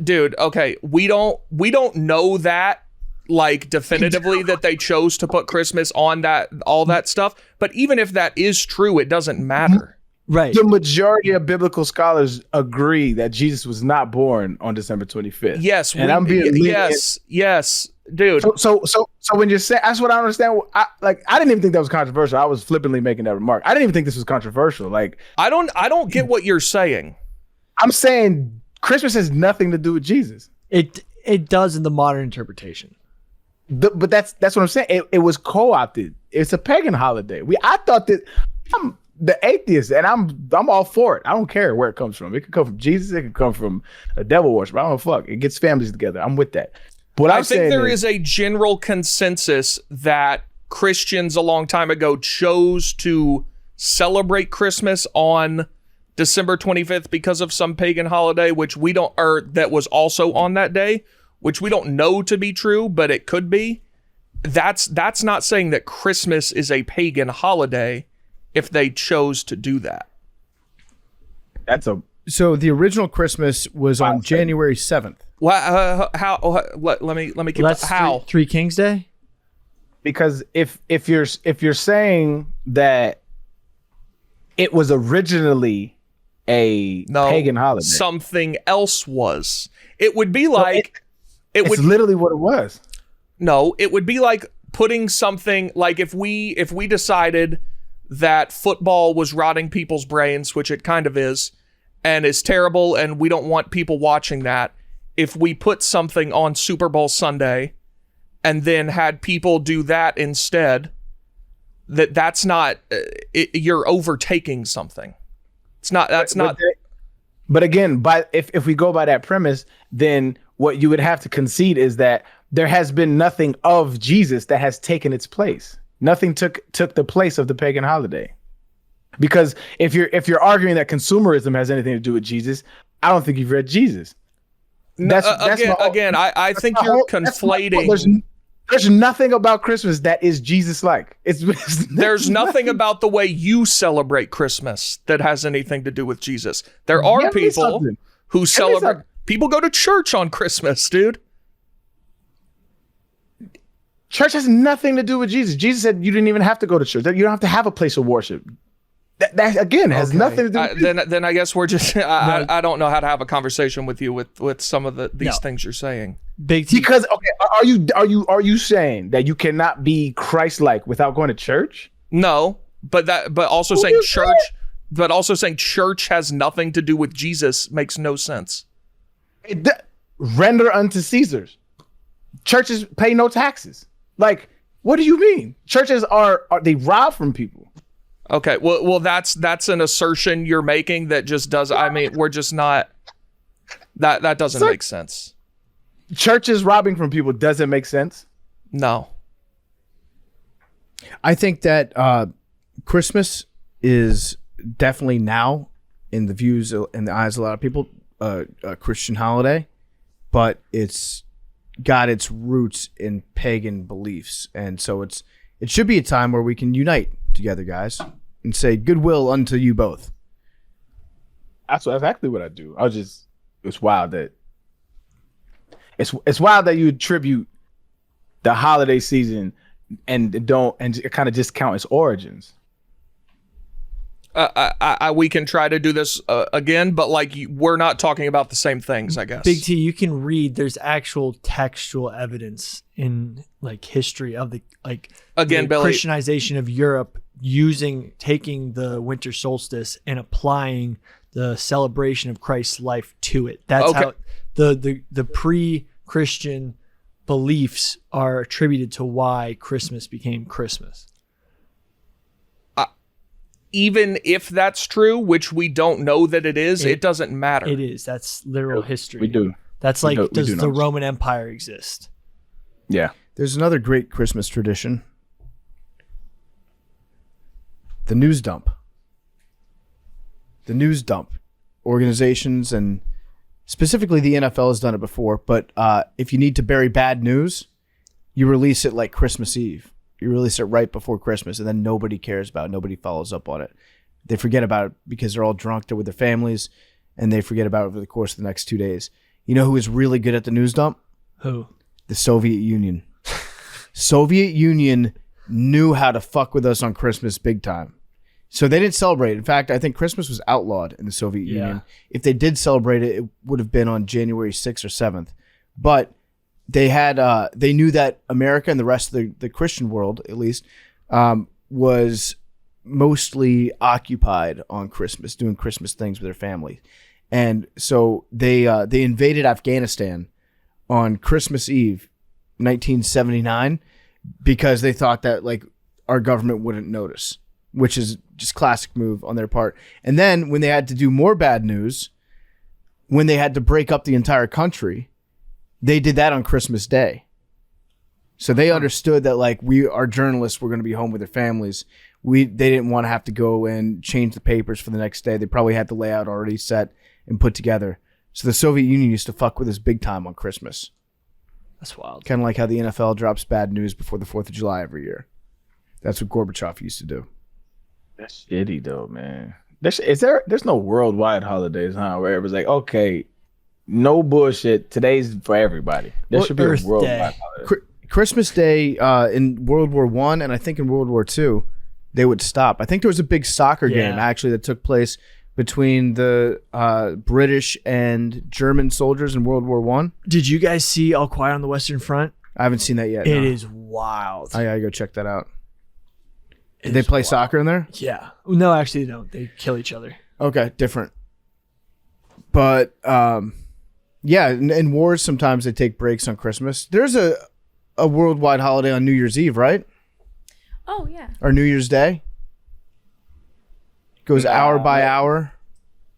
Dude, okay, we don't know that like definitively that they chose to put Christmas on all that stuff. But even if that is true, it doesn't matter. Right. The majority of biblical scholars agree that Jesus was not born on December 25th. Yes, and I'm being yes, dude. So when you're saying, that's what I understand. I didn't even think that was controversial. I was flippantly making that remark. I didn't even think this was controversial. Like, I don't get what you're saying. I'm saying Christmas has nothing to do with Jesus. It does in the modern interpretation. But that's what I'm saying. It was co-opted. It's a pagan holiday. I thought that I'm the atheist, and I'm all for it. I don't care where it comes from. It could come from Jesus. It could come from a devil worship. I don't know. Fuck. It gets families together. I'm with that. But I think there is a general consensus that Christians a long time ago chose to celebrate Christmas on December 25th because of some pagan holiday, that was also on that day, which we don't know to be true, but it could be. That's not saying that Christmas is a pagan holiday if they chose to do that. So the original Christmas was on January 7th. Well, how? Let me keep. How? Three Kings Day? Because if you're saying that it was originally a pagan holiday, something else was. It would be like it's literally what it was. No, it would be like putting something like if we decided that football was rotting people's brains, which it kind of is, and is terrible, and we don't want people watching that. If we put something on Super Bowl Sunday and then had people do that instead, that's not, you're overtaking something. It's not, that's not. But again, if we go by that premise, then what you would have to concede is that there has been nothing of Jesus that has taken its place. Nothing took the place of the pagan holiday. Because if you're arguing that consumerism has anything to do with Jesus, I don't think you've read Jesus. I think you're conflating. There's nothing about Christmas that is Jesus-like. There's nothing about the way you celebrate Christmas that has anything to do with Jesus. There are people who celebrate. People go to church on Christmas, dude. Church has nothing to do with Jesus. Jesus said you didn't even have to go to church. You don't have to have a place of worship. That again has nothing to do with then I guess we're just I don't know how to have a conversation with you with some of these things you're saying. Big T. Because are you saying that you cannot be Christ-like without going to church? No, but also saying church has nothing to do with Jesus makes no sense. Render unto Caesar's. Churches pay no taxes. Like, what do you mean? Churches are they rob from people. Okay, well, that's an assertion you're making that just does. I mean, we're just not. That doesn't make sense. Churches robbing from people doesn't make sense. No. I think that Christmas is definitely now, in the views in the eyes of a lot of people, a Christian holiday, but it's got its roots in pagan beliefs, and so it should be a time where we can unite together, guys, and say goodwill unto you both. That's exactly what I do. It's wild that it's wild that you attribute the holiday season and kind of discount its origins. We can try to do this again, but we're not talking about the same things, I guess. Big T, you can read. There's actual textual evidence in history of the Billy, Christianization of Europe, taking the winter solstice and applying the celebration of Christ's life to it. That's how the pre-Christian beliefs are attributed to why Christmas became Christmas. Even if that's true, which we don't know that it is, it doesn't matter. It is. That's literal history. We do. That's does the Roman Empire exist? Yeah. There's another great Christmas tradition. The news dump. The news dump. Organizations and specifically the NFL has done it before, but if you need to bury bad news, you release it like Christmas Eve. You release it right before Christmas, and then nobody cares about it. Nobody follows up on it. They forget about it because they're all drunk. They're with their families, and they forget about it over the course of the next 2 days. You know who is really good at the news dump? Who? The Soviet Union. Soviet Union knew how to fuck with us on Christmas big time. So they didn't celebrate. In fact, I think Christmas was outlawed in the Soviet Union. If they did celebrate it, it would have been on January 6th or 7th. But they had they knew that America and the rest of the Christian world, at least, was mostly occupied on Christmas, doing Christmas things with their family. And so they invaded Afghanistan on Christmas Eve, 1979, because they thought that our government wouldn't notice, which is just classic move on their part. And then when they had to do more bad news, when they had to break up the entire country, they did that on Christmas Day. So they understood that we are journalists, we're going to be home with their families. They didn't want to have to go and change the papers for the next day. They probably had the layout already set and put together. So the Soviet Union used to fuck with us big time on Christmas. That's wild. Kind of like how the NFL drops bad news before the 4th of July every year. That's what Gorbachev used to do. That's shitty though, man. There's no worldwide holidays, huh? Where it was okay, no bullshit. Today's for everybody. There should be a worldwide holiday. Christmas Day in World War I and I think in World War II, they would stop. I think there was a big soccer game actually that took place between the British and German soldiers in World War I. Did you guys see All Quiet on the Western Front? I haven't seen that yet. It is wild. I gotta go check that out. Did they play soccer in there? Yeah. No, actually they don't. They kill each other. Okay, different. But yeah, in wars sometimes they take breaks on Christmas. There's a worldwide holiday on New Year's Eve, right? Oh yeah. Or New Year's Day. Goes hour by hour.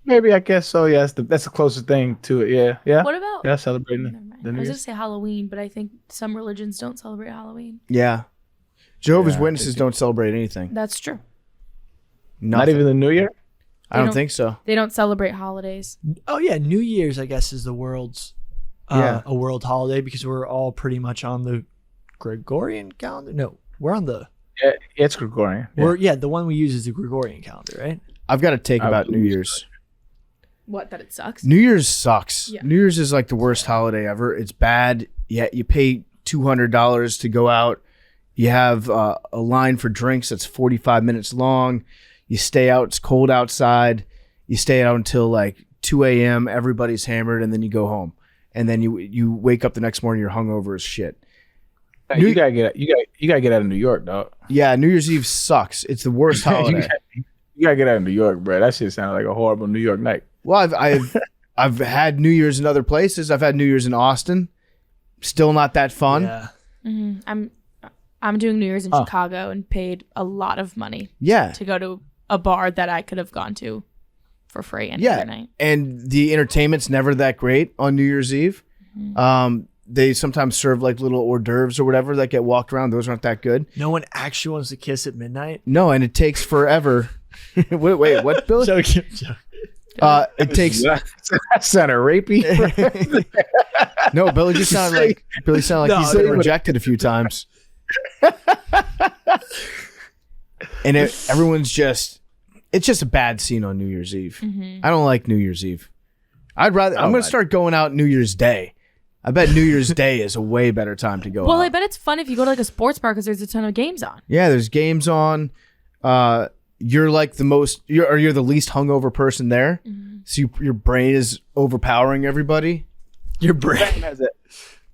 Maybe, I guess so. Yeah, that's the closest thing to it. Yeah, yeah. What about? Yeah, celebrating Never mind. the I New was Year's. gonna say Halloween, but I think some religions don't celebrate Halloween. Yeah. Jehovah's Yeah, Witnesses don't celebrate anything. That's true. Not even the New Year. I don't think so. They don't celebrate holidays. Oh yeah, New Year's I guess is the world's a world holiday because we're all pretty much on the Gregorian calendar. No, we're on the Yeah, it's Gregorian. Yeah. we're the one we use is the Gregorian calendar, right? I've got to take about New Year's. What? That it sucks? New Year's sucks. Yeah. New Year's is like the worst holiday ever. It's bad. Yeah, you pay $200 to go out. You have a line for drinks that's 45 minutes long. You stay out. It's cold outside. You stay out until like 2 a.m. Everybody's hammered, and then you go home. And then you wake up the next morning. You're hungover as shit. Hey, you gotta get out of New York, dog. Yeah, New Year's Eve sucks. It's the worst holiday. You gotta get out of New York, bro. That shit sounded like a horrible New York night. Well, I've had New Year's in other places. I've had New Year's in Austin. Still not that fun. Yeah. Mm-hmm. I'm doing New Year's in Chicago and paid a lot of money. Yeah. To go to a bar that I could have gone to for free any other night. And the entertainment's never that great on New Year's Eve. Mm-hmm. They sometimes serve like little hors d'oeuvres or whatever that get walked around. Those aren't that good. No one actually wants to kiss at midnight. No, and it takes forever. wait, what, Billy? Joking. It takes. That sounded rapey. No, Billy just sounded like he's been rejected a few times. And everyone's just. It's just a bad scene on New Year's Eve. Mm-hmm. I don't like New Year's Eve. I'm going to start going out New Year's Day. I bet New Year's Day is a way better time to go out. Well, I bet it's fun if you go to like a sports bar because there's a ton of games on. Yeah, there's games on. You're like you're the least hungover person there. Mm-hmm. So your brain is overpowering everybody. Your brain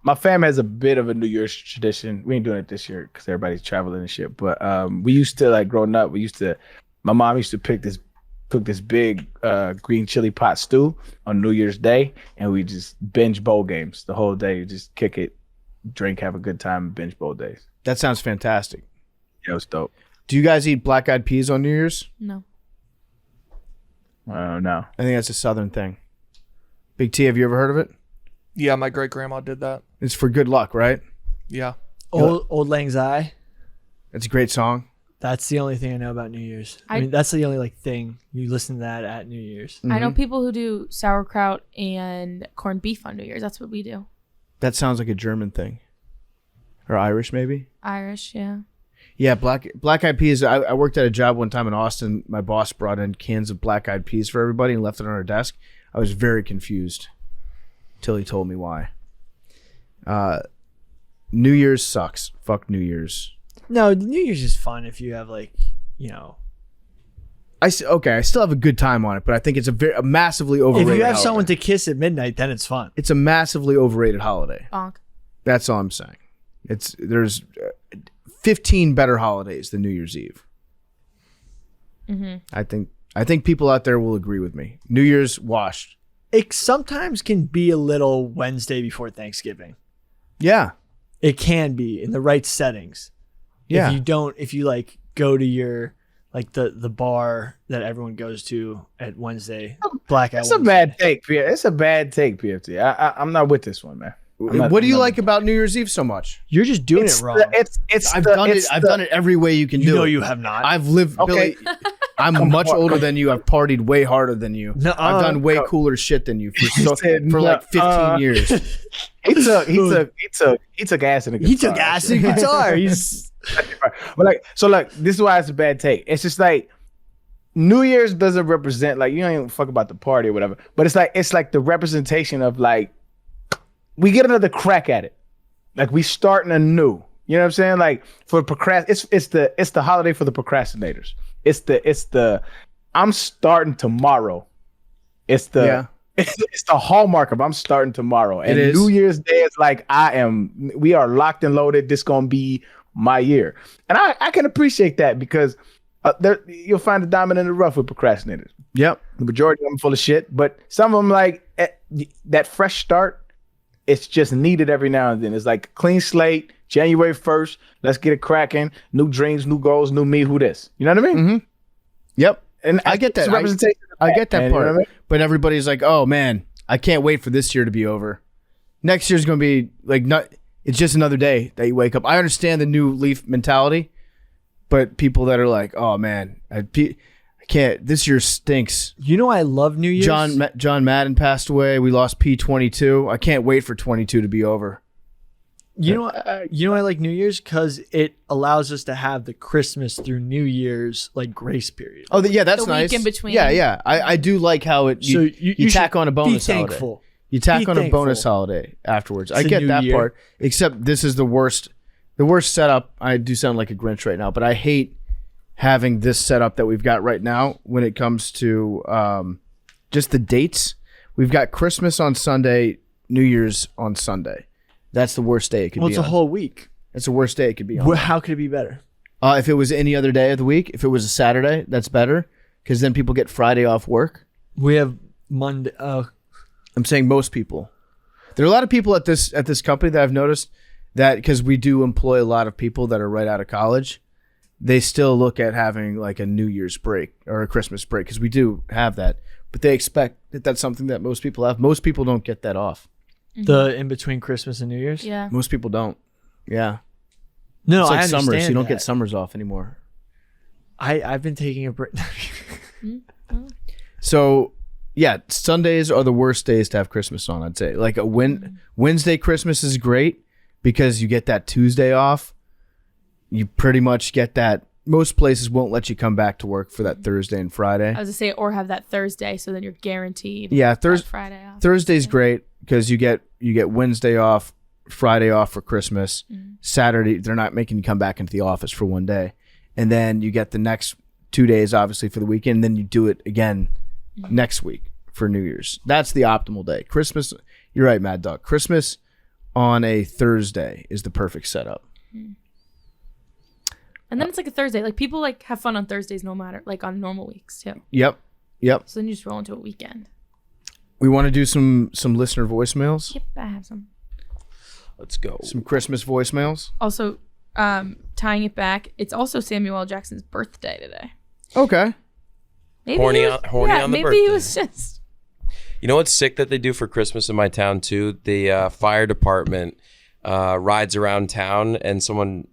My fam has a bit of a New Year's tradition. We ain't doing it this year because everybody's traveling and shit. But we used to, like, growing up, my mom used to cook this big green chili pot stew on New Year's Day, and we just binge bowl games the whole day. Just kick it, drink, have a good time, binge bowl days. That sounds fantastic. Yeah, it was dope. Do you guys eat black-eyed peas on New Year's? No. No. I think that's a Southern thing. Big T, have you ever heard of it? Yeah, my great grandma did that. It's for good luck, right? Yeah. Old Lang Syne. It's a great song. That's the only thing I know about New Year's. I mean, that's the only like thing you listen to that at New Year's. Mm-hmm. I know people who do sauerkraut and corned beef on New Year's. That's what we do. That sounds like a German thing, or Irish maybe. Irish, yeah. Yeah, black-eyed peas. I worked at a job one time in Austin. My boss brought in cans of black-eyed peas for everybody and left it on our desk. I was very confused till he told me why. New Year's sucks. Fuck New Year's. No, New Year's is fun if you have like, you know. I still have a good time on it, but I think it's a massively overrated. If you have holiday. someone to kiss at midnight, then it's fun. It's a massively overrated holiday. Bonk. That's all I'm saying. There's 15 better holidays than New Year's Eve. Mm-hmm. I think people out there will agree with me. New Year's washed. It sometimes can be a little Wednesday before Thanksgiving. Yeah. It can be in the right settings. Yeah. If you like go to your like the bar that everyone goes to at Wednesday, blackout. It's a bad take. It's a bad take, PFT. I'm not with this one, man. What do you like about New Year's Eve so much? You're just doing it wrong. I've done it every way you can do it. You know you have not. I've lived, okay. Billy. I'm much older than you. I've partied way harder than you. I've done way cooler shit than you for like 15 years. He took acid. He took acid guitar. But this is why it's a bad take. It's just like New Year's doesn't represent, like, you don't even fuck about the party or whatever. But it's like the representation of, like, we get another crack at it. Like, we starting anew. You know what I'm saying? Like, for it's the holiday for the procrastinators. It's the I'm starting tomorrow. It's the hallmark of I'm starting tomorrow. And New Year's Day is like, we are locked and loaded. This gonna be my year. And I can appreciate that because you'll find a diamond in the rough with procrastinators. Yep. The majority of them full of shit, but some of them like that fresh start. It's just needed every now and then. It's like a clean slate. January 1st, let's get it cracking. New dreams, new goals, new me. Who this? You know what I mean? Mm-hmm. Yep. And I get that. I get that part. You know what I mean? But everybody's like, "Oh man, I can't wait for this year to be over. Next year's going to be like it's just another day that you wake up." I understand the new leaf mentality, but people that are like, "Oh man, I can't. This year stinks." You know, I love New Year's. John Madden passed away. We lost P22. I can't wait for 22 to be over. You know, I like New Year's because it allows us to have the Christmas through New Year's like grace period. Oh, yeah, that's the nice. week in between. Yeah. I do like how it. You tack on a bonus holiday. You tack on a bonus holiday afterwards. I get that part. Except this is the worst setup. I do sound like a Grinch right now, but I hate having this setup that we've got right now when it comes to just the dates. We've got Christmas on Sunday, New Year's on Sunday. That's the worst day it could be on. Well, it's a whole week. It's the worst day it could be on. How could it be better? If it was any other day of the week, if it was a Saturday, that's better because then people get Friday off work. We have Monday. I'm saying most people. There are a lot of people at this company that I've noticed that because we do employ a lot of people that are right out of college, they still look at having like a New Year's break or a Christmas break because we do have that, but they expect that that's something that most people have. Most people don't get that off. The in between Christmas and New Year's? Yeah. Most people don't. Yeah. No, it's like I understand summers. You don't that. get summers off anymore. I've been taking a break. So, yeah, Sundays are the worst days to have Christmas on, I'd say. Like Wednesday Christmas is great because you get that Tuesday off. You pretty much get that. Most places won't let you come back to work for that Thursday and Friday. I was to say, or have that Thursday, so then you're guaranteed. Yeah, Friday off. Thursday's great because you get Wednesday off, Friday off for Christmas. Saturday they're not making you come back into the office for one day, and then you get the next 2 days obviously for the weekend. And then you do it again next week for New Year's. That's the optimal day. Christmas. You're right, Mad Dog. Christmas on a Thursday is the perfect setup. And then it's like a Thursday. Like people like have fun on Thursdays no matter, like on normal weeks too. Yep. So then you just roll into a weekend. We want to do some listener voicemails. Yep, I have some. Let's go. Some Christmas voicemails. Also, tying it back, it's also Samuel L. Jackson's birthday today. Okay. Maybe Horny on the maybe birthday. he was just. You know what's sick that they do for Christmas in my town too? The fire department rides around town and someone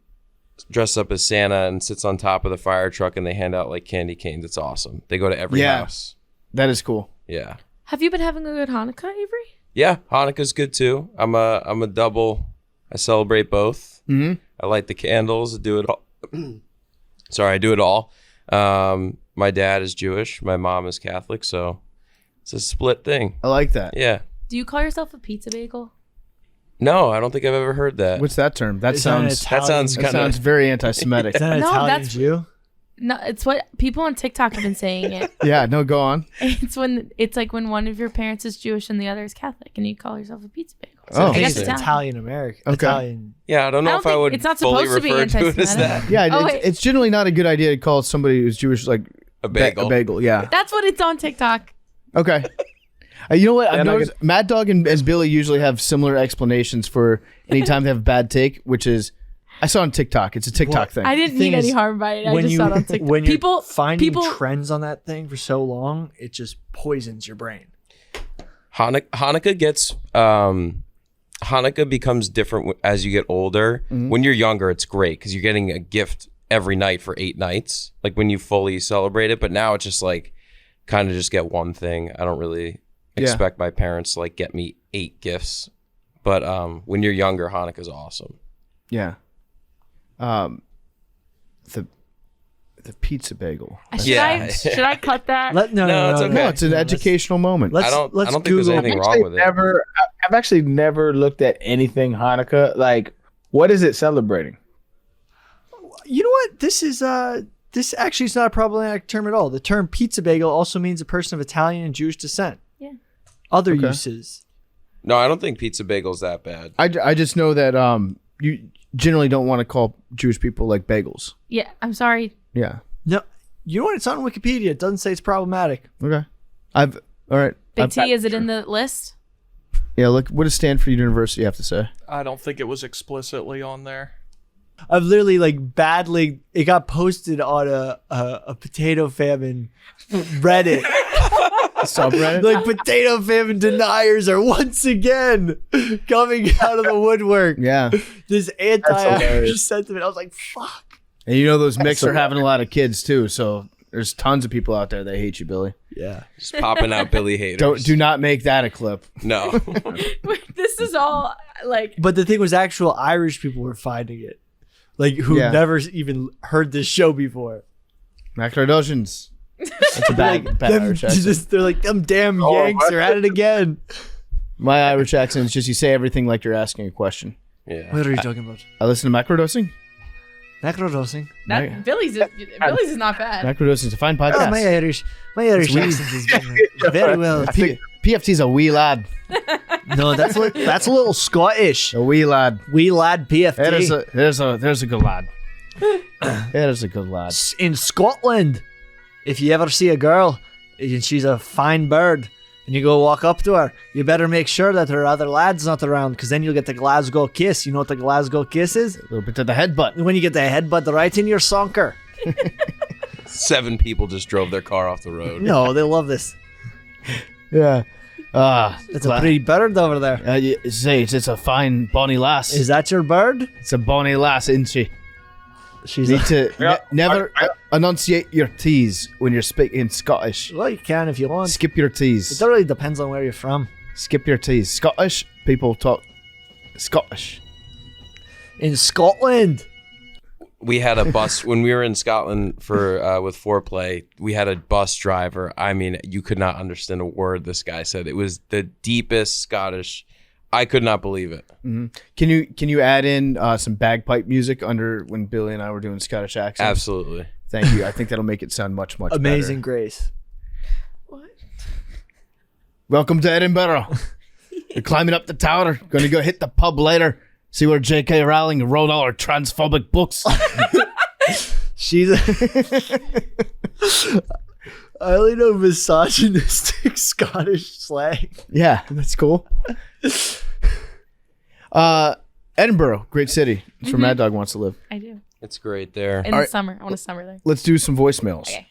dressed up as Santa and sits on top of the fire truck and they hand out like candy canes. It's awesome. They go to every house. That is cool. Yeah. Have you been having a good Hanukkah, Avery? Yeah, Hanukkah's good too. I'm a double. I celebrate both. Mm-hmm. I light the candles. Do it all. Sorry, I do it all. My dad is Jewish. My mom is Catholic, so it's a split thing. I like that. Yeah. Do you call yourself a pizza bagel? No, I don't think I've ever heard that. What's that term? That Is that an sounds Italian- that sounds very anti-Semitic. Is that an No, Italian that's- Jew? No, it's what people on TikTok have been saying it. Yeah, no, go on. It's like when one of your parents is Jewish and the other is Catholic, and you call yourself a pizza bagel. Oh. I guess it's it's Italian American. Okay. Italian. Yeah, I don't know I if don't I think- would it's not fully supposed to be refer to it as anti-Semitic. that. Yeah, Oh, it's, wait. it's generally not a good idea to call somebody who's Jewish like A bagel. A bagel, yeah. That's what it's on TikTok. Okay. You know what? I've And I noticed Mad Dog and Billy usually have similar explanations for anytime they have a bad take, which is I saw on TikTok. It's a TikTok thing. I didn't Thing mean any is, harm by it. I just saw it on TikTok. when you're people finding trends on that thing for so long, it just poisons your brain. Hanukkah gets Hanukkah becomes different as you get older. When you're younger, it's great because you're getting a gift every night for 8 nights, like when you fully celebrate it. But now it's just like kind of just get one thing. I don't really expect my parents to like get me 8 gifts. But when you're younger, Hanukkah's awesome. Yeah. The pizza bagel. Should I cut that? No, it's okay. No, it's an educational moment. I don't think there's anything wrong with it. I've actually never looked at anything Hanukkah. Like, what is it celebrating? You know what? This actually is not a problematic term at all. The term pizza bagel also means a person of Italian and Jewish descent. Yeah. Other Okay. uses. No, I don't think pizza bagel's that bad. I just know that you generally don't want to call Jewish people like bagels. Yeah, I'm sorry. Yeah. No, You know what? It's on Wikipedia. It doesn't say it's problematic. Okay. All right. Big T, is it in the list? Yeah, look, what does Stanford University have to say? I don't think it was explicitly on there. I've literally it got posted on a potato famine Reddit. Subreddit? Like potato famine deniers are once again coming out of the woodwork. Yeah. This anti-Irish sentiment. I was like, fuck. And you know those Micks are having a lot of kids too, so there's tons of people out there that hate you, Billy. Yeah. Just popping out Billy haters. Do not make that a clip. No. Wait, this is all like. But the thing was, actual Irish people were finding it. Like, who never even heard this show before. Macrodosians. That's a bad Irish accent. They're like, them damn Yanks are at it again. My Irish accent is just you say everything like you're asking a question. Yeah. What are you talking about? I listen to Macrodosing. Macrodosing. Billy's is not bad. Macrodosing is a fine podcast. Oh, my Irish accent is very well. PFT's a wee lad. No, that's a little Scottish. A wee lad. Wee lad PFT. There's a good lad. There's a good lad. In Scotland, if you ever see a girl and she's a fine bird and you go walk up to her, you better make sure that her other lad's not around, because then you'll get the Glasgow kiss. You know what the Glasgow kiss is? A little bit to the headbutt. When you get the headbutt right in your sonker. 7 people just drove their car off the road. No, they love this. Yeah. It's a pretty bird over there. You say it's a fine bonny lass. Is that your bird? It's a bonny lass, isn't she? She's Need to never enunciate your T's when you're speaking Scottish. Well, you can if you want. Skip your T's. It really depends on where you're from. Skip your T's. Scottish people talk Scottish. In Scotland. We had a bus when we were in Scotland for with Foreplay. We had a bus driver. I mean, you could not understand a word this guy said. It was the deepest Scottish. I could not believe it. Mm-hmm. Can you add in some bagpipe music under when Billy and I were doing Scottish accents? Absolutely. Thank you. I think that'll make it sound much Amazing better. Grace. What? Welcome to Edinburgh. You're climbing up the tower. Going to go hit the pub later. See where J.K. Rowling wrote all her transphobic books. I only know misogynistic Scottish slang. Yeah, that's cool. Edinburgh, great city. It's where Mad Dog wants to live. I do. It's great there. In the summer. I want a summer there. Let's do some voicemails. Okay.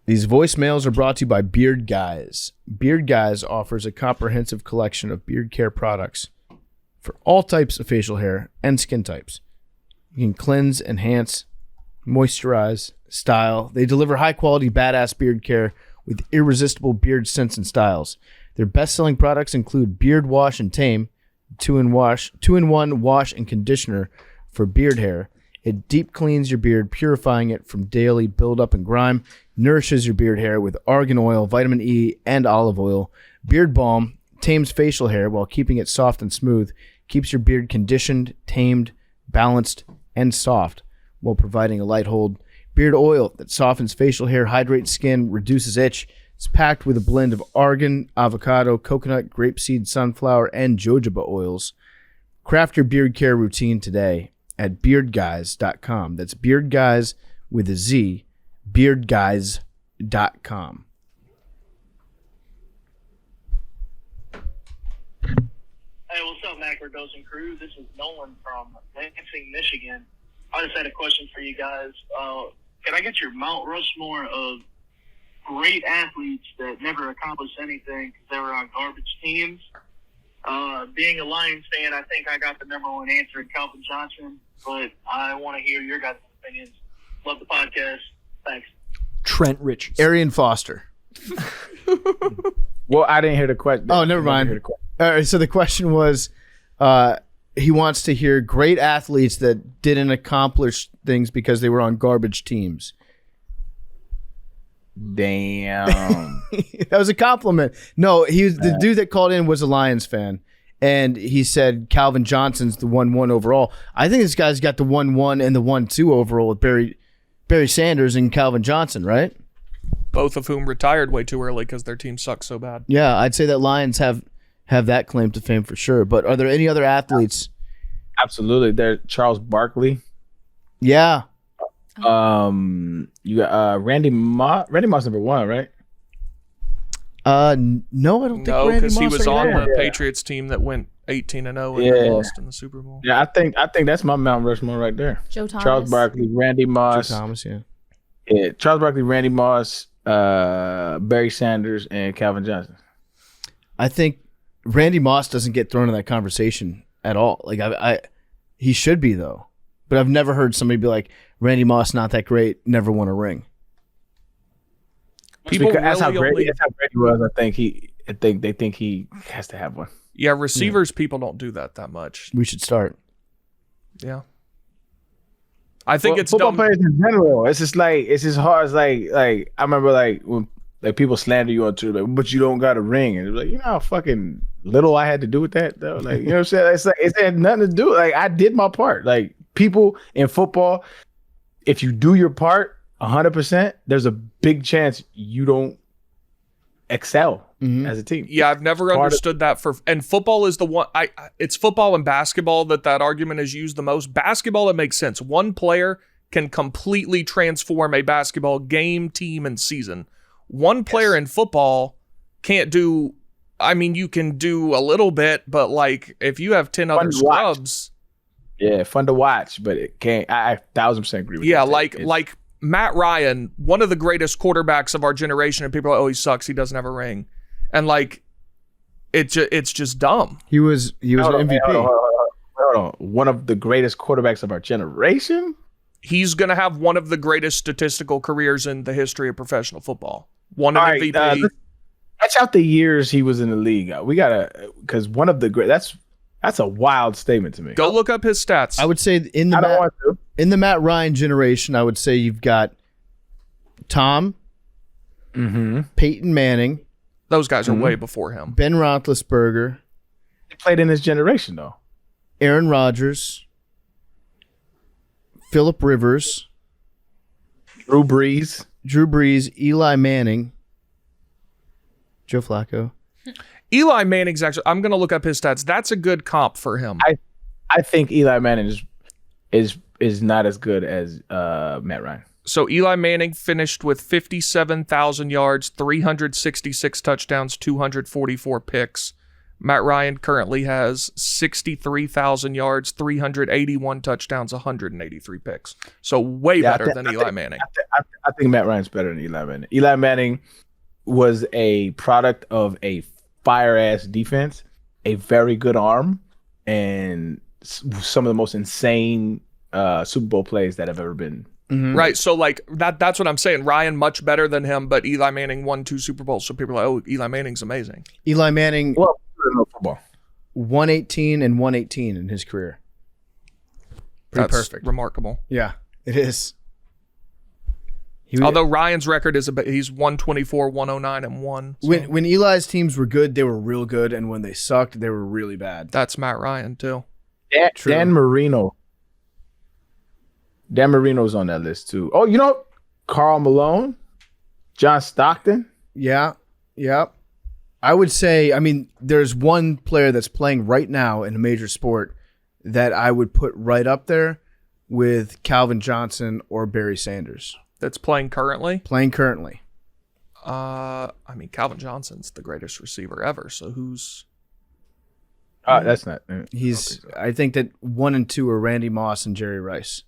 These voicemails are brought to you by Beard Guys. Beard Guys offers a comprehensive collection of beard care products for all types of facial hair and skin types. You can cleanse, enhance, moisturize, style. They deliver high-quality, badass beard care with irresistible beard scents and styles. Their best-selling products include Beard Wash and Tame, 2-in-1 wash and conditioner for beard hair. It deep cleans your beard, purifying it from daily buildup and grime, nourishes your beard hair with argan oil, vitamin E, and olive oil. Beard Balm tames facial hair while keeping it soft and smooth, keeps your beard conditioned, tamed, balanced, and soft while providing a light hold. Beard Oil that softens facial hair, hydrates skin, reduces itch. It's packed with a blend of argan, avocado, coconut, grapeseed, sunflower, and jojoba oils. Craft your beard care routine today at beardguys.com. That's beardguys with a Z, beardguys.com. Hey, what's up, Macrodosing crew? This is Nolan from Lansing, Michigan. I just had a question for you guys. Can I get your Mount Rushmore of great athletes that never accomplished anything because they were on garbage teams? Being a Lions fan, I think I got the number one answer in Calvin Johnson, but I want to hear your guys' opinions. Love the podcast. Thanks. Trent Richardson. Arian Foster. Well, I didn't hear the question. Oh, never mind. All right, so the question was, he wants to hear great athletes that didn't accomplish things because they were on garbage teams. Damn. That was a compliment. No, the dude that called in was a Lions fan, and he said Calvin Johnson's the 1-1 overall. I think this guy's got the 1-1 and the 1-2 overall with Barry Sanders and Calvin Johnson, right? Both of whom retired way too early because their team sucks so bad. Yeah, I'd say that Lions have that claim to fame for sure. But are there any other athletes? Absolutely. There's Charles Barkley. Yeah. You got Randy Moss. Randy Moss number 1, right? No, I don't think. No, Randy because he Moss was right on there. the Patriots team that went 18-0 and Yeah. lost in the Super Bowl. Yeah, I think that's my Mount Rushmore right there. Joe Thomas. Charles Barkley, Randy Moss. Joe Thomas, yeah. Yeah, Charles Barkley, Randy Moss, Barry Sanders, and Calvin Johnson. I think Randy Moss doesn't get thrown in that conversation at all. Like he should be though, but I've never heard somebody be like, Randy Moss not that great, never won a ring. People Because that's how really great he was. I think they think he has to have one. Yeah, receivers, people don't do that much. We should start. Yeah. I think it's football dumb. players in general. It's just hard as like I remember like when like people slander you on Twitter, like, but you don't got a ring, and it's like, you know how fucking little I had to do with that though. Like, you know what I'm saying? It's like it had nothing to do. Like, I did my part. Like, people in football, if you do your part 100%, there's a big chance you don't excel as a team. Yeah, I've never understood that and football is the one it's football and basketball that argument is used the most. Basketball, it makes sense. One player can completely transform a basketball game, team, and season. One player in football can't do, I mean, you can do a little bit, but like if you have 10 other scrubs. Yeah, fun to watch, but it can't. I 1000% agree with you. Yeah, like Matt Ryan, one of the greatest quarterbacks of our generation, and people are like, oh, he sucks, he doesn't have a ring. And like, it's just dumb. He was an MVP. Hold on. One of the greatest quarterbacks of our generation? He's going to have one of the greatest statistical careers in the history of professional football. Won an MVP. Let's out the years he was in the league. We got to, because one of the great, that's a wild statement to me. Go look up his stats. I would say in the Matt Ryan generation, I would say you've got Tom, Peyton Manning. Those guys are way before him. Ben Roethlisberger. He played in his generation, though. Aaron Rodgers. Phillip Rivers. Drew Brees. Eli Manning. Joe Flacco. Eli Manning's actually, I'm going to look up his stats. That's a good comp for him. I think Eli Manning is not as good as Matt Ryan. So Eli Manning finished with 57,000 yards, 366 touchdowns, 244 picks. Matt Ryan currently has 63,000 yards, 381 touchdowns, 183 picks. So way better than Eli Manning. I think Matt Ryan's better than Eli Manning. Eli Manning was a product of a fire-ass defense, a very good arm, and some of the most insane Super Bowl plays that have ever been. Right, so like that's what I'm saying. Ryan much better than him, but Eli Manning won 2 Super Bowls, so people are like, oh, Eli Manning's amazing. Eli Manning, Well, football. 118 and 118 in his career. Pretty That's perfect. remarkable. Yeah, it is. Although Ryan's record is he's 124, 109, and 1. So When Eli's teams were good, they were real good, and when they sucked, they were really bad. that's Matt Ryan too. Dan Marino. Dan Marino's on that list too. Oh, you know, Karl Malone, John Stockton. Yeah. I would say, I mean, there's one player that's playing right now in a major sport that I would put right up there with Calvin Johnson or Barry Sanders. That's playing currently. I mean, Calvin Johnson's the greatest receiver ever. So who's? That's not. I think that 1 and 2 are Randy Moss and Jerry Rice.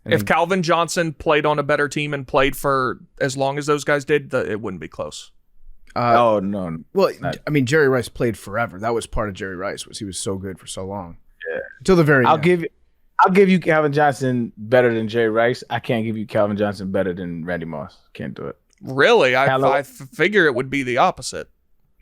If Calvin Johnson played on a better team and played for as long as those guys did, it wouldn't be close. No. Well, I mean, Jerry Rice played forever. That was part of Jerry Rice, was he was so good for so long. Yeah. Until the very end. I'll give you Calvin Johnson better than Jerry Rice. I can't give you Calvin Johnson better than Randy Moss. Can't do it. Really? I figure it would be the opposite.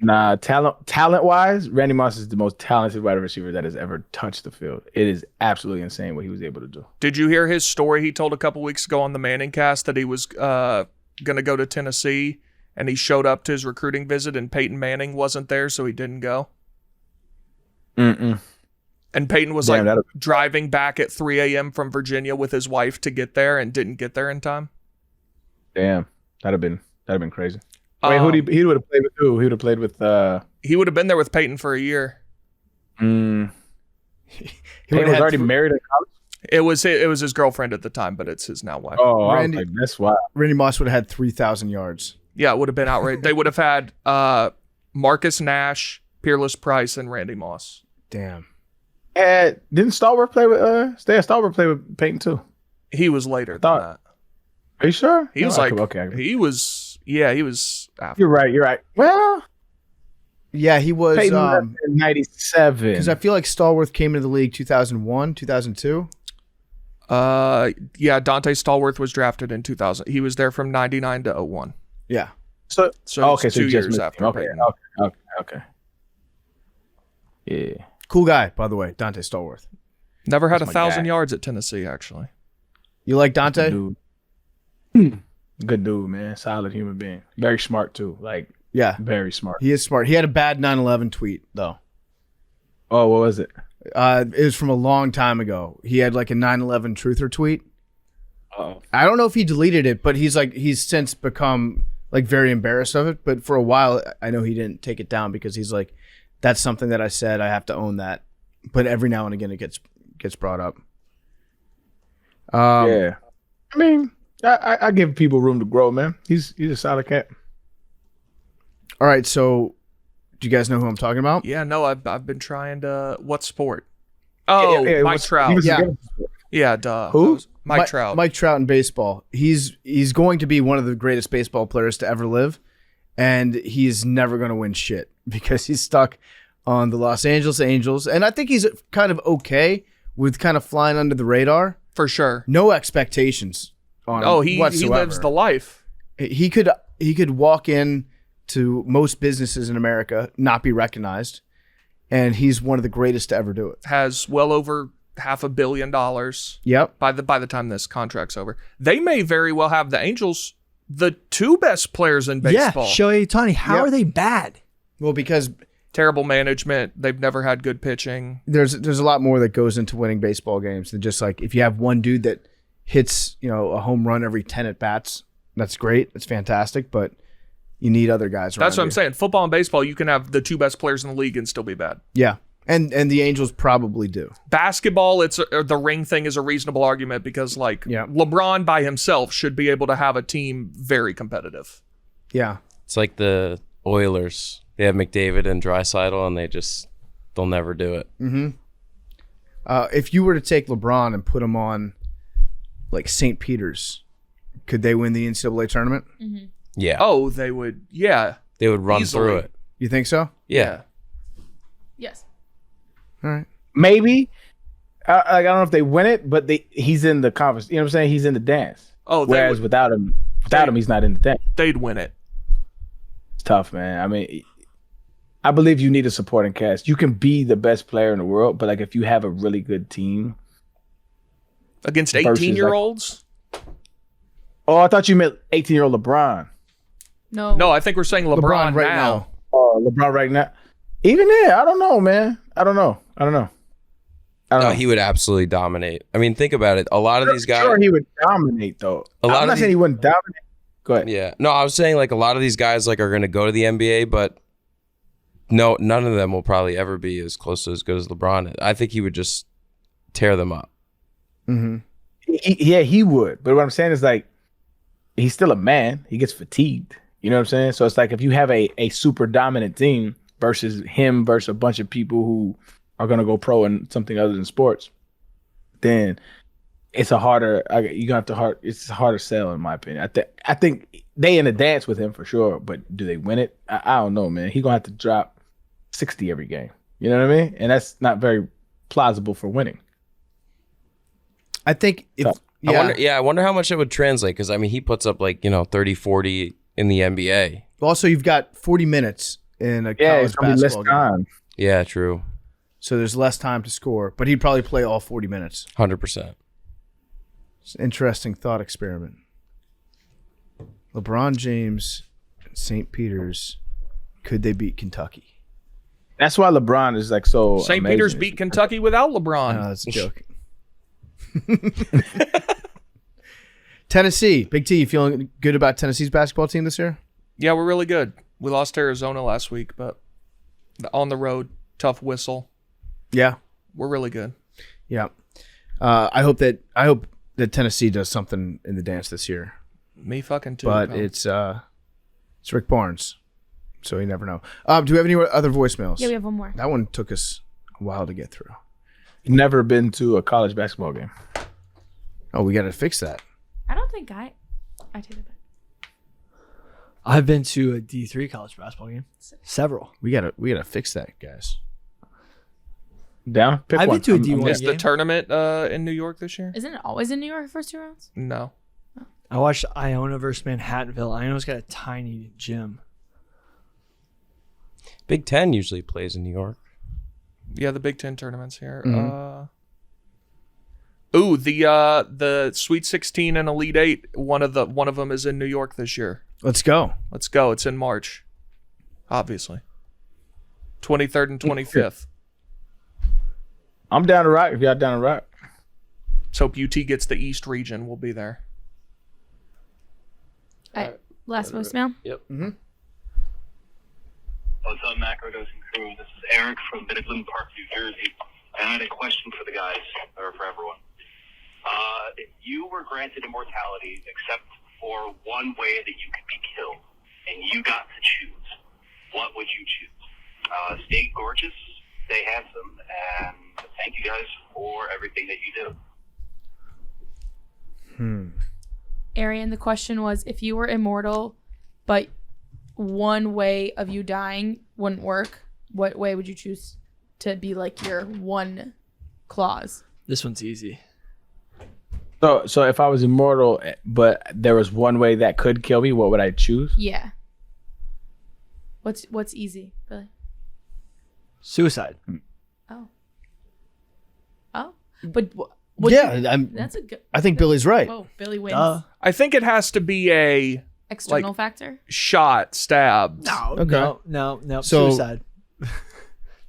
Nah, talent-wise, Randy Moss is the most talented wide receiver that has ever touched the field. It is absolutely insane what he was able to do. Did you hear his story he told a couple weeks ago on the Manning cast that he was going to go to Tennessee and he showed up to his recruiting visit and Peyton Manning wasn't there, so he didn't go? Mm-mm. And Peyton was driving back at 3 a.m. from Virginia with his wife to get there and didn't get there in time. Damn, that'd have been crazy. Wait, he would have played with who? He would have played with. He would have been there with Peyton for a year. He was already married in college. It was his girlfriend at the time, but it's his now wife. Oh, Randy- I was like, that's wild. Randy Moss would have had 3,000 yards. Yeah, it would have been outrageous. They would have had Marcus Nash, Peerless Price, and Randy Moss. Damn. Didn't Stallworth play with Stallworth play with Peyton too? He was later than that. Are you sure? He was okay. He was after. You're right. Well, Yeah, he was. Peyton left in 97. Because I feel like Stallworth came into the league 2001, 2002. Yeah, Dante Stallworth was drafted in 2000. He was there from 99 to 01. Yeah. So okay, so 2 you just years missed after him. Okay, Peyton. okay. Yeah. Cool guy, by the way, Dante Stallworth. Never had That's my 1,000 guy. yards at Tennessee, actually. You like Dante? Good dude, man. Solid human being. Very smart too. Like, Yeah, very smart. he is smart. He had a bad 9/11 tweet though. Oh, what was it? It was from a long time ago. He had like a 9/11 truther tweet. Oh, I don't know if he deleted it, but he's since become like very embarrassed of it. But for a while, I know he didn't take it down because he's like, that's something that I said. I have to own that. But every now and again, it gets brought up. yeah. I mean, I give people room to grow, man. He's a solid cat. All right, so do you guys know who I'm talking about? Yeah, no, I've been trying to. What sport? Oh, Yeah, Mike Trout. Yeah. Yeah, duh. Who? That was Mike Trout. Mike Trout in baseball. He's going to be one of the greatest baseball players to ever live, and he's never going to win shit because he's stuck on the Los Angeles Angels, and I think he's kind of okay with kind of flying under the radar. For sure. No expectations on him Oh, he whatsoever. lives the life. He could walk in to most businesses in America, not be recognized, and he's one of the greatest to ever do it. Has well over $500 million Yep. by the time this contract's over. They may very well have the Angels the two best players in baseball. Yeah, Shohei Ohtani. How Yep. are they bad? Well, because Terrible management. They've never had good pitching. there's a lot more that goes into winning baseball games than just like if you have one dude that hits, a home run every 10 at bats, that's great. That's fantastic, but you need other guys around That's what I'm you. saying. Football and baseball, you can have the two best players in the league and still be bad. Yeah. And the Angels probably do. Basketball, the ring thing is a reasonable argument because Yeah. LeBron by himself should be able to have a team very competitive. Yeah. It's like the Oilers. They have McDavid and Draisaitl, and they'll never do it. If you were to take LeBron and put him on like St. Peter's, could they win the NCAA tournament? Yeah. Oh, they would. Yeah. They would run Easily. through it. You think so? Yeah. Yes. All right. Maybe. I don't know if they win it, but he's in the conference. You know what I'm saying? He's in the dance. Oh, they Whereas would, without him, he's not in the dance. they'd win it. It's tough, man. I mean, I believe you need a supporting cast. You can be the best player in the world, but like if you have a really good team Against versus, 18-year-olds? Oh, I thought you meant 18-year-old LeBron. No. No, I think we're saying LeBron, right now. now. Oh, LeBron right now. Even there, I don't know, man. I don't know. No, he would absolutely dominate. I mean, think about it. A lot of these guys. Sure, he would dominate though. A lot I'm of not saying he wouldn't dominate. Go ahead. Yeah. No, I was saying like a lot of these guys like are going to go to the NBA, but no, none of them will probably ever be as close to as good as LeBron. I think he would just tear them up. Mm-hmm. He would. But what I'm saying is like, he's still a man. He gets fatigued. You know what I'm saying? So it's like if you have a super dominant team versus him versus a bunch of people who are going to go pro in something other than sports, then it's a harder. It's a harder sell in my opinion. I think they in a dance with him for sure, but do they win it? I don't know, man. He's gonna have to drop 60 every game. You know what I mean? And that's not very plausible for winning. I think if I wonder how much it would translate because I mean he puts up like 30, 40 in the NBA. Also, you've got 40 minutes in a Yeah, college it's gonna be less basketball game, time. Yeah, true. so there's less time to score. But he'd probably play all 40 minutes. 100%. It's an interesting thought experiment. LeBron James and St. Peter's, could they beat Kentucky? That's why LeBron is like so. St. amazing. Peter's beat Kentucky without LeBron. No, that's a joke. Tennessee, Big T, you feeling good about Tennessee's basketball team this year? Yeah, we're really good. We lost to Arizona last week, but on the road, tough whistle. Yeah. We're really good. Yeah. I hope that Tennessee does something in the dance this year. Me fucking too. But pal. it's Rick Barnes, so you never know. Do we have any other voicemails? Yeah, we have one more. That one took us a while to get through. Never been to a college basketball game. Oh, we got to fix that. I don't think I take it back. I've been to a D3 college basketball game. Several. We gotta fix that, guys. Down. Pick I've one. been to a D1 Is game. the tournament in New York this year? Isn't it always in New York first 2 rounds? No. I watched Iona versus Manhattanville. Iona's got a tiny gym. Big Ten usually plays in New York. Yeah, the Big Ten tournaments here. Mhm. The Sweet 16 and Elite 8. One of them is in New York this year. Let's go. Let's go. It's in March, obviously. 23rd and 25th. I'm down to rock. If y'all down to rock. Let's hope UT gets the East region. We'll be there. All right. Last voicemail. Yep. What's up, Macrodosing crew? This is Eric from Midland Park, New Jersey. And I had a question for the guys, or for everyone. If you were granted immortality, except for one way that you could be killed, and you got to choose, what would you choose? Stay gorgeous, stay handsome, and thank you guys for everything that you do. Arian, the question was, if you were immortal, but one way of you dying wouldn't work, what way would you choose to be like your one clause? This one's easy. So if I was immortal, but there was one way that could kill me, what would I choose? Yeah. What's easy, Billy? Suicide. Oh. But that's a good. I think Billy's right. Whoa, Billy wins. I think it has to be a External factor. shot, stab. No, Okay. no. So- Suicide.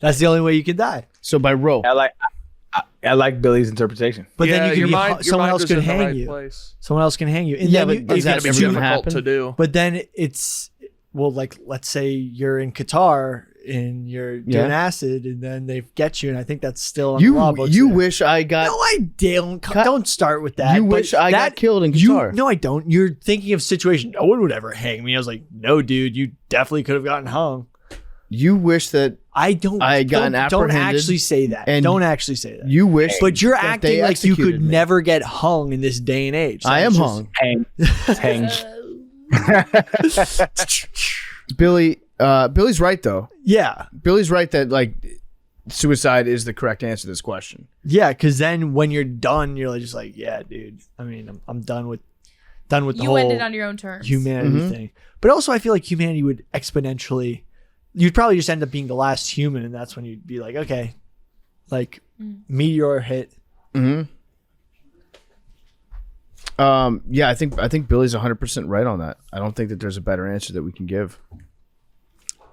That's the only way you can die. So by rope. I like Billy's interpretation. But then you your can mind- your someone mind else was could in the hang right you. place. Someone else can hang you. And Yeah, then but you, is that It's gonna ever be gonna difficult happen? to do. But then it's like let's say you're in Qatar and you're doing acid, and then they get you, and I think that's still on the law books You there. wish I got. No, I don't. Don't start with that. You But wish I got killed in you- Qatar. No, I don't. You're thinking of situation. No one would ever hang me. I was like, no, dude, you definitely could have gotten hung. You wish that I don't. I had gotten don't apprehended, actually say that. and Don't actually say that. you wish. But you're that acting they like you could executed me. never get hung in this day and age. I am That's just- hung. Hang. Billy. Billy's right though. Yeah, Billy's right that like suicide is the correct answer to this question. yeah. Because then when you're done, you're just like, yeah, dude. I mean, I'm done with the You whole ended on your own terms. humanity Mhm. thing. But also, I feel like humanity would exponentially. You'd probably just end up being the last human, and that's when you'd be like, okay, like meteor hit. Mm-hmm. Yeah, I think Billy's 100% right on that. I don't think that there's a better answer that we can give.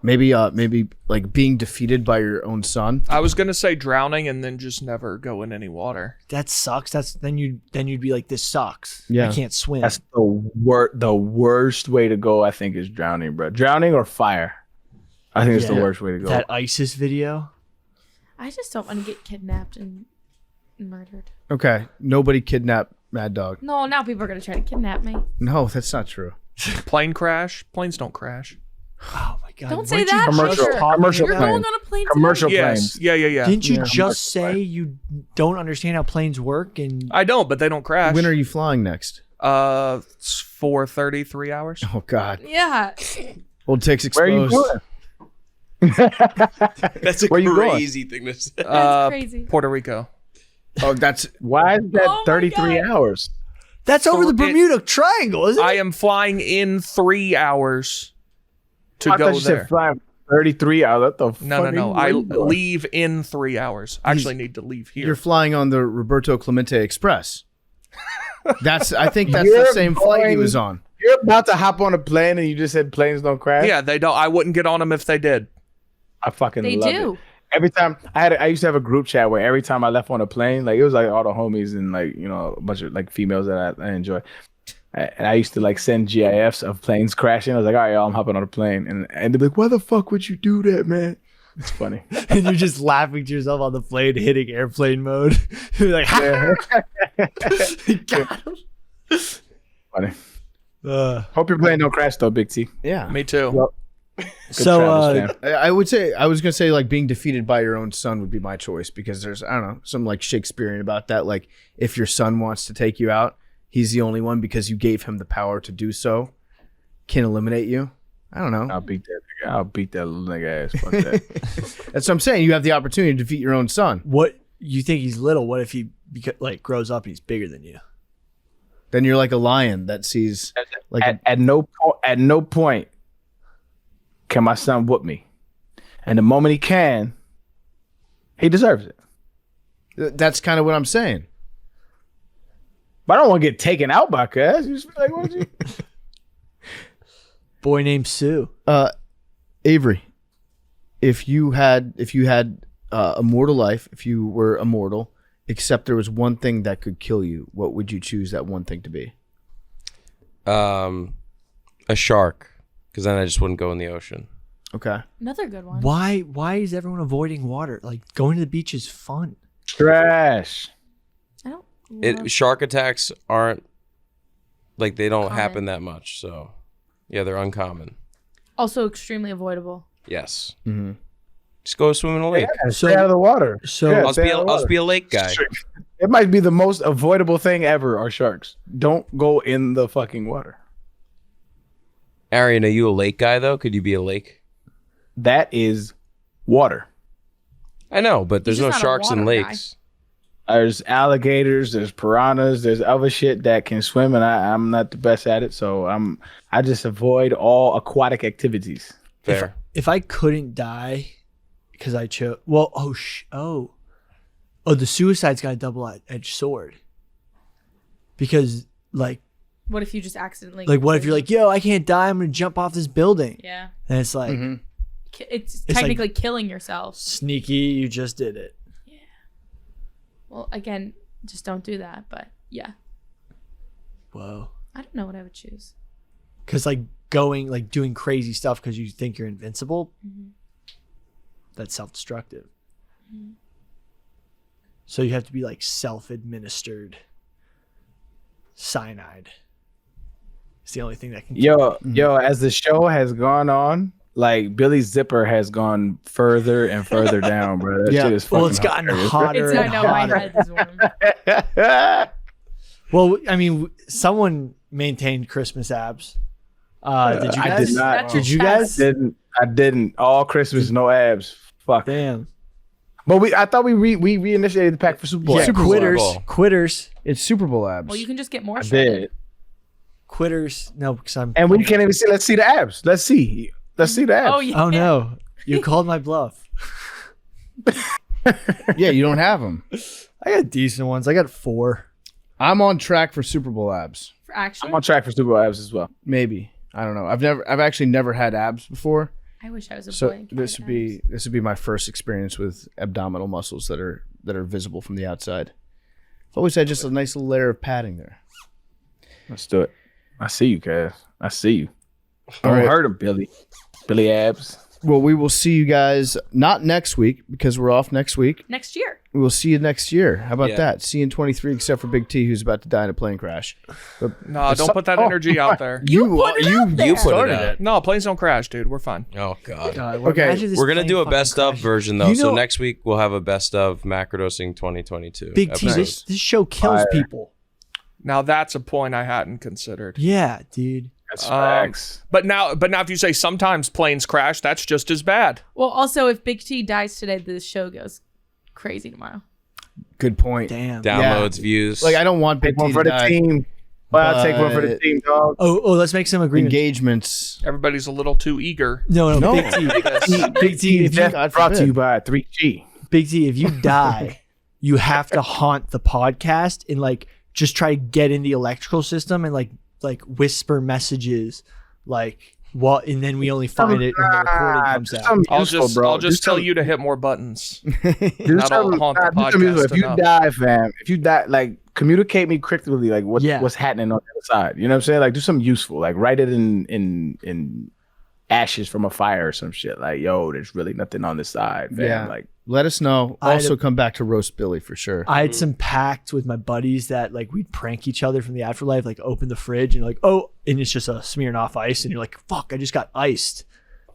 Maybe like being defeated by your own son. I was gonna say drowning and then just never go in any water. That sucks. Then you'd be like, this sucks. Yeah. I can't swim. That's the worst way to go. I think is drowning, bro. Drowning or fire. I think it's the Yeah. worst way to go. That ISIS video. I just don't want to get kidnapped and murdered. Okay, nobody kidnapped Mad Dog. No, now people are gonna try to kidnap me. No, that's not true. Plane crash? Planes don't crash. Oh my god! Don't say Weren't you that, just Commercial- talking commercial You're about- going on a plane Commercial tonight? planes. Yes. Yeah. Didn't you Yeah. just say you don't understand how planes work? And I don't, but they don't crash. When are you flying next? It's 4:30, 3 hours. Oh God, Yeah. Old Takes Where are you Exposed. going? That's a Where you going? crazy thing to say. That's crazy. Puerto Rico. Oh, that's Why is that Oh my 33 God. hours? that's over the So it- Bermuda Triangle, isn't it? I am flying in 3 hours to I go thought you there. said flying 33 hours. What the No. fuck? I Where you going? leave in 3 hours. I actually need to leave here. you're flying on the Roberto Clemente Express. I think that's the You're same flight he going- was on. You're about to hop on a plane and you just said planes don't crash? Yeah, they don't. I wouldn't get on them if they did. I fucking They love do. it. Every time I used to have a group chat where every time I left on a plane, like it was like all the homies and like, you know, a bunch of like females that I enjoy. And I used to like send GIFs of planes crashing. I was like, all right, y'all, I'm hopping on a plane. And they'd be like, why the fuck would you do that, man? It's funny. And you're just laughing to yourself on the plane, hitting airplane mode. You're like, got him. Funny. Hope you're playing no crash though, Big T. Yeah. Me too. Well, So I would say I was gonna say like being defeated by your own son would be my choice because there's I don't know some like Shakespearean about that, like if your son wants to take you out, he's the only one because you gave him the power to do so, can eliminate you. I don't know. I'll beat that nigga. I'll beat that little nigga ass. Fuck that. That's what I'm saying. You have the opportunity to defeat your own son. what you think he's little? What if he like grows up and he's bigger than you? Then you're like a lion that sees like At no point can my son whoop me, and the moment he can, he deserves it. that's kind of what I'm saying. But I don't want to get taken out by cuz. You just be like, what you? Boy named Sue. Avery, if you had immortal life, if you were immortal, except there was one thing that could kill you, what would you choose that one thing to be? A shark, because then I just wouldn't go in the ocean. Okay. Another good one. Why is everyone avoiding water? Like going to the beach is fun. Trash. I don't. Love Shark attacks aren't like they don't Common. happen that much. So yeah, they're uncommon. Also extremely avoidable. Yes. Mm-hmm. Just go swim in a lake. Stay out of the water. So Yeah, I'll stay out of the just water. be a lake guy. It might be the most avoidable thing ever. Are sharks? Don't go in the fucking water. Arian, are you a lake guy though? Could you be a lake? That is water. I know, but there's He's no just not a sharks in water guy. lakes. There's alligators, there's piranhas, there's other shit that can swim, and I'm not the best at it, so I just avoid all aquatic activities. Fair. if I couldn't die because I chose, well, the suicide's got a double-edged sword. Because like What if you just accidentally? what if you're like, yo, I can't die, I'm gonna jump off this building? Yeah. And it's like It's like- technically killing yourself. sneaky, you just did it. Well, again, just don't do that. But yeah, Whoa. I don't know what I would choose. Because doing crazy stuff because you think you're invincible, that's self-destructive. So you have to be like self-administered cyanide. It's the only thing that can kill you. Yo, as the show has gone on, like Billy's zipper has gone further and further down, bro. That Yeah. shit is Well, fucking it's gotten hilarious. hotter It's and I know my hotter. head is warm. Well, I mean, someone maintained Christmas abs. Did you I guys? did not. That's your Did you chest. guys? I didn't. All Christmas, no abs. Fuck. Damn. But I thought we reinitiated the pack for Super Bowl. Yeah, Super Bowl. quitters. It's Super Bowl abs. Well, you can just get more I shredded. did. Quitters. No, because I'm. And we can't even see. Let's see the abs. Let's see the abs. Oh yeah. Oh no, you called my bluff. Yeah, you don't have them. I got decent ones. I got 4. I'm on track for Super Bowl abs. Actually, I'm on track for Super Bowl abs as well. Maybe. I don't know. I've actually never had abs before. I wish I was a So boy. and this had would abs. be my first experience with abdominal muscles that are visible from the outside. I've always had just a nice little layer of padding there. Let's do it. I see you, Cass. I see you. Don't right. hurt him, Billy. Billy abs. Well, we will see you guys not next week because we're off next week. Next year. We will see you next year. How about Yeah. that? See you in 23, except for Big T, who's about to die in a plane crash. No, don't put that energy out there. You put it out there. You put it started out. No, planes don't crash, dude. We're fine. Oh God. Okay, imagine this We're gonna plane do a fucking best of crashes. version though. You So know- next week we'll have a best of Macrodosing 2022. Big T, episode. this show kills Fire. people. Now that's a point I hadn't considered. Yeah, dude. That's facts. But now if you say sometimes planes crash, that's just as bad. Well, also, if Big T dies today, the show goes crazy tomorrow. Good point. Damn. Downloads, views. Like I don't want Big Take one T for to the die. team. Well, I'll take one for the but- team, dog. Oh, let's make some agreements. Engagements. Everybody's a little too eager. No, No. Big T. Big T, if you, God Death brought to forbid. you by 3G. Big T, if you die, you have to haunt the podcast and like just try to get in the electrical system and like whisper messages, like what, and then we only find it when the recording comes out. I'll just tell you to hit more buttons. Do That'll something, haunt the do something useful. podcast If you enough. die, fam, if you die, like communicate me cryptically, like Yeah. what's happening on the other side. You know what I'm saying? Like do something useful. Like write it in ashes from a fire or some shit. Like, yo, there's really nothing on this side, man. Yeah. Like, Let us know. Also, come back to Roast Billy for sure. I had some pacts with my buddies that like we'd prank each other from the afterlife, like open the fridge and like, oh, and it's just a Smirnoff Ice, and you're like, fuck, I just got iced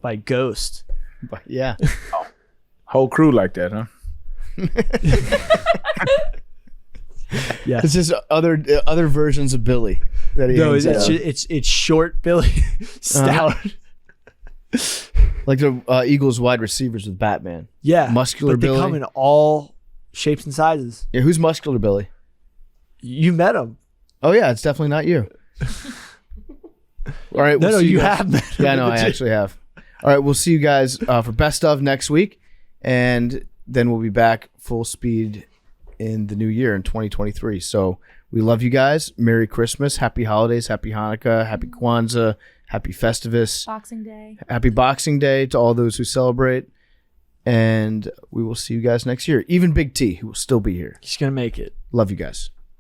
by a ghost. But yeah. whole crew like that, huh? Yeah, It's just other versions of Billy that he no, hangs out. it's short Billy stout. Like the Eagles wide receivers with Batman. Yeah, Muscular but they Billy. come in all shapes and sizes. Yeah, who's Muscular Billy? You met him. Oh yeah, it's definitely not you. All right. No, see you guys. have met him. Yeah, no, I actually have. All right, we'll see you guys for Best of next week, and then we'll be back full speed in the new year in 2023. So we love you guys. Merry Christmas, Happy Holidays, Happy Hanukkah, Happy Kwanzaa, Happy Festivus, Boxing Day. Happy Boxing Day to all those who celebrate, and we will see you guys next year. Even Big T, who will still be here. He's gonna make it. Love you guys.